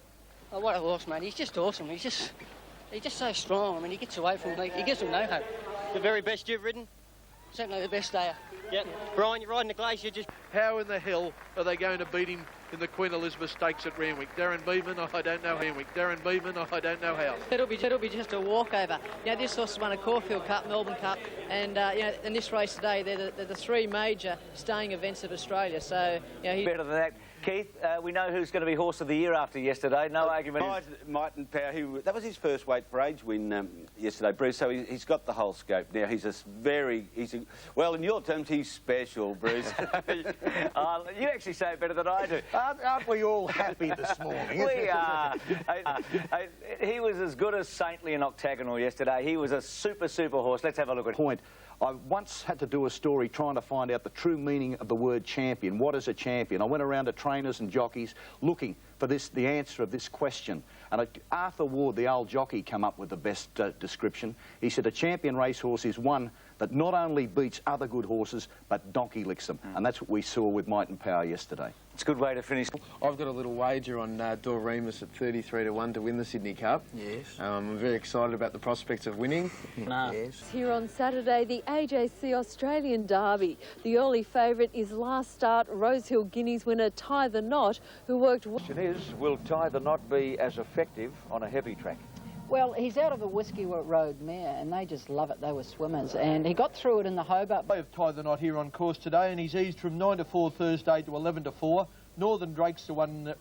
Oh, what a horse, mate. He's just awesome. He's just so strong. I mean, he gets away from me. He gives them no hope. The very best you've ridden? Certainly the best stayer. Yep. Brian, you're riding the Glacier just...
How in the hell are they going to beat him in the Queen Elizabeth Stakes at Randwick? Darren Beedman, I don't know how. I don't know how.
It'll be just a walkover. You know, this horse has won a Caulfield Cup, Melbourne Cup, and you know, in this race today, they're the 3 major staying events of Australia. So, you know,
Better than that. Keith, we know who's going to be Horse of the Year after yesterday. No argument.
Might and Power. That was his first weight for age win yesterday, Bruce. So he's got the whole scope now. Well, in your terms, he's special, Bruce.
You actually say it better than I do.
Aren't we all happy this morning?
We are. He was as good as Saintly and Octagonal yesterday. He was a super horse. Let's have a look at it.
I once had to do a story trying to find out the true meaning of the word champion. What is a champion? I went around to trainers and jockeys looking for the answer of this question. And Arthur Ward, the old jockey, came up with the best description. He said a champion racehorse is one that not only beats other good horses, but donkey licks them. And that's what we saw with Might and Power yesterday.
It's a good way to finish.
I've got a little wager on Doreimus at 33-1 to win the Sydney Cup. Yes. I'm very excited about the prospects of winning.
Yes. Here on Saturday, the AJC Australian Derby. The early favourite is last start Rosehill Guineas winner Tie the Knot, who worked...
Question is, will Tie the Knot be as effective on a heavy track?
Well, he's out of a Whiskey Road mare, and they just love it. They were swimmers, and he got through it in the Hobart.
They've tied the knot here on course today, and he's eased from 9-4 Thursday to 11-4. Northern Drake's the one.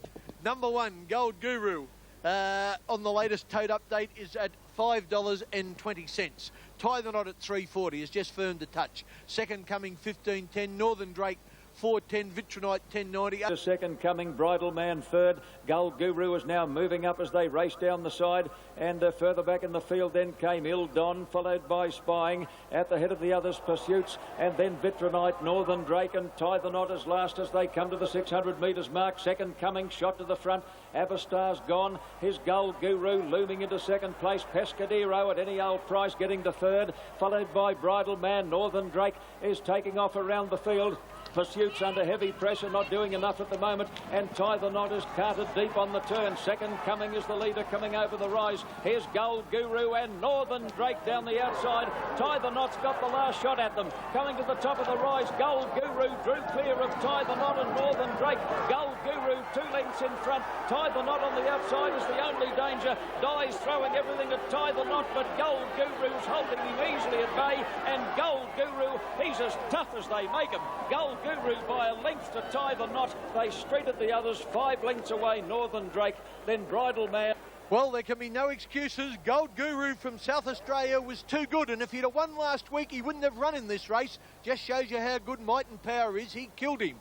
Number 1, Gold Guru, on the latest tote update is at $5.20. Tie the Knot at $3.40 has just firmed a touch. Second coming $15.10. Northern Drake $4.10, Vitronite $10.90.
The second coming, Bridal Man third. Gold Guru is now moving up as they race down the side, and further back in the field then came Il Don, followed by Spying. At the head of the others, Pursuits, and then Vitronite, Northern Drake and Tie the Knot as last as they come to the 600 metres mark. Second coming, shot to the front. Avastar's gone. His Gold Guru looming into second place. Pescadero at any old price getting to third, followed by Bridal Man. Northern Drake is taking off around the field. Pursuits under heavy pressure, not doing enough at the moment, and Tie the Knot is carted deep on the turn. Second coming is the leader coming over the rise. Here's Gold Guru and Northern Drake down the outside. Tie the Knot's got the last shot at them. Coming to the top of the rise, Gold Guru drew clear of Tie the Knot and Northern Drake. Gold Guru 2 lengths in front. Tie the Knot on the outside is the only danger. Dye's throwing everything at Tie the Knot, but Gold Guru's holding him easily at bay, and Gold Guru, he's as tough as they make him. Gold Guru by a length to Tie the Knot. They streeted the others 5 lengths away, Northern Drake, then Bridal Man.
Well, there can be no excuses. Gold Guru from South Australia was too good, and if he'd have won last week, he wouldn't have run in this race. Just shows you how good Might and Power is. He killed him.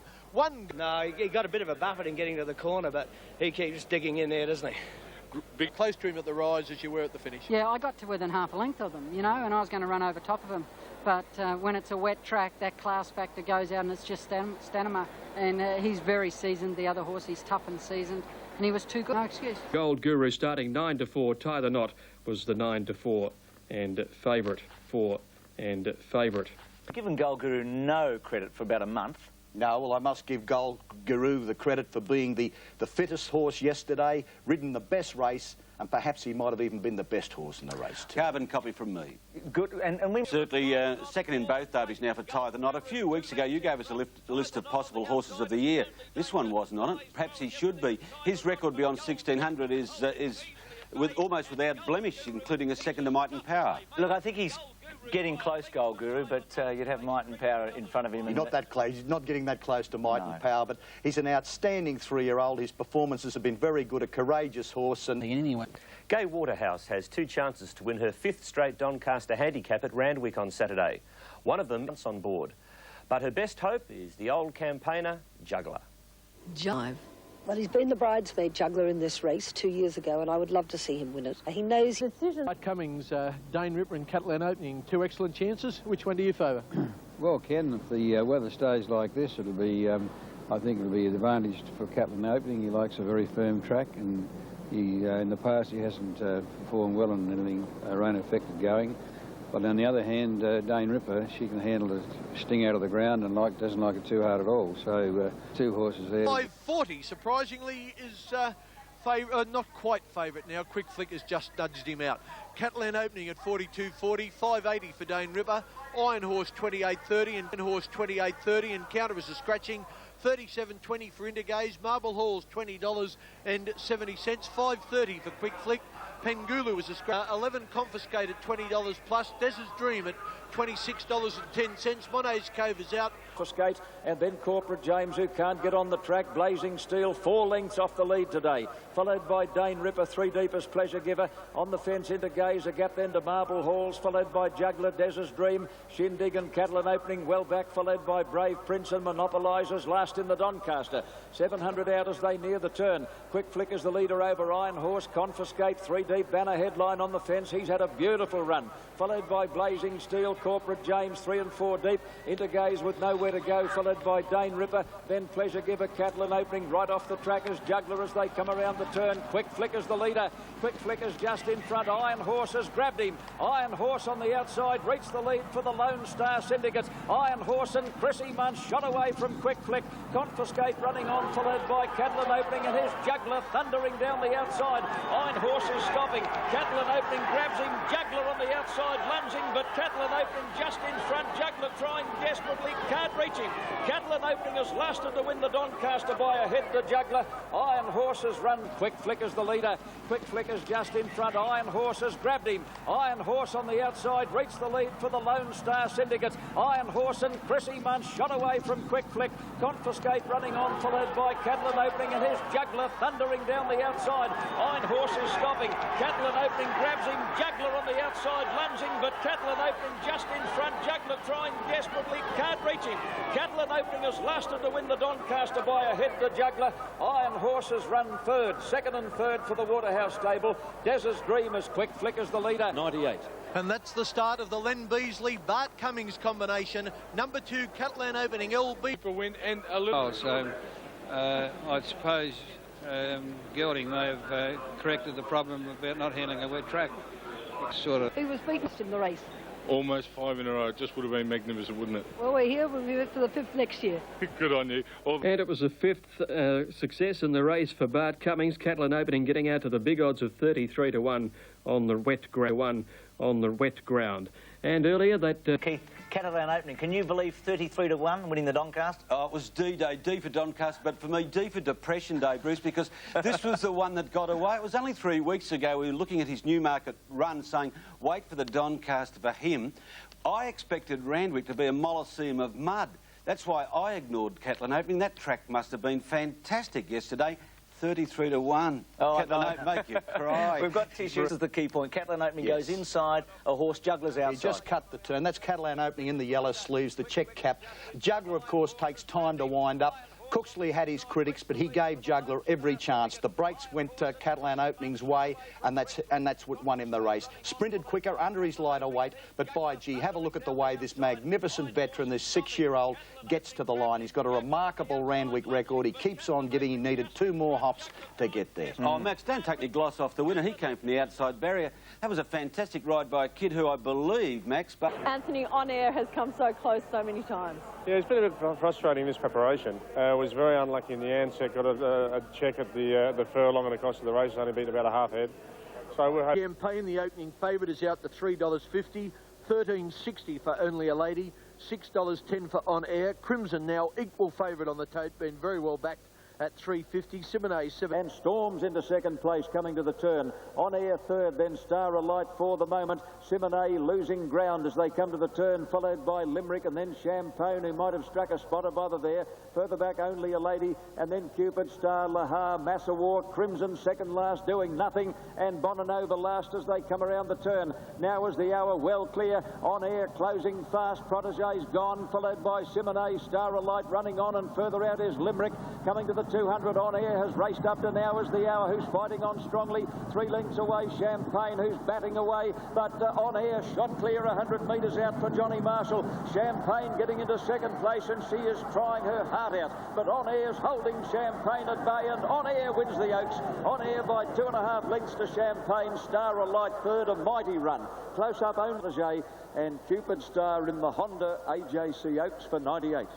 No, he got a bit of a buffet in getting to the corner, but he keeps digging in there, doesn't he?
Big close to him at the rise as you were at the finish.
Yeah, I got to within half a length of them, you know, and I was going to run over top of him. But when it's a wet track, that class factor goes out and it's just stamina. And he's very seasoned, the other horse, he's tough and seasoned, and he was too good, no excuse.
Gold Guru starting 9-4, Tie the Knot was the 9-4 and favourite
Given Gold Guru no credit for about a month.
No, well, I must give Gold Guru the credit for being the fittest horse yesterday, ridden the best race, and perhaps he might have even been the best horse in the race too.
Carbon copy from me.
Good, and we...
Certainly second in both derbies now for Tie the Knot. A few weeks ago you gave us a list of possible horses of the year. This one wasn't on it. Perhaps he should be. His record beyond 1600 is almost without blemish, including a second to Might and Power.
Look, I think he's getting close, Gold Guru, but you'd have Might and Power in front of him.
He's not that close. He's not getting that close to Might and Power, but he's an outstanding 3-year-old. His performances have been very good, a courageous horse. And
anyway, Gay Waterhouse has 2 chances to win her 5th straight Doncaster handicap at Randwick on Saturday. One of them is on board, but her best hope is the old campaigner, Juggler.
Jive. Well, he's been the bridesmaid Juggler in this race 2 years ago, and I would love to see him win it. He knows his decision.
Right, Cummings, Dane Ripper and Catalan opening, 2 excellent chances. Which one do you favour?
Well, Ken, if the weather stays like this, it'll be, I think it'll be advantaged for Catalan opening. He likes a very firm track, and he, in the past he hasn't performed well in anything rain-affected going. But on the other hand, Dane Ripper, she can handle the sting out of the ground and doesn't like it too hard at all. So 2 horses there.
540, surprisingly, is not quite favourite now. Quick Flick has just nudged him out. Catalan opening at 42.40, 580 for Dane Ripper. Iron Horse 28.30 and Horse 28.30, and Counter is a scratching $37.20 for Indigaze. Marble Hall's $20.70. $5.30 for Quick Flick. Pengulu was a scrap. 11 confiscated, $20 plus. Des's Dream at $26.10. Monet's Cove is out.
Confiscate, and then Corporate James, who can't get on the track. Blazing Steel, 4 lengths off the lead today. Followed by Dane Ripper, 3 deepest Pleasure Giver. On the fence into Gaze, a gap then to Marble Halls. Followed by Juggler, Des's Dream. Shindig and Catalan opening well back. Followed by Brave Prince and Monopolisers last in the Doncaster. 700 out as they near the turn. Quick Flick is the leader over Iron Horse. Confiscate, 3 deep. Banner Headline on the fence. He's had a beautiful run. Followed by Blazing Steel, Corporate James, 3 and 4 deep. Into Gaze with nowhere to go. Followed by Dane Ripper. Then Pleasure Giver, Catalan opening right off the track as Juggler as they come around the turn. Quick Flick is the leader. Quick Flick is just in front. Iron Horse has grabbed him. Iron Horse on the outside reached the lead for the Lone Star Syndicate. Iron Horse and Chrissy Munch shot away from Quick Flick. Confiscate running on, followed by Catalan opening, and here's Juggler thundering down the outside. Iron Horse is stopping. Catalan opening grabs him. Juggler on the outside lunging, but Catalan opening just in front. Juggler trying desperately, can't reach him. Catalan opening has lasted to win the Doncaster by a head to Juggler. Iron Horse has run. Quick Flick is the leader. Quick Flick is just in front. Iron Horse has grabbed him. Iron Horse on the outside reached the lead for the Lone Star Syndicate. Iron Horse and Chrissy Munch shot away from Quick Flick. Confiscate running on, followed by Catalan opening, and here's Juggler thundering down the outside. Iron Horse is stopping. Catalan opening grabs him. Juggler on the outside lunging, but Catalan opening just in front. Juggler trying desperately, can't reach him. Catalan opening has lasted to win the Doncaster by a head to Juggler. Iron Horse has run third, second and third for the Waterhouse stable. Des's Dream is Quick Flick as the leader. 98.
And that's the start of the Len Beasley Bart Cummings combination. Number 2 Catalan opening LB for win and a little.
I suppose Gelding may have corrected the problem about not handling a wet track. Sort of.
Who was beaten in the race?
Almost 5 in a row. It just would have been magnificent, wouldn't it?
Well, we're here. We'll be back for the 5th next year.
Good on you.
And it was the 5th success in the race for Bart Cummings. Catalan opening getting out to the big odds of 33 to 1 on the wet ground. And earlier that...
Keith, Catalan opening, can you believe 33 to 1 winning the Doncaster?
Oh, it was D-Day, D for Doncaster, but for me, D for Depression Day, Bruce, because this was the one that got away. It was only 3 weeks ago we were looking at his Newmarket run saying, wait for the Doncaster for him. I expected Randwick to be a Molosseum of mud. That's why I ignored Catalan opening. That track must have been fantastic yesterday. 33 to 1.
Oh,
Catalan
no.
make you cry.
We've got tissues as the key point. Catalan opening goes inside, a horse Juggler's outside.
He just cut the turn. That's Catalan opening in the yellow sleeves, the check cap. Juggler, of course, takes time to wind up. Cooksley had his critics, but he gave Juggler every chance. The brakes went Catalan opening's way, and that's what won him the race. Sprinted quicker under his lighter weight, but by gee, have a look at the way this magnificent veteran, this 6-year-old, gets to the line. He's got a remarkable Randwick record. He keeps on getting. He needed 2 more hops to get there.
Oh, Max, don't take your gloss off the winner. He came from the outside barrier. That was a fantastic ride by a kid who I believe, Max, but...
Anthony on air has come so close so many times.
Yeah, it's been a bit frustrating, this preparation. Was very unlucky in the answer. Got a check at the furlong and across to the race. Only beat about a half head. So we're
Campaign, the opening favourite, is out to $3.50, $13.60 for Only a Lady, $6.10 for On Air. Crimson now equal favourite on the tote, been very well backed at $3.50. Simone 7.
And Storms into second place, coming to the turn. On Air third, then Star Alight for the moment. Simone losing ground as they come to the turn, followed by Limerick and then Champagne, who might have struck a spot above there. Further back, Only a Lady, and then Cupid, Star, Lahar, Massawar, Crimson second last, doing nothing, and Bonanova last as they come around the turn. Now is the hour well clear. On Air closing fast. Protege's gone, followed by Simone, Star Alight running on, and further out is Limerick coming to the 200. On Air has raced up to now is the hour, who's fighting on strongly. 3 lengths away, Champagne, who's batting away, but On Air shot clear 100 metres out for Johnny Marshall. Champagne getting into second place, and she is trying her heart out, but On Air's holding Champagne at bay, and On Air wins the Oaks. On Air by 2.5 lengths to Champagne. Star Alight third, a mighty run. Close up Only and Cupid Star in the Honda AJC Oaks for 98.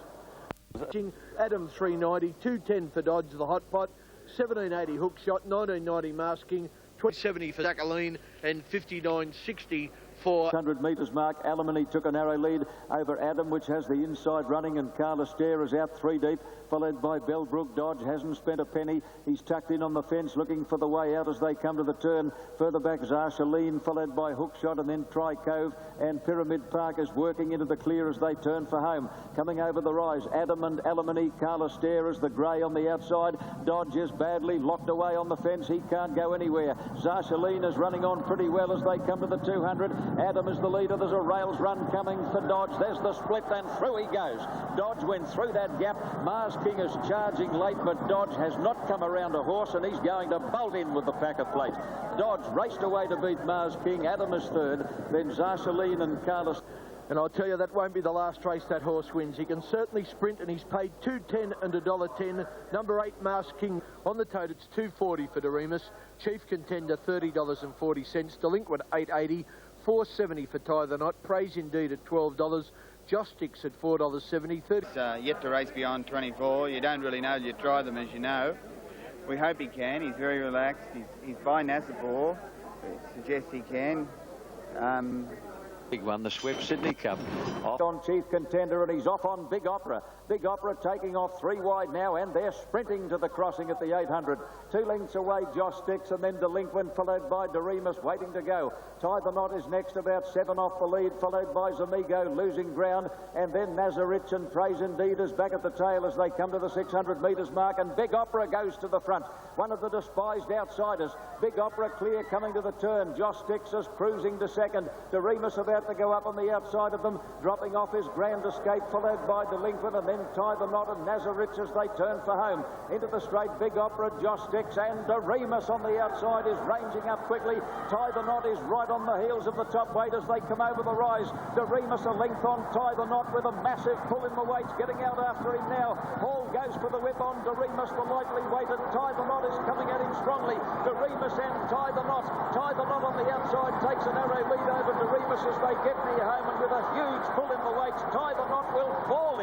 Adam 390, 210 for Dodge the Hot Pot, 1780 hook shot, 1990 masking, 2070 for Catalan, and 59.60
for 100 metres mark. Ebony took a narrow lead over Adam, which has the inside running, and Carla Stair is out 3 deep, followed by Bellbrook. Dodge hasn't spent a penny. He's tucked in on the fence looking for the way out as they come to the turn. Further back, Zarshaleen, followed by Hookshot, and then Tri Cove, and Pyramid Park is working into the clear as they turn for home. Coming over the rise, Adam and Ebony. Carla Stair is the grey on the outside. Dodge is badly locked away on the fence. He can't go anywhere. Zarshaleen is running on pretty well as they come to the 200. Adam is the leader. There's a rails run coming for Dodge. There's the split, and through he goes. Dodge went through that gap. Mars King is charging late, but Dodge has not come around a horse, and he's going to bolt in with the packer plate. Dodge raced away to beat Mars King. Adam is third, then Zarshaleen and Carlos.
And I'll tell you, that won't be the last race that horse wins. He can certainly sprint, and he's paid $2.10 and $1.10. Number 8, Mars King. On the tote, it's $2.40 for Doreimus. Cheif Contender, $30.40. Delinquent, $8.80. $4.70 for Tie the Knot. Praise Indeed at $12. Joss Sticks at $4.70.
Yet to race beyond 24. You don't really know till you try them, as you know. We hope he can. He's very relaxed. He's by Nasabor. Suggests he can.
Big one, the Sweep Sydney Cup.
On Chief Contender, and he's off on Big Opera. Big Opera taking off 3 wide now, and they're sprinting to the crossing at the 800. 2 lengths away, Joss Sticks, and then Delinquent, followed by Doreimus, waiting to go. Tie the Knot is next, about 7 off the lead, followed by Zamigo, losing ground, and then Nazarich and Praise Indeed is back at the tail as they come to the 600 metres mark, and Big Opera goes to the front. One of the despised outsiders. Big Opera clear coming to the turn. Joss Sticks is cruising to second. Doreimus about to go up on the outside of them, dropping off his Grand Escape, followed by Delinquent, and then Tie the Knot and Nazarich as they turn for home. Into the straight, Big Opera, Joss Sticks, and Doreimus on the outside is ranging up quickly. Tie the Knot is right on the heels of the top weight as they come over the rise. Doreimus a length on Tie the Knot with a massive pull in the weights, getting out after him now. Hall goes for the whip on Doreimus, the lightly weighted. Tie the Knot is coming at him strongly. Doreimus and Tie the Knot. Tie the Knot on the outside takes a narrow lead over Doreimus as they get near home, and with a huge pull in the weights, Tie the Knot will fall in.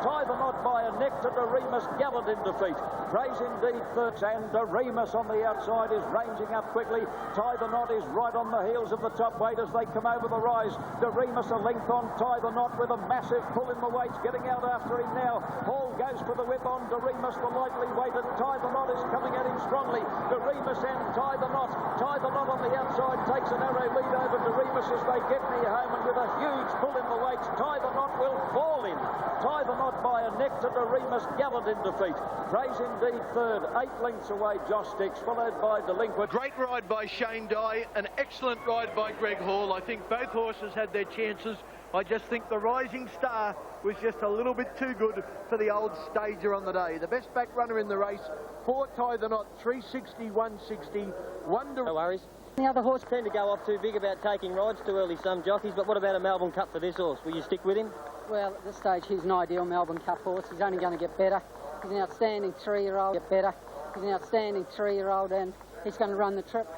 Tie the Knot by a neck to Doreimus, gallant in defeat. Praise Indeed third, and Doreimus on the outside is ranging up quickly. Tie the Knot is right on the heels of the top weight as they come over the rise. Doreimus a length on Tie the Knot with a massive pull in the weights, getting out after him now. Hall goes for the whip on Doreimus, the lightly weighted. Tie the Knot is coming at him strongly. Doreimus and Tie the Knot. Tie the Knot on the outside takes a narrow lead over Doreimus as they get near home, and with a huge pull in the weights, Tie the Knot will fall in. Tie the Knot by a neck to Doreimus, gallant in defeat. Praise Indeed third, 8 lengths away, Joss Sticks, followed by Delinquent.
Great ride by Shane Dye, an excellent ride by Greg Hall. I think both horses had their chances. I just think the Rising Star was just a little bit too good for the old stager on the day. The best back runner in the race, 4 Tie the Knot, 360, 160,
No worries.
The other horse
tend to go off too big about taking rides too early, some jockeys, but what about a Melbourne Cup for this horse? Will you stick with him?
Well, at this stage, he's an ideal Melbourne Cup horse. He's only going to get better. He's an outstanding 3-year-old. Get better. He's an outstanding 3-year-old, and he's going to run the trip.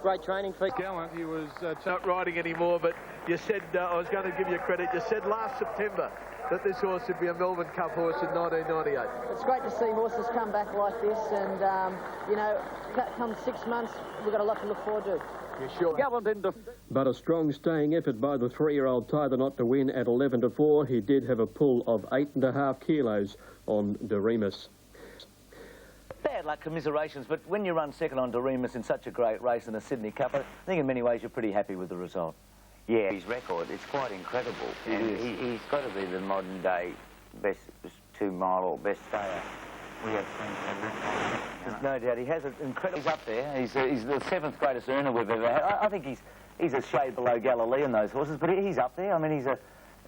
Great training for
Gallant. He was not riding anymore, but you said, I was going to give you credit, you said last September that this horse would be a Melbourne Cup horse in 1998.
It's great to see horses come back like this, and, you know, come 6 months, we've got a lot to look forward to.
Sure.
But a strong staying effort by the 3-year-old Tie the Knot to win at 11-4. He did have a pull of 8.5 kilos on Doreimus.
Bad luck, commiserations, but when you run second on Doreimus in such a great race in the Sydney Cup, I think in many ways you're pretty happy with the result.
Yeah, his record, it's quite incredible. And he's got to be the modern day best 2-mile or best stayer. We have
There's no doubt. He has an incredible... He's up there. He's the 7th greatest earner we've ever had. I think he's a shade below Galilean, those horses, but he's up there. I mean,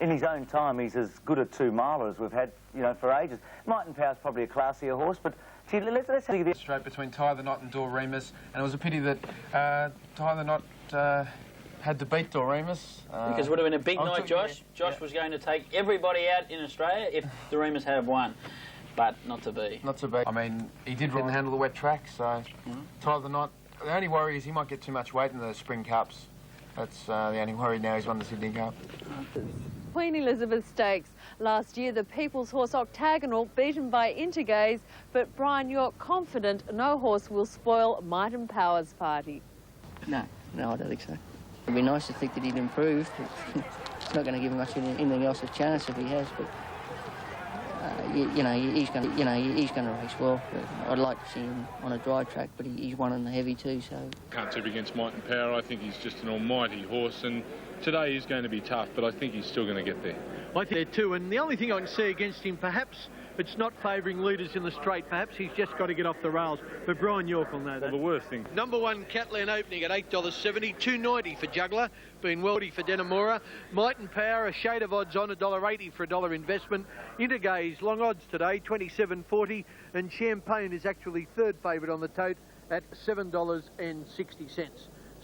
in his own time, he's as good a 2-miler as we've had, you know, for ages. Might and Power's probably a classier horse, but gee, let's see this.
Straight between Tie the Knot and Doreimus, and it was a pity that Tie the Knot had to beat Doreimus.
Because it would have been a big night, Josh. Josh was going to take everybody out in Australia if Doreimus had won. But not to be.
Not to be. I mean, he did handle the wet track, so Tie the Knot. The only worry is he might get too much weight in the Spring Cups. That's the only worry now. He's won the Sydney Cup.
Queen Elizabeth Stakes. Last year, the People's Horse Octagonal beaten by Intergaze, but Brian, you're confident no horse will spoil Might and Power's party.
No, I don't think so.
It'd be nice to think that he'd improve. It's not going to give him much anything else a chance if he has, but you know, he's going to race well. But I'd like to see him on a dry track, but he's one in the heavy too, so.
Can't tip against Might and Power. I think he's just an almighty horse, and today he's going to be tough, but I think he's still going to get there.
I think there too, and the only thing I can see against him, perhaps it's not favouring leaders in the straight. Perhaps he's just got to get off the rails. But Brian York will know that.
Well, the worst thing.
Number 1, Catalan opening at $8.70, $2.90 for Juggler, been well for Denimora. Might and Power, a shade of odds on, $1.80 for $1 investment. Intergaze, long odds today, $27.40, and Champagne is actually third favourite on the tote at $7.60.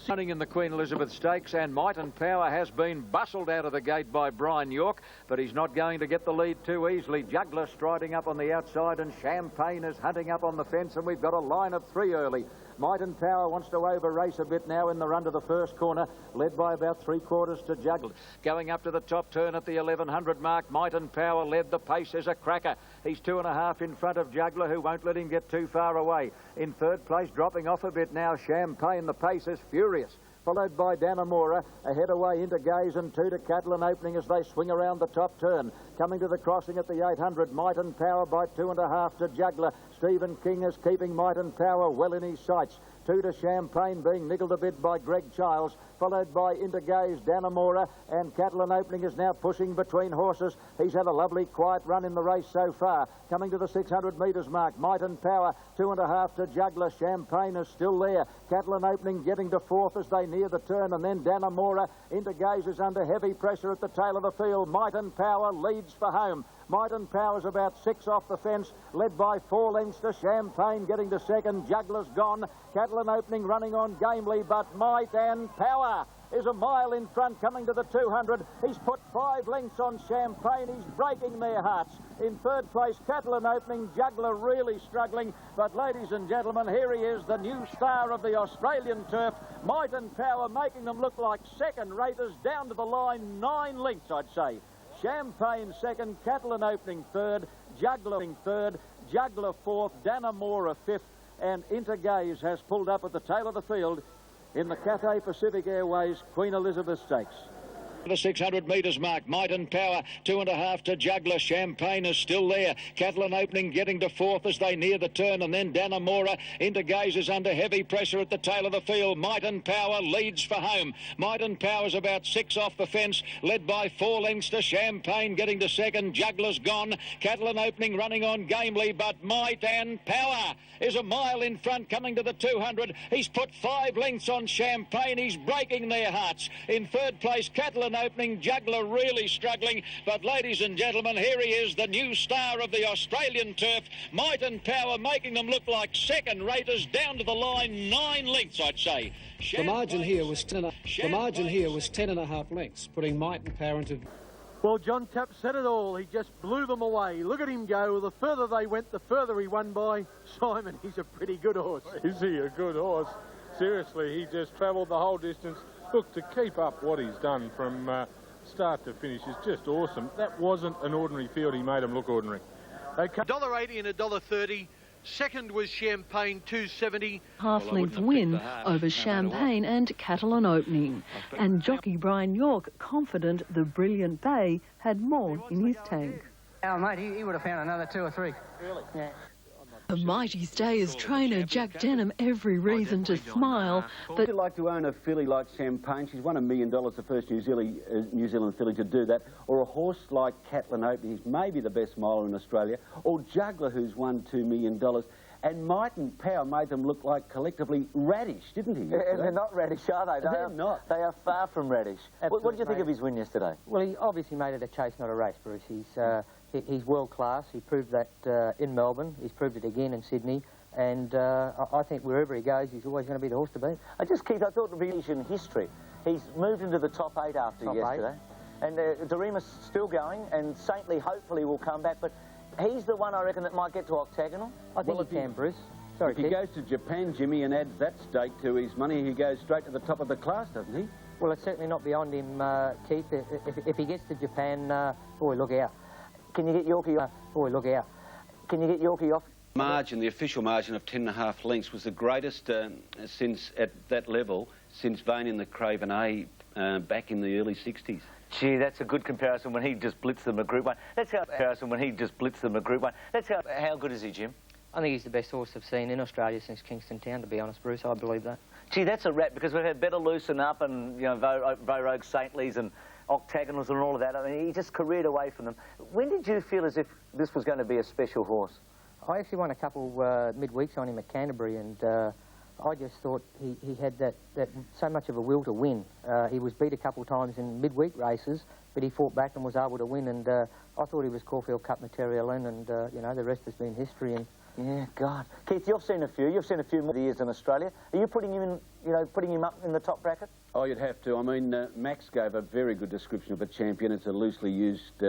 Running in the Queen Elizabeth Stakes, and Might and Power has been bustled out of the gate by Brian York, but he's not going to get the lead too easily. Juggler striding up on the outside, and Champagne is hunting up on the fence, and we've got a line of 3 early. Might and Power wants to over-race a bit now in the run to the first corner, led by about 3/4 to Juggler. Going up to the top turn at the 1100 mark, Might and Power led. The pace is a cracker. He's 2.5 in front of Juggler, who won't let him get too far away. In third place, dropping off a bit now, Champagne. The pace is furious. Followed by Danamora, ahead away into Gaze and 2 to Catalan opening as they swing around the top turn. Coming to the crossing at the 800, Might and Power by 2.5 to Juggler. Stephen King is keeping Might and Power well in his sights. 2 to Champagne, being niggled a bit by Greg Childs, followed by Intergaze, Danamora, and Catalan opening is now pushing between horses. He's had a lovely quiet run in the race so far. Coming to the 600 metres mark, Might and Power, 2.5 to Juggler. Champagne is still there. Catalan opening getting to 4th as they near the turn, and then Danamora. Intergaze is under heavy pressure at the tail of the field. Might and Power leads for home. Might and Power's about 6 off the fence, led by 4 lengths to Champagne, getting to second. Juggler's gone. Catalan opening running on gamely, but Might and Power is a mile in front coming to the 200. He's put 5 lengths on Champagne. He's breaking their hearts. In third place, Catalan opening, Juggler really struggling. But ladies and gentlemen, here he is, the new star of the Australian turf. Might and Power making them look like second raters down to the line, 9 lengths, I'd say. Champagne second, Catalan opening third, Juggler third, Juggler fourth, Danamora fifth, and Intergaze has pulled up at the tail of the field in the Cathay Pacific Airways Queen Elizabeth Stakes. The 600 metres mark, Might and Power, 2.5 to Juggler. Champagne is still there. Catalan opening getting to 4th as they near the turn, and then Danamora. Intergaze is under heavy pressure at the tail of the field. Might and Power leads for home. Might and Power's about 6 off the fence, led by 4 lengths to Champagne, getting to second. Juggler's gone. Catalan opening running on gamely, but Might and Power is a mile in front coming to the 200. He's put 5 lengths on Champagne. He's breaking their hearts. In third place, Catalan opening, Juggler really struggling, but ladies and gentlemen, here he is, the new star of the Australian turf. Might and Power making them look like second raters down to the line, 9 lengths, I'd say.
The margin here was 10.5 lengths, putting Might and Power into.
Well, John Tapp said it all. He just blew them away. Look at him go. The further they went, the further he won by. Simon, he's a pretty good horse.
Is he a good horse? Seriously, he just travelled the whole distance. Look, to keep up what he's done from start to finish is just awesome. That wasn't an ordinary field. He made him look ordinary.
$1.80 and $1.30. Second was Champagne, $2.70.
Half-length win over Champagne and Catalan opening. And jockey Brian York confident the Brilliant Bay had more in his tank.
Oh, mate, he would have found another 2 or 3. Really? Yeah.
A mighty Stayers trainer, Jack Denham, every reason to smile, but...
I'd like to own a filly like Champagne. She's won $1 million, the first New Zealand filly to do that. Or a horse like Catalan opening, he's maybe the best miler in Australia. Or Juggler, who's won $2 million. And Might and Power made them look like collectively radish, didn't he?
They're not radish, are they?
They're not.
They are far from radish. What did you think of his win yesterday?
Well, he obviously made it a chase, not a race, Bruce. He's world class. He proved that in Melbourne. He's proved it again in Sydney. And I think wherever he goes, he's always going to be the horse to beat.
I thought it would be in history. He's moved into the top 8 after yesterday. And Doreimus still going, and Saintly hopefully will come back. But he's the one, I reckon, that might get to octagonal.
I think he can, Bruce. Sorry,
if he goes to Japan, Jimmy, and adds that stake to his money, he goes straight to the top of the class, doesn't he?
Well, it's certainly not beyond him, Keith. If he gets to Japan, boy, look out.
Can you get Yorkie off?
Boy, look out.
Can you get Yorkie off?
Margin, the official margin of 10.5 lengths was the greatest since at that level since Vane in the Craven A back in the early 60s.
Gee, that's a good comparison when he just blitzed them at Group 1. That's how comparison when he just blitzed them at Group 1. That's how good is he, Jim?
I think he's the best horse I've seen in Australia since Kensington Town, to be honest, Bruce. I believe that.
Gee, that's a wrap, because we've had Better Loosen Up and, you know, Vogue Saintleys and Octagonals and all of that. I mean, he just careered away from them. When did you feel as if this was going to be a special horse?
I actually won a couple midweeks on him at Canterbury, and I just thought he had that so much of a will to win. He was beat a couple of times in midweek races, but he fought back and was able to win, and I thought he was Caulfield Cup material in, and you know, the rest has been history. And
yeah, God. Keith, you've seen a few. You've seen a few more years in Australia. Are you putting him in, you know, putting him up in the top bracket?
Oh, you'd have to. I mean, Max gave a very good description of a champion. It's a loosely used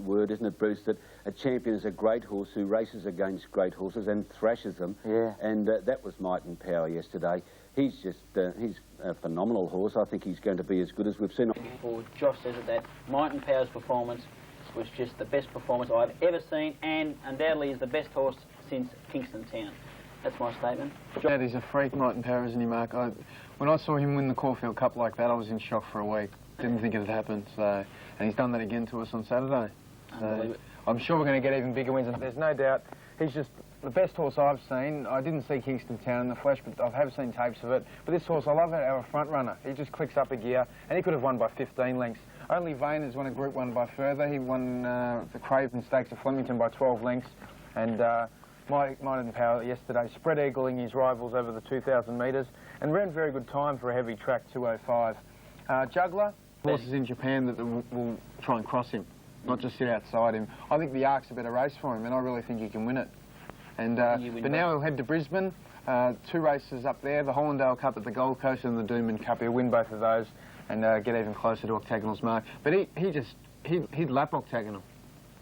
word, isn't it, Bruce? That a champion is a great horse who races against great horses and thrashes them.
Yeah.
And that was Might and Power yesterday. He's just, he's a phenomenal horse. I think he's going to be as good as we've seen.
Before Josh says it, that Might and Power's performance was just the best performance I've ever seen, and undoubtedly is the best horse since Kingston Town. That's my statement.
Yeah, he's a freak, Might and Power, isn't he, Mark? When I saw him win the Caulfield Cup like that, I was in shock for a week. Didn't think it had happened. So, and he's done that again to us on Saturday. So, I'm sure we're going to get even bigger wins. And there's no doubt he's just the best horse I've seen. I didn't see Kingston Town in the flesh, but I have seen tapes of it. But this horse, I love our front runner. He just clicks up a gear, and he could have won by 15 lengths. Only Vane has won a Group 1 by further. He won the Craven Stakes of Flemington by 12 lengths. And Might and Power yesterday spread eagling his rivals over the 2,000 metres and ran very good time for a heavy track, 2:05. Juggler, horses in Japan that will try and cross him, not just sit outside him. I think the Ark's a better race for him, and I really think he can win it. And but now he'll head to Brisbane. 2 races up there, the Hollandale Cup at the Gold Coast and the Doomben Cup. He'll win both of those and get even closer to Octagonal's mark. But he'd lap Octagonal.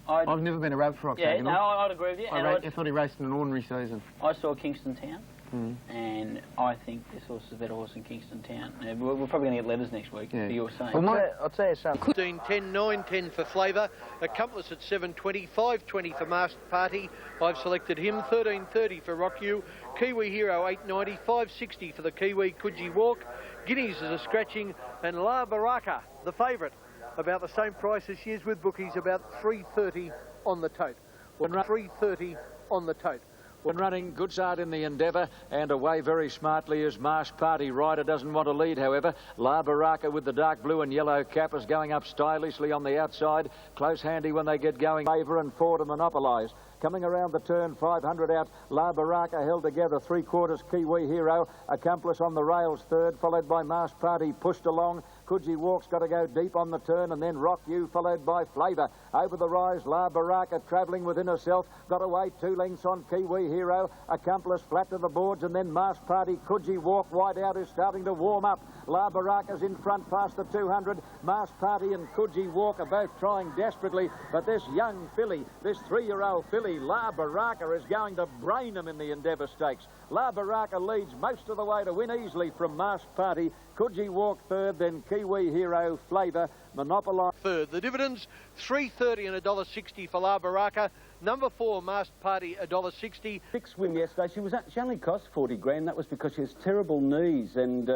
I've never been a rab for Octagonal.
Yeah, no, I'd agree with you.
I thought he raced in an ordinary season.
I saw Kingston Town, and I think this horse is a better horse than Kingston Town. We're probably going to get letters next week, for your saying.
Well, I'll tell you something.
15, 10, 9, 10 for Flavour. Accomplice at 7.20, 5.20 for Masked Party. I've selected him. 13.30 for Rock You. Kiwi Hero 8.90, 5.60 for the Kiwi Coogee Walk. Guineas is a scratching, and La Baraka, the favourite, about the same price as she is with bookies, about 3.30 on the tote. 3.30 on the tote.
When running, good start in the Endeavour, and away very smartly is Masked Party. Ryder doesn't want to lead, however. La Baraka with the dark blue and yellow cap is going up stylishly on the outside. Close handy when they get going. Favour and 4 to monopolise. Coming around the turn, 500 out, La Baraka held together, 3/4 Kiwi Hero. Accomplice on the rails, 3rd, followed by Masked Party, pushed along. Coogee Walk's got to go deep on the turn, and then Rock You, followed by Flavour. Over the rise, La Baraka travelling within herself, got away 2 lengths on Kiwi Hero. Accomplice flat to the boards, and then Masked Party, Coogee Walk wide out is starting to warm up. La Baraka's in front past the 200. Masked Party and Coogee Walk are both trying desperately, but this young filly, this 3-year-old filly, La Baraka, is going to brain them in the Endeavour Stakes. La Baraka leads most of the way to win easily from Masked Party. Coogee Walk 3rd, then Kiwi Hero, Flavour, monopolised.
3rd. The dividends, $3.30 and $1.60 for La Baraka. Number 4, Masked Party, $1.60.
6 win yesterday. She only cost 40 grand. That was because she has terrible knees, and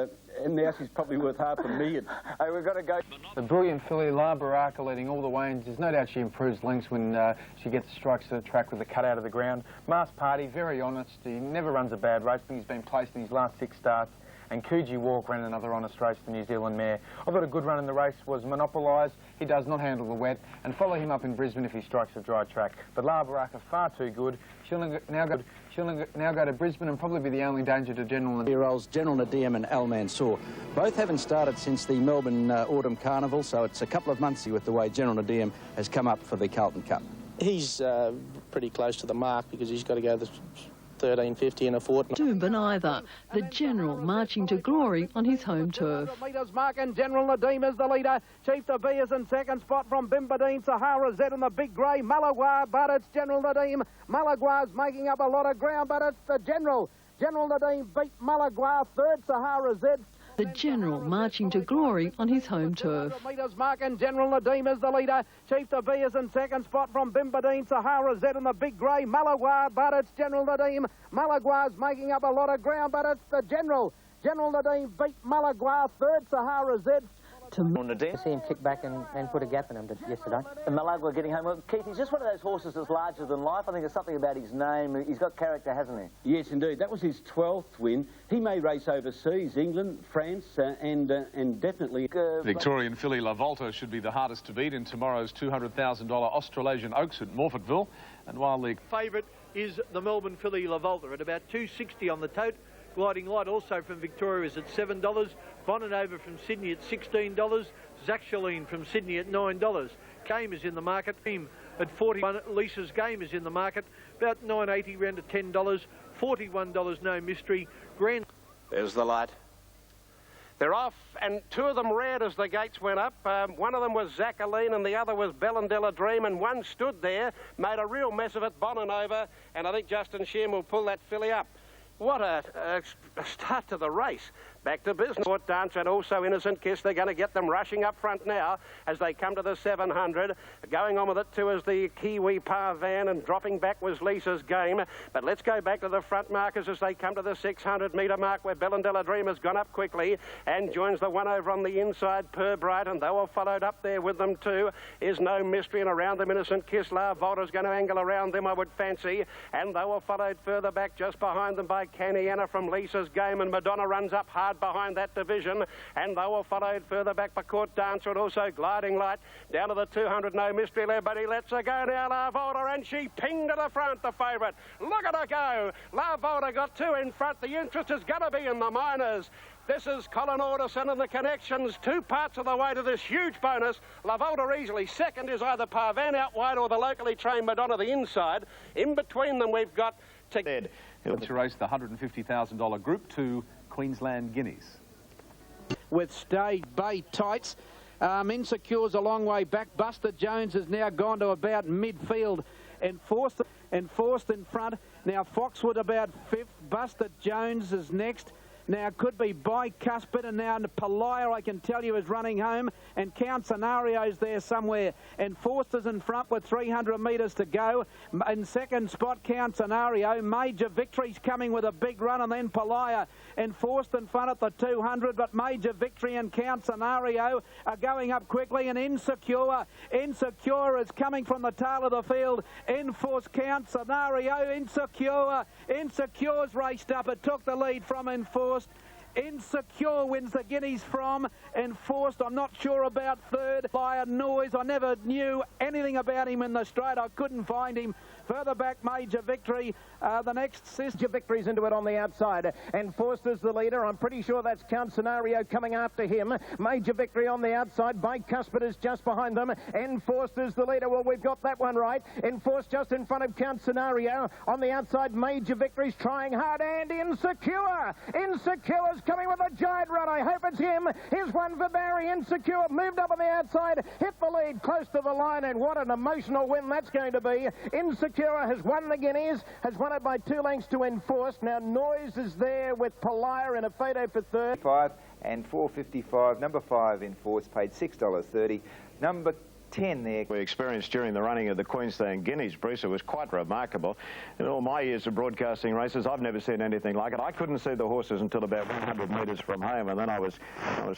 now she's probably worth $500,000.
Hey, we've got to go.
The brilliant filly La Baraka leading all the way, and there's no doubt she improves lengths when she gets strikes to the track with the cut out of the ground. Masked Party, very honest. He never runs a bad race, but he's been placed in his last 6 starts. And Coogee Walk ran another honest race, the New Zealand mare. I thought a good run in the race was monopolised. He does not handle the wet, and follow him up in Brisbane if he strikes a dry track. But La Baraka far too good. She'll now go to Brisbane and probably be the only danger to General.
Year-olds General Nediym and Al Mansour. Both haven't started since the Melbourne Autumn Carnival, so it's a couple of months with the way General Nediym has come up for the Carlton Cup.
He's pretty close to the mark because he's got to go the 13.50 in a fortnight.
Doomben either. The General marching to glory on his home turf.
Metres mark, and General Nediym is the leader. Cheif to B is in 2nd spot from Bimbadeen. Sahara Z in the big grey. Malagua, but it's General Nediym. Malagua's making up a lot of ground, but it's the General. General Nediym beat Malagua. 3rd, Sahara Z.
The General marching to glory on his home turf.
Metres mark, and General Nediym is the leader. Cheif to B is in second spot from Bimbadine. Sahara Z in the big grey. Malaguar, but it's General Nediym. Malaguar's making up a lot of ground, but it's the General. General Nediym beat Malaguar, third Sahara Z.
Nediym. See him kick back and put a gap in him yesterday. And Malaguar getting home. Well, Keith, he's just one of those horses that's larger than life. I think there's something about his name. He's got character, hasn't he?
Yes, indeed. That was his 12th win. He may race overseas, England, France, and definitely...
Victorian filly La Volta should be the hardest to beat in tomorrow's $200,000 Australasian Oaks at Morphettville. And while the
favourite is the Melbourne filly La Volta at about $2.60 on the tote. Gliding Light also from Victoria is at $7. Bonanova from Sydney at $16. Zachaline from Sydney at $9. Game is in the market. Team at $41. Lisa's Game is in the market. About $9.80 round to $10. $41 No Mystery. Grand.
There's the light. They're off, and two of them ran as the gates went up. One of them was Zachaline and the other was Bellandella Dream, and one stood there, made a real mess of it, Bonanova, and I think Justin Sheehan will pull that filly up. What a start to the race. Back to business. Court Dancer and also Innocent Kiss. They're going to get them rushing up front now as they come to the 700. Going on with it too is the Kiwi Parvan, and dropping back was Lisa's Game. But let's go back to the front markers as they come to the 600-metre mark, where Bellandella Dream has gone up quickly and joins the one over on the inside, Purbright, and they were followed up there with them too. Is No Mystery, and around them Innocent Kiss. La Volta's going to angle around them, I would fancy, and they were followed further back just behind them by Caniana from Lisa's Game, and Madonna runs up hard behind that division, and they were followed further back by Court Dancer and also Gliding Light. Down to the 200, No Mystery led, but he lets her go now, La Volta, and she pinged to the front, the favourite. Look at her go. La Volta got two in front. The interest is going to be in the minors. This is Colin Alderson and the Connections, 2 parts of the way to this huge bonus. La Volta easily. Second is either Parvan out wide or the locally trained Madonna the inside. In between them we've got
Ted. He'll to race the $150,000 Group 2 Queensland Guineas.
With Stay Bay Tights. Insecure's a long way back. Buster Jones has now gone to about midfield and forced in front. Now Foxwood about 5th. Buster Jones is next. Now could be Bicuspid, and now Palaya, I can tell you, is running home, and Count Scenario's there somewhere, and Forster's in front with 300 metres to go. In second spot, Count Scenario. Major Victory's coming with a big run, and then Palaya, and Forster in front at the 200, but Major Victory and Count Scenario are going up quickly, and Insecure is coming from the tail of the field. Enforce, Count Scenario, Insecure's raced up. It took the lead from Enforce. Insecure wins the Guineas from Enforced. I'm not sure about third. By Noise, I never knew anything about him in the straight. I couldn't find him. Further back, Major Victory. The next Sister Victory's into it on the outside. And Forster's the leader. I'm pretty sure that's Count Scenario coming after him. Major Victory on the outside. Bicuspid is just behind them. And Forster's the leader. Well, we've got that one right. Enforced just in front of Count Scenario. On the outside, Major Victory's trying hard. And Insecure. Insecure's coming with a giant run. I hope it's him. Here's one for Barry. Insecure moved up on the outside. Hit the lead close to the line. And what an emotional win that's going to be. Insecure has won the Guineas, has won it by 2 lengths to Enforced. Now Noise is there with Palaya and a photo for third.
5 and 4.55. Number 5 Enforced paid $6.30. Number 10 there.
We experienced during the running of the Queensland Guineas, Bruce, it was quite remarkable. In all my years of broadcasting races, I've never seen anything like it. I couldn't see the horses until about 100 metres from home, and then I was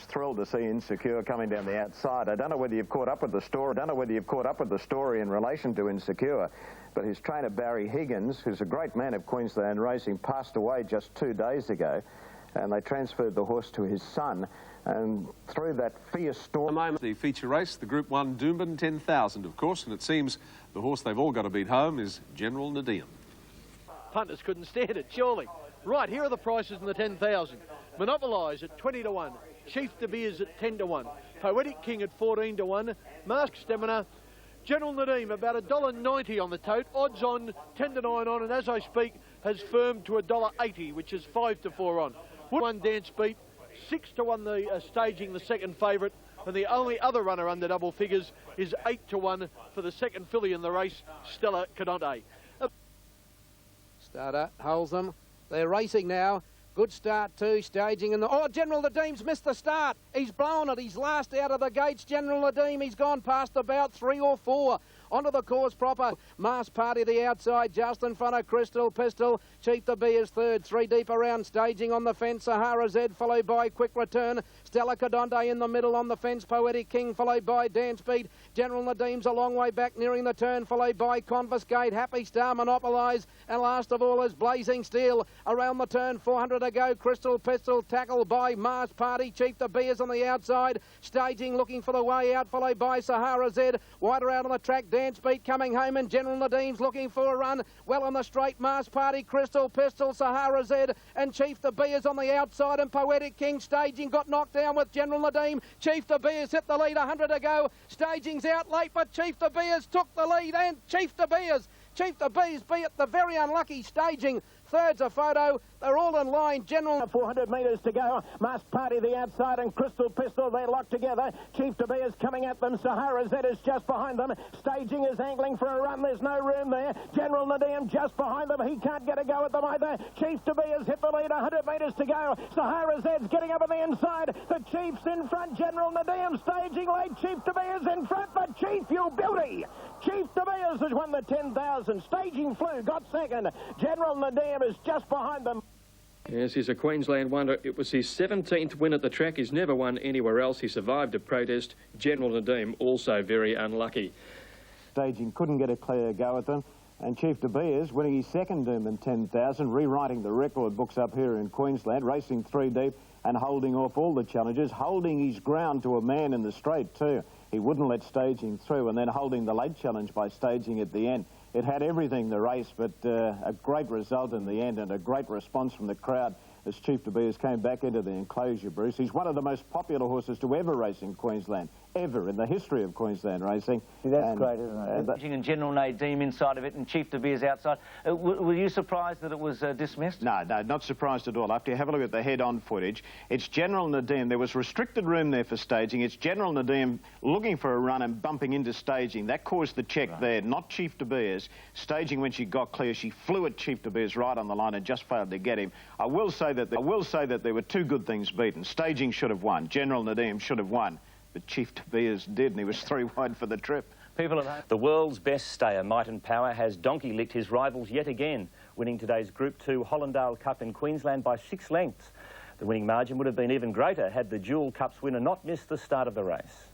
thrilled to see Insecure coming down the outside. I don't know whether you've caught up with the story. In relation to Insecure, but his trainer Barry Higgins, who's a great man of Queensland racing, passed away just 2 days ago, and they transferred the horse to his son. And through that fierce storm...
The feature race, the Group 1 Doomben 10,000, of course, and it seems the horse they've all got to beat home is General Nediym.
Punters couldn't stand it, surely. Right, here are the prices in the 10,000. Monopolise at 20 to 1. Cheif de Beers at 10 to 1. Poetic King at 14 to 1. Mask Stamina. General Nediym about $1.90 on the tote. Odds on 10 to 9 on, and as I speak has firmed to $1.80, which is 5 to 4 on. One Dance Beat. 6 to 1 the staging, the second favourite, and the only other runner under double figures is 8 to 1 for the second filly in the race, Stella Cadente.
Starter holds them. They're racing now. Good start too, staging in the... Oh, General Nediym's missed the start. He's blown it. He's last out of the gates, General Nediym. He's gone past about 3 or 4. Onto the course proper. Mass Party the outside, just in front of Crystal Pistol. Cheif to be is third, 3 deep around, staging on the fence. Sahara Z followed by Quick Return. Stella Cadente in the middle on the fence. Poetic King followed by Dance Beat. General Nediym's a long way back, nearing the turn, followed by Confiscate. Happy Star, Monopolise, and last of all is Blazing Steel. Around the turn, 400 to go. Crystal Pistol tackled by Mars Party. Cheif to be is on the outside, staging, looking for the way out, followed by Sahara Z. Wider out on the track, Dance Beat coming home, and General Nediym's looking for a run. Well on the straight, Mars Party, Crystal Pistol, Sahara Z, and Cheif to be is on the outside, and Poetic King staging, got knocked down with General Nediym. Cheif to be has hit the lead, 100 to go. Staging's out late, but Cheif to be has took the lead, and Cheif to be be at the very unlucky staging. Third's a photo. They're all in line. General...
400 metres to go. Mass Party the outside and Crystal Pistol, they're locked together. Cheif to be is coming at them. Sahara Z is just behind them. Staging is angling for a run. There's no room there. General Nediym just behind them. He can't get a go at them either. Cheif to be has hit the lead. 100 metres to go. Sahara Z's getting up on the inside. The Cheif's in front. General Nediym staging late. Cheif to be is in front. But Cheif, you beauty! Cheif to be has won the 10,000. Staging flew, got second. General Nediym is just behind them.
Yes, he's a Queensland wonder. It was his 17th win at the track. He's never won anywhere else. He survived a protest. General Nediym also very unlucky.
Staging couldn't get a clear go at them, and Cheif to be is winning his second Doom in 10,000, rewriting the record books up here in Queensland, racing 3 deep and holding off all the challenges, holding his ground to a man in the straight too. He wouldn't let staging through, and then holding the late challenge by staging at the end. It had everything, the race, but a great result in the end and a great response from the crowd as Cheif to be came back into the enclosure, Bruce. He's one of the most popular horses to ever race in Queensland, ever in the history of Queensland racing.
See, that's great, isn't it? And General Nediym inside of it and Cheif to be is outside. Were you surprised that it was dismissed?
No, not surprised at all. After you have a look at the head-on footage, it's General Nediym. There was restricted room there for staging. It's General Nediym looking for a run and bumping into staging. That caused the check there, not Cheif to be. Staging, when she got clear, she flew at Cheif to be right on the line and just failed to get him. I will say that there were 2 good things beaten. Staging should have won. General Nediym should have won. But Cheif to be did, and he was 3 wide for the trip.
People at home. The world's best stayer, Might and Power, has donkey-licked his rivals yet again, winning today's Group 2 Hollandale Cup in Queensland by 6 lengths. The winning margin would have been even greater had the Dual Cups winner not missed the start of the race.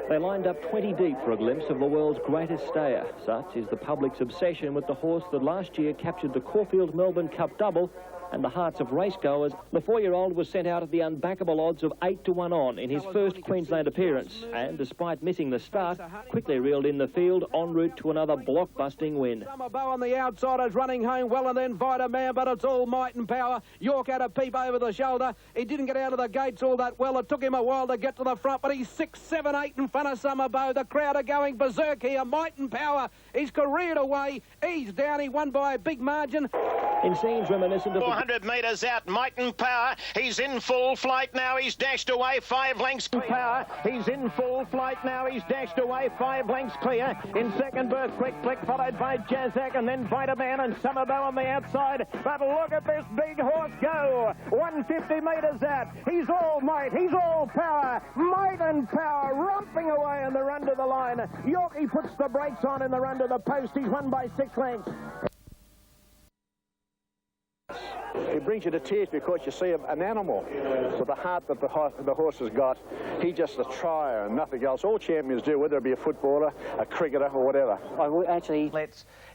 They lined up 20 deep for a glimpse of the world's greatest stayer. Such is the public's obsession with the horse that last year captured the Caulfield Melbourne Cup double and the hearts of racegoers. The 4-year-old was sent out at the unbackable odds of 8 to 1 on in his first Queensland appearance, and despite missing the start, quickly reeled in the field en route to another block-busting win.
Summer Bow on the outsiders running home well, and then Vitaman, but it's all Might and Power. York had a peep over the shoulder. He didn't get out of the gates all that well. It took him a while to get to the front, but he's 6, 7, 8 in front of Summer Bow. The crowd are going berserk here. Might and Power, he's careered away. He's down. He won by a big margin.
In scenes reminiscent of
400 metres out, Might and Power. He's in full flight now. He's dashed away 5 lengths.
Power. He's in full flight now. He's dashed away 5 lengths clear. In second berth, Quick Click, followed by Jazzak, and then Vitaman and Summerbow on the outside. But look at this big horse go. 150 metres out. He's all might. He's all power. Might and Power romping away in the run to the line. Yorkie puts the brakes on in the run to the post. He's won by 6 lengths.
It brings you to tears because you see an animal with the heart that the horse has got. He's just a trier and nothing else. All champions do, whether it be a footballer, a cricketer or whatever.
Actually,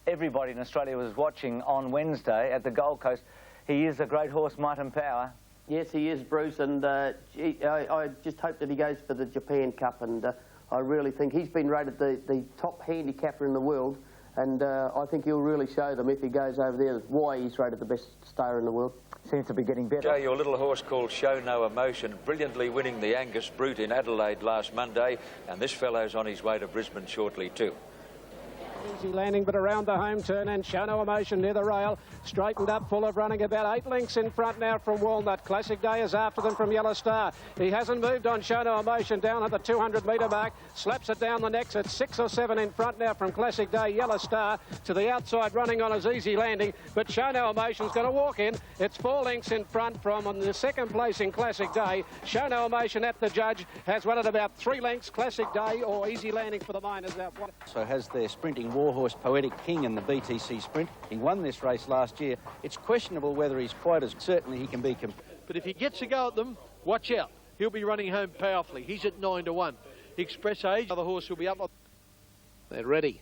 everybody in Australia was watching on Wednesday at the Gold Coast. He is a great horse, Might and Power.
Yes, he is, Bruce, and I just hope that he goes for the Japan Cup, and I really think he's been rated the top handicapper in the world. And I think he'll really show them, if he goes over there, why he's rated the best stayer in the world.
Seems to be getting better.
Joe, your little horse called Show No Emotion, brilliantly winning the Angus Brute in Adelaide last Monday, and this fellow's on his way to Brisbane shortly too.
Easy landing, but around the home turn, and Show No Emotion near the rail. Straightened up, full of running, about 8 lengths in front now from Walnut. Classic Day is after them from Yellow Star. He hasn't moved on Show No Emotion down at the 200-metre mark. Slaps it down the next at 6 or 7 in front now from Classic Day. Yellow Star to the outside running on his easy landing, but Show No Emotion's going to walk in. It's 4 lengths in front from on the second place in Classic Day. Show No Emotion at the judge has won at about 3 lengths. Classic Day or easy landing for the miners out.
So has their sprinting warhorse Poetic King in the BTC Sprint. He won this race last year. It's questionable whether he's quite as certainly he can be.
But if he gets a go at them, watch out. He'll be running home powerfully. He's at 9-1. Express Age, the other horse will be up.
They're ready.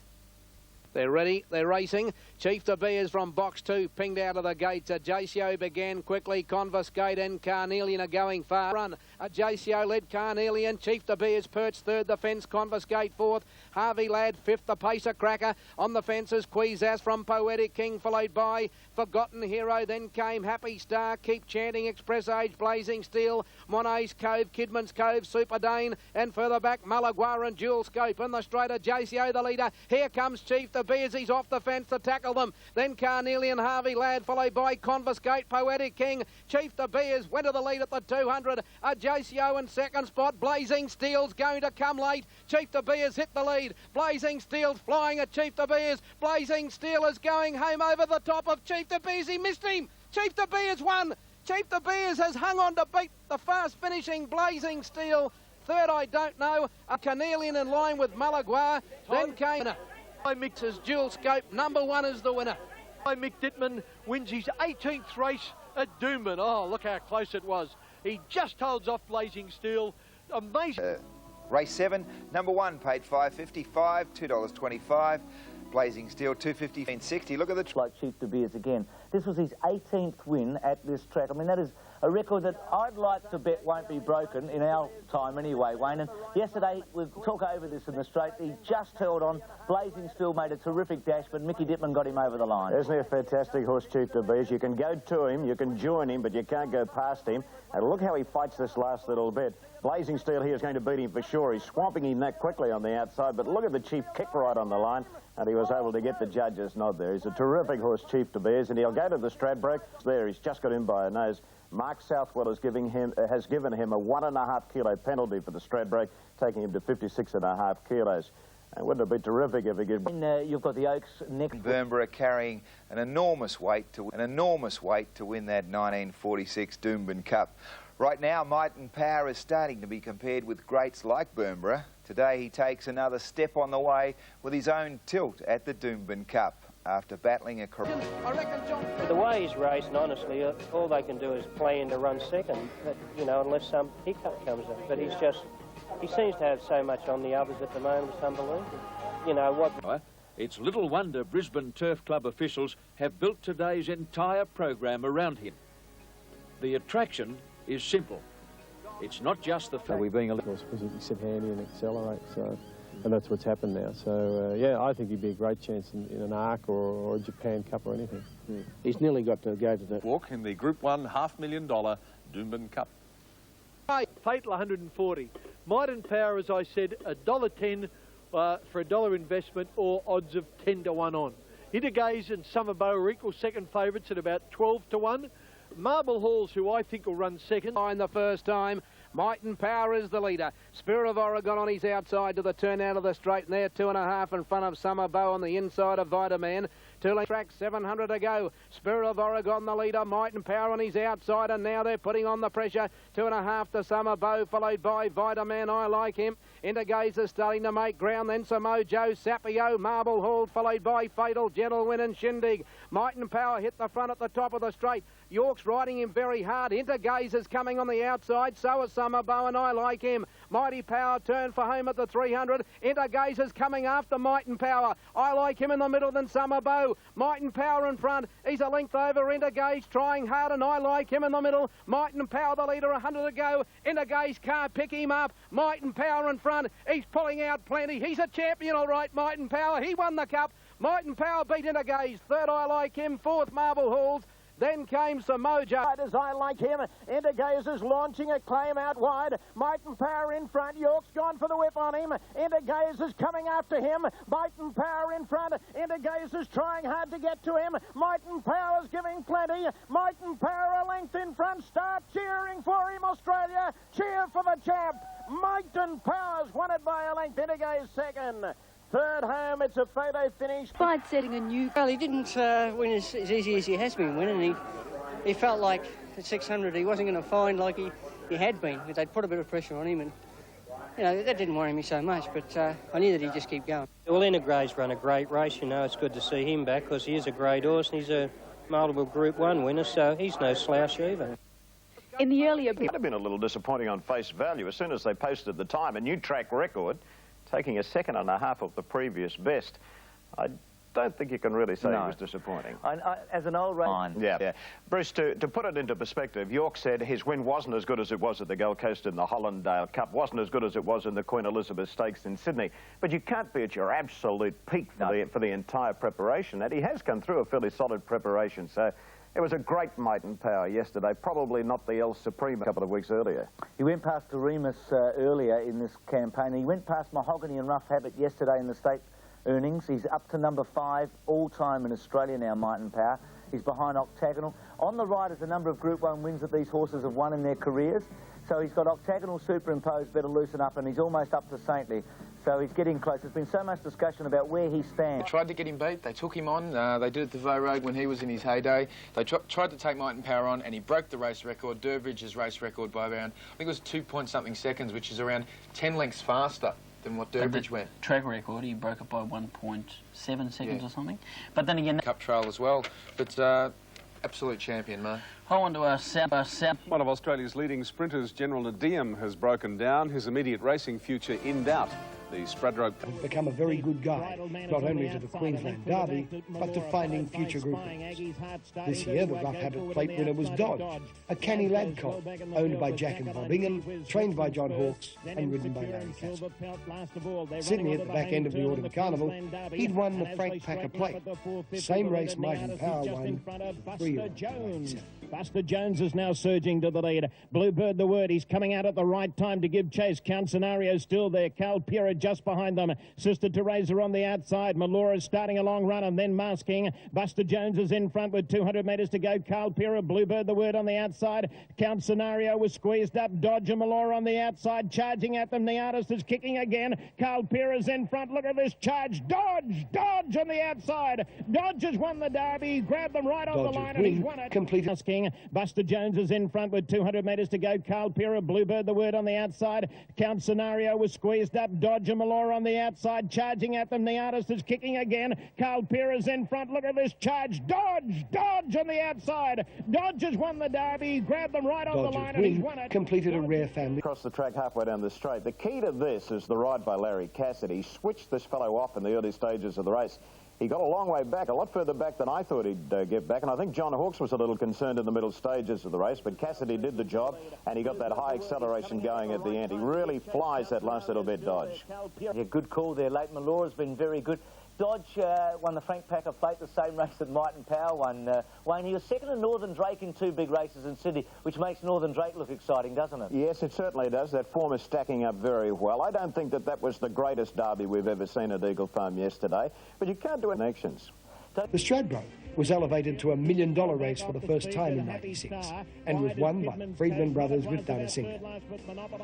They're ready, they're racing. Cheif to be is from box 2, pinged out of the gates. Ajaccio began quickly. Confiscate and Carnelian are going far. Run. Ajaccio led Carnelian. Cheif to be is perched third. The fence, Confiscate fourth. Harvey Ladd fifth. The pacer Cracker on the fences. Quizaz from Poetic King, followed by Forgotten Hero. Then came Happy Star. Keep Chanting, Express Age, Blazing Steel, Monet's Cove, Kidman's Cove, Super Dane, and further back Malaguar and Jewel Scope. In the straight, Ajaccio the leader. Here comes Cheif to be as he's off the fence to tackle them. Then Carnelian, Harvey Ladd, followed by Confiscate, Poetic King. Cheif de Beers went to the lead at the 200. Ajaccio in second spot. Blazing Steel's going to come late. Cheif de Beers hit the lead. Blazing Steel's flying at Cheif de Beers. Blazing Steel is going home over the top of Cheif de Beers. He missed him. Cheif de Beers won. Cheif de Beers has hung on to beat the fast finishing Blazing Steel. Third, I don't know. A Carnelian in line with Malaguar. Then came Mix's Jewel Scope. Number 1 is the winner.
Mick Dittman wins his 18th race at Doomben. Oh, look how close it was. He just holds off Blazing Steel. Amazing.
Race 7, number 1 paid $5.55, $2.25. Blazing Steel, $2.50.60. Look at the
like Cheif de Beers again. This was his 18th win at this track. I mean, that is a record that I'd like to bet won't be broken in our time anyway, Wayne. And yesterday, we talk over this in the straight. He just held on. Blazing Steel made a terrific dash, but Mickey Dittman got him over the line.
Isn't he a fantastic horse, Cheif de Beers? You can go to him, you can join him, but you can't go past him. And look how he fights this last little bit. Blazing Steel here is going to beat him for sure. He's swamping him that quickly on the outside, but look at the Cheif kick right on the line. And he was able to get the judge's nod there. He's a terrific horse, Cheif de Beers, and he'll go to the Stradbroke. There, he's just got in by a nose. Mark Southwell has given him a 1.5 kilo penalty for the Stradbroke, taking him to 56.5 kilos. And wouldn't it be terrific if he could...
You've got the Oaks next.
Bernborough carrying an enormous weight to win that 1946 Doomben Cup. Right now, Might and Power is starting to be compared with greats like Bernborough. Today, he takes another step on the way with his own tilt at the Doomben Cup after battling a career.
The way he's racing, honestly, all they can do is plan to run second, but, you know, unless some hiccup comes up. But he seems to have so much on the others at the moment, it's unbelievable. You know what...
It's little wonder Brisbane Turf Club officials have built today's entire program around him. The attraction is simple. It's not just the fact...
We're being a little... because he sit handy and accelerate, so... And that's what's happened now. So, yeah, I think he'd be a great chance in an ARC or a Japan Cup or anything. Yeah. He's nearly got to go to the...
Walk in the Group 1 $500,000 Doomben Cup.
Fatal 140. Might and Power, as I said, $1.10 for $1 investment or odds of 10-1 on. Intergaze and Summerbow are equal second favourites at about 12-1. Marble Halls, who I think will run second.
In the first time, Might and Power is the leader. Spirit of Oregon on his outside to the turn out of the straight, and there 2.5 in front of Summerbow on the inside of Vitaman. Track 700 to go. Spirit of Oregon the leader. Might and Power on his outside, and now they're putting on the pressure. 2.5 to Summerbow, followed by Vitaman. I like him. Intergaze is starting to make ground. Then Samojo, Sapio, Marble Hall, followed by Fatal, Gentlewind and Shindig. Might and Power hit the front at the top of the straight. York's riding him very hard. Intergaze is coming on the outside. So is Summerbow, and I like him. Mighty Power turn for home at the 300. Intergaze is coming after Might and Power. I like him in the middle than Summerbow. Might and Power in front. He's a length over Intergaze, trying hard, and I like him in the middle. Might and Power the leader, 100 to go. Intergaze can't pick him up. Might and Power in front. He's pulling out plenty. He's a champion, all right, Might and Power. He won the cup. Might and Power beat Intergaze. Third, I like him. Fourth, Marble Halls. Then came Samoja.
As I like him, Intergazer's launching a claim out wide. Might and Power in front. York's gone for the whip on him. Intergazer's coming after him. Might and Power in front. Intergazer's trying hard to get to him. Might and Power's giving plenty. Might and Power a length in front. Start cheering for him, Australia. Cheer for the champ. Might and Power's won it by a length. Intergaze second. Third home, it's a photo finish.
By setting a new... Well, he didn't win as easy as he has been winning. He felt like at 600 he wasn't going to find like he had been. They'd put a bit of pressure on him, and, you know, that didn't worry me so much, but I knew that he'd just keep going.
Well, Intergray's run a great race, you know. It's good to see him back because he is a great horse and he's a multiple Group 1 winner, so he's no slouch either.
In the earlier...
It would have been a little disappointing on face value. As soon as they posted the time, a new track record, taking a second and a half of the previous best, I don't think you can really say it was disappointing.
As an old race...
Yeah. Bruce, to put it into perspective, York said his win wasn't as good as it was at the Gold Coast in the Hollandale Cup, wasn't as good as it was in the Queen Elizabeth Stakes in Sydney, but you can't be at your absolute peak for the entire preparation, and he has come through a fairly solid preparation, so it was a great Might and Power yesterday, probably not the El Supreme a couple of weeks earlier.
He went past Doreimus earlier in this campaign. He went past Mahogany and Rough Habit yesterday in the state earnings. He's up to number 5 all-time in Australia now, Might and Power. He's behind Octagonal. On the right is a number of Group 1 wins that these horses have won in their careers. So he's got Octagonal superimposed, better loosen up, and he's almost up to Saintly. So he's getting close. There's been so much discussion about where he stands.
They tried to get him beat. They took him on. They did it to Vaux Road when he was in his heyday. They tried to take Might and Power on, and he broke the race record, Durbridge's race record, by around, I think it was 2-point-something seconds, which is around 10 lengths faster than what Durbridge went.
Track record, he broke it by 1.7 seconds or something. But then again...
Cup trail as well. But absolute champion, mate.
I want to Sam.
One of Australia's leading sprinters, General Nediym, has broken down. His immediate racing future in doubt. The Stradroke
become a very good guide, not only to the Queensland Derby, but to finding future group winners. This year, the Rough Habit plate winner was Dodge, a canny lad colt, owned by Jack and Bob Ingham, trained by John Hawkes, and ridden by Larry Castle. Sydney, at the back end of the Autumn Carnival, he'd won the Frank Packer plate. Same race Might and Power won, 3-year-old.
Buster Jones is now surging to the lead. Bluebird the Word, he's coming out at the right time to give chase. Count Scenario still there. Cal Pira just behind them. Sister Teresa on the outside. Malora starting a long run and then masking. Buster Jones is in front with 200 metres to go. Cal Pira, Bluebird the Word on the outside. Count Scenario was squeezed up. Dodge and Malora on the outside. Charging at them. The artist is kicking again. Cal Pira's in front. Look at this charge. Dodge on the outside. Dodge has won the Derby. He grabbed them right on the line and he's won it.
Completed.
Buster Jones is in front with 200 metres to go. Carl Pira, Bluebird the Word on the outside. Count Scenario was squeezed up. Dodge and Malora on the outside. Charging at them. The artist is kicking again. Carl Pira's in front. Look at this charge. Dodge on the outside. Dodge has won the Derby. He grabbed them right on the line and he's won it.
Completed a rare family.
Across the track halfway down the straight. The key to this is the ride by Larry Cassidy. He switched this fellow off in the early stages of the race. He got a long way back, a lot further back than I thought he'd get back, and I think John Hawkes was a little concerned in the middle stages of the race, but Cassidy did the job, and he got that high acceleration going at the end. He really flies that last little bit, Dodge.
Yeah, good call there, late. Malora's been very good. Dodge won the Frank Packer plate, the same race that Might and Power won. Wayne, he was second to Northern Drake in 2 big races in Sydney, which makes Northern Drake look exciting, doesn't it?
Yes, it certainly does. That form is stacking up very well. I don't think that was the greatest derby we've ever seen at Eagle Farm yesterday, but you can't do connections.
The Stradbroke was elevated to $1 million race for the first time in '96 and was won by the Friedman brothers with Dana Singer.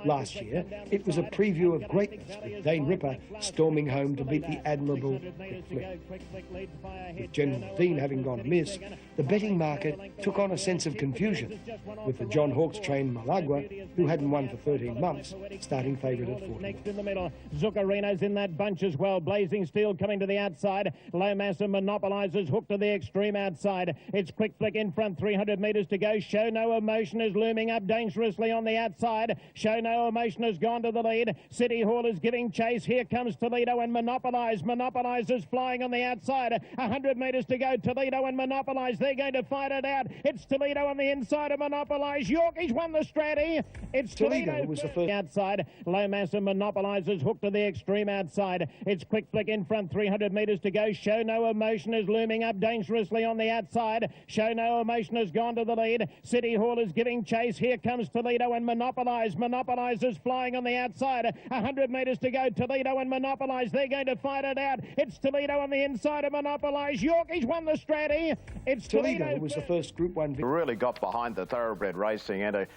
Last year, it was a preview of greatness with Dane Ripper storming home to beat the admirable Quick Flip. With General Nediym having gone amiss, the betting market took on a sense of confusion, with the John Hawkes trained Malagua, who hadn't won for 13 months, starting favourite at 40.
Next in the middle, Zuccarino's in that bunch as well. Blazing Steel coming to the outside. Low Massa monopolises, hooked to the extreme outside. It's Quick Flick in front, 300 metres to go. Show No Emotion is looming up dangerously on the outside. Show No Emotion has gone to the lead. City Hall is giving chase. Here comes Toledo and Monopolize. Monopolize is flying on the outside. 100 metres to go. Toledo and Monopolize. They're going to fight it out. It's Toledo on the inside of Monopolize. Yorkie's won the Stratty. It's Toledo was the first outside. Low Massa monopolizes, hooked to the extreme outside. It's Quick Flick in front, 300 metres to go. Show No Emotion is looming up dangerously nicely on the outside. Show No Emotion has gone to the lead. City Hall is giving chase. Here comes Toledo and Monopolize. Monopolize is flying on the outside. 100 metres to go. Toledo and Monopolize. They're going to fight it out. It's Toledo on the inside of Monopolize. Yorkie's won the Stratty. It's
Toledo was the first Group 1 victory.
Really got behind the thoroughbred racing, and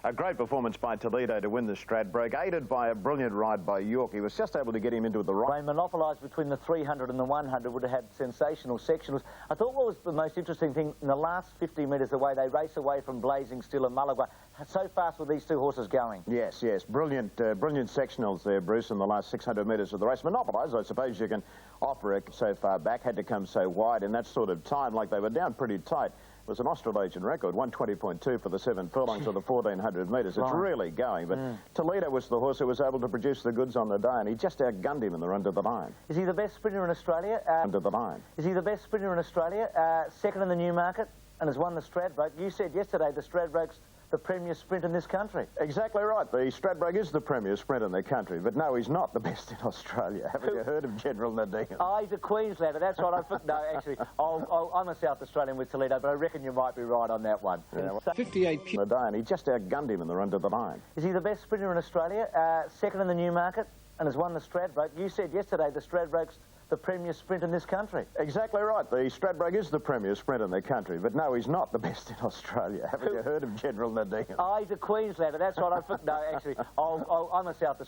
a great performance by Toledo to win the Stradbroke, aided by a brilliant ride by York. He was just able to get him into the right.
They monopolised between the 300 and the 100, would have had sensational sectionals. I thought what was the most interesting thing, in the last 50 metres away, they race away from Blazing Steel and Mulligwa. So fast were these two horses going.
Yes, yes, brilliant sectionals there, Bruce, in the last 600 metres of the race. Monopolised, I suppose you can offer it so far back, had to come so wide in that sort of time, like they were down pretty tight. It was an Australasian record, 120.2 for the 7 furlongs of the 1,400 metres. It's really going, but Toledo was the horse who was able to produce the goods on the day, and he just outgunned him in the run to the line.
Is he the best sprinter in Australia?
Under the line.
Is he the best sprinter in Australia? Second in the Newmarket, and has won the Stradbroke. You said yesterday the Stradbroke's the premier sprint in this country.
Exactly right. The Stradbroke is the premier sprint in the country, but no, he's not the best in Australia. Haven't you heard of General Nediym?
Oh, he's a Queenslander. That's what I think. No, actually, I'm a South Australian with Toledo, but I reckon you might be right on that one.
Yeah, 58 the day, and he just outgunned him in the run to the line.
Is he the best sprinter in Australia? Second in the Newmarket, and has won the Stradbroke. You said yesterday the Stradbroke's the premier sprint in this country.
Exactly right. The Stradbroke is the premier sprint in the country, but no, he's not the best in Australia. Haven't you heard of General Nediym?
Oh, he's a Queenslander. That's what I think. No, actually, I'm a South Australian.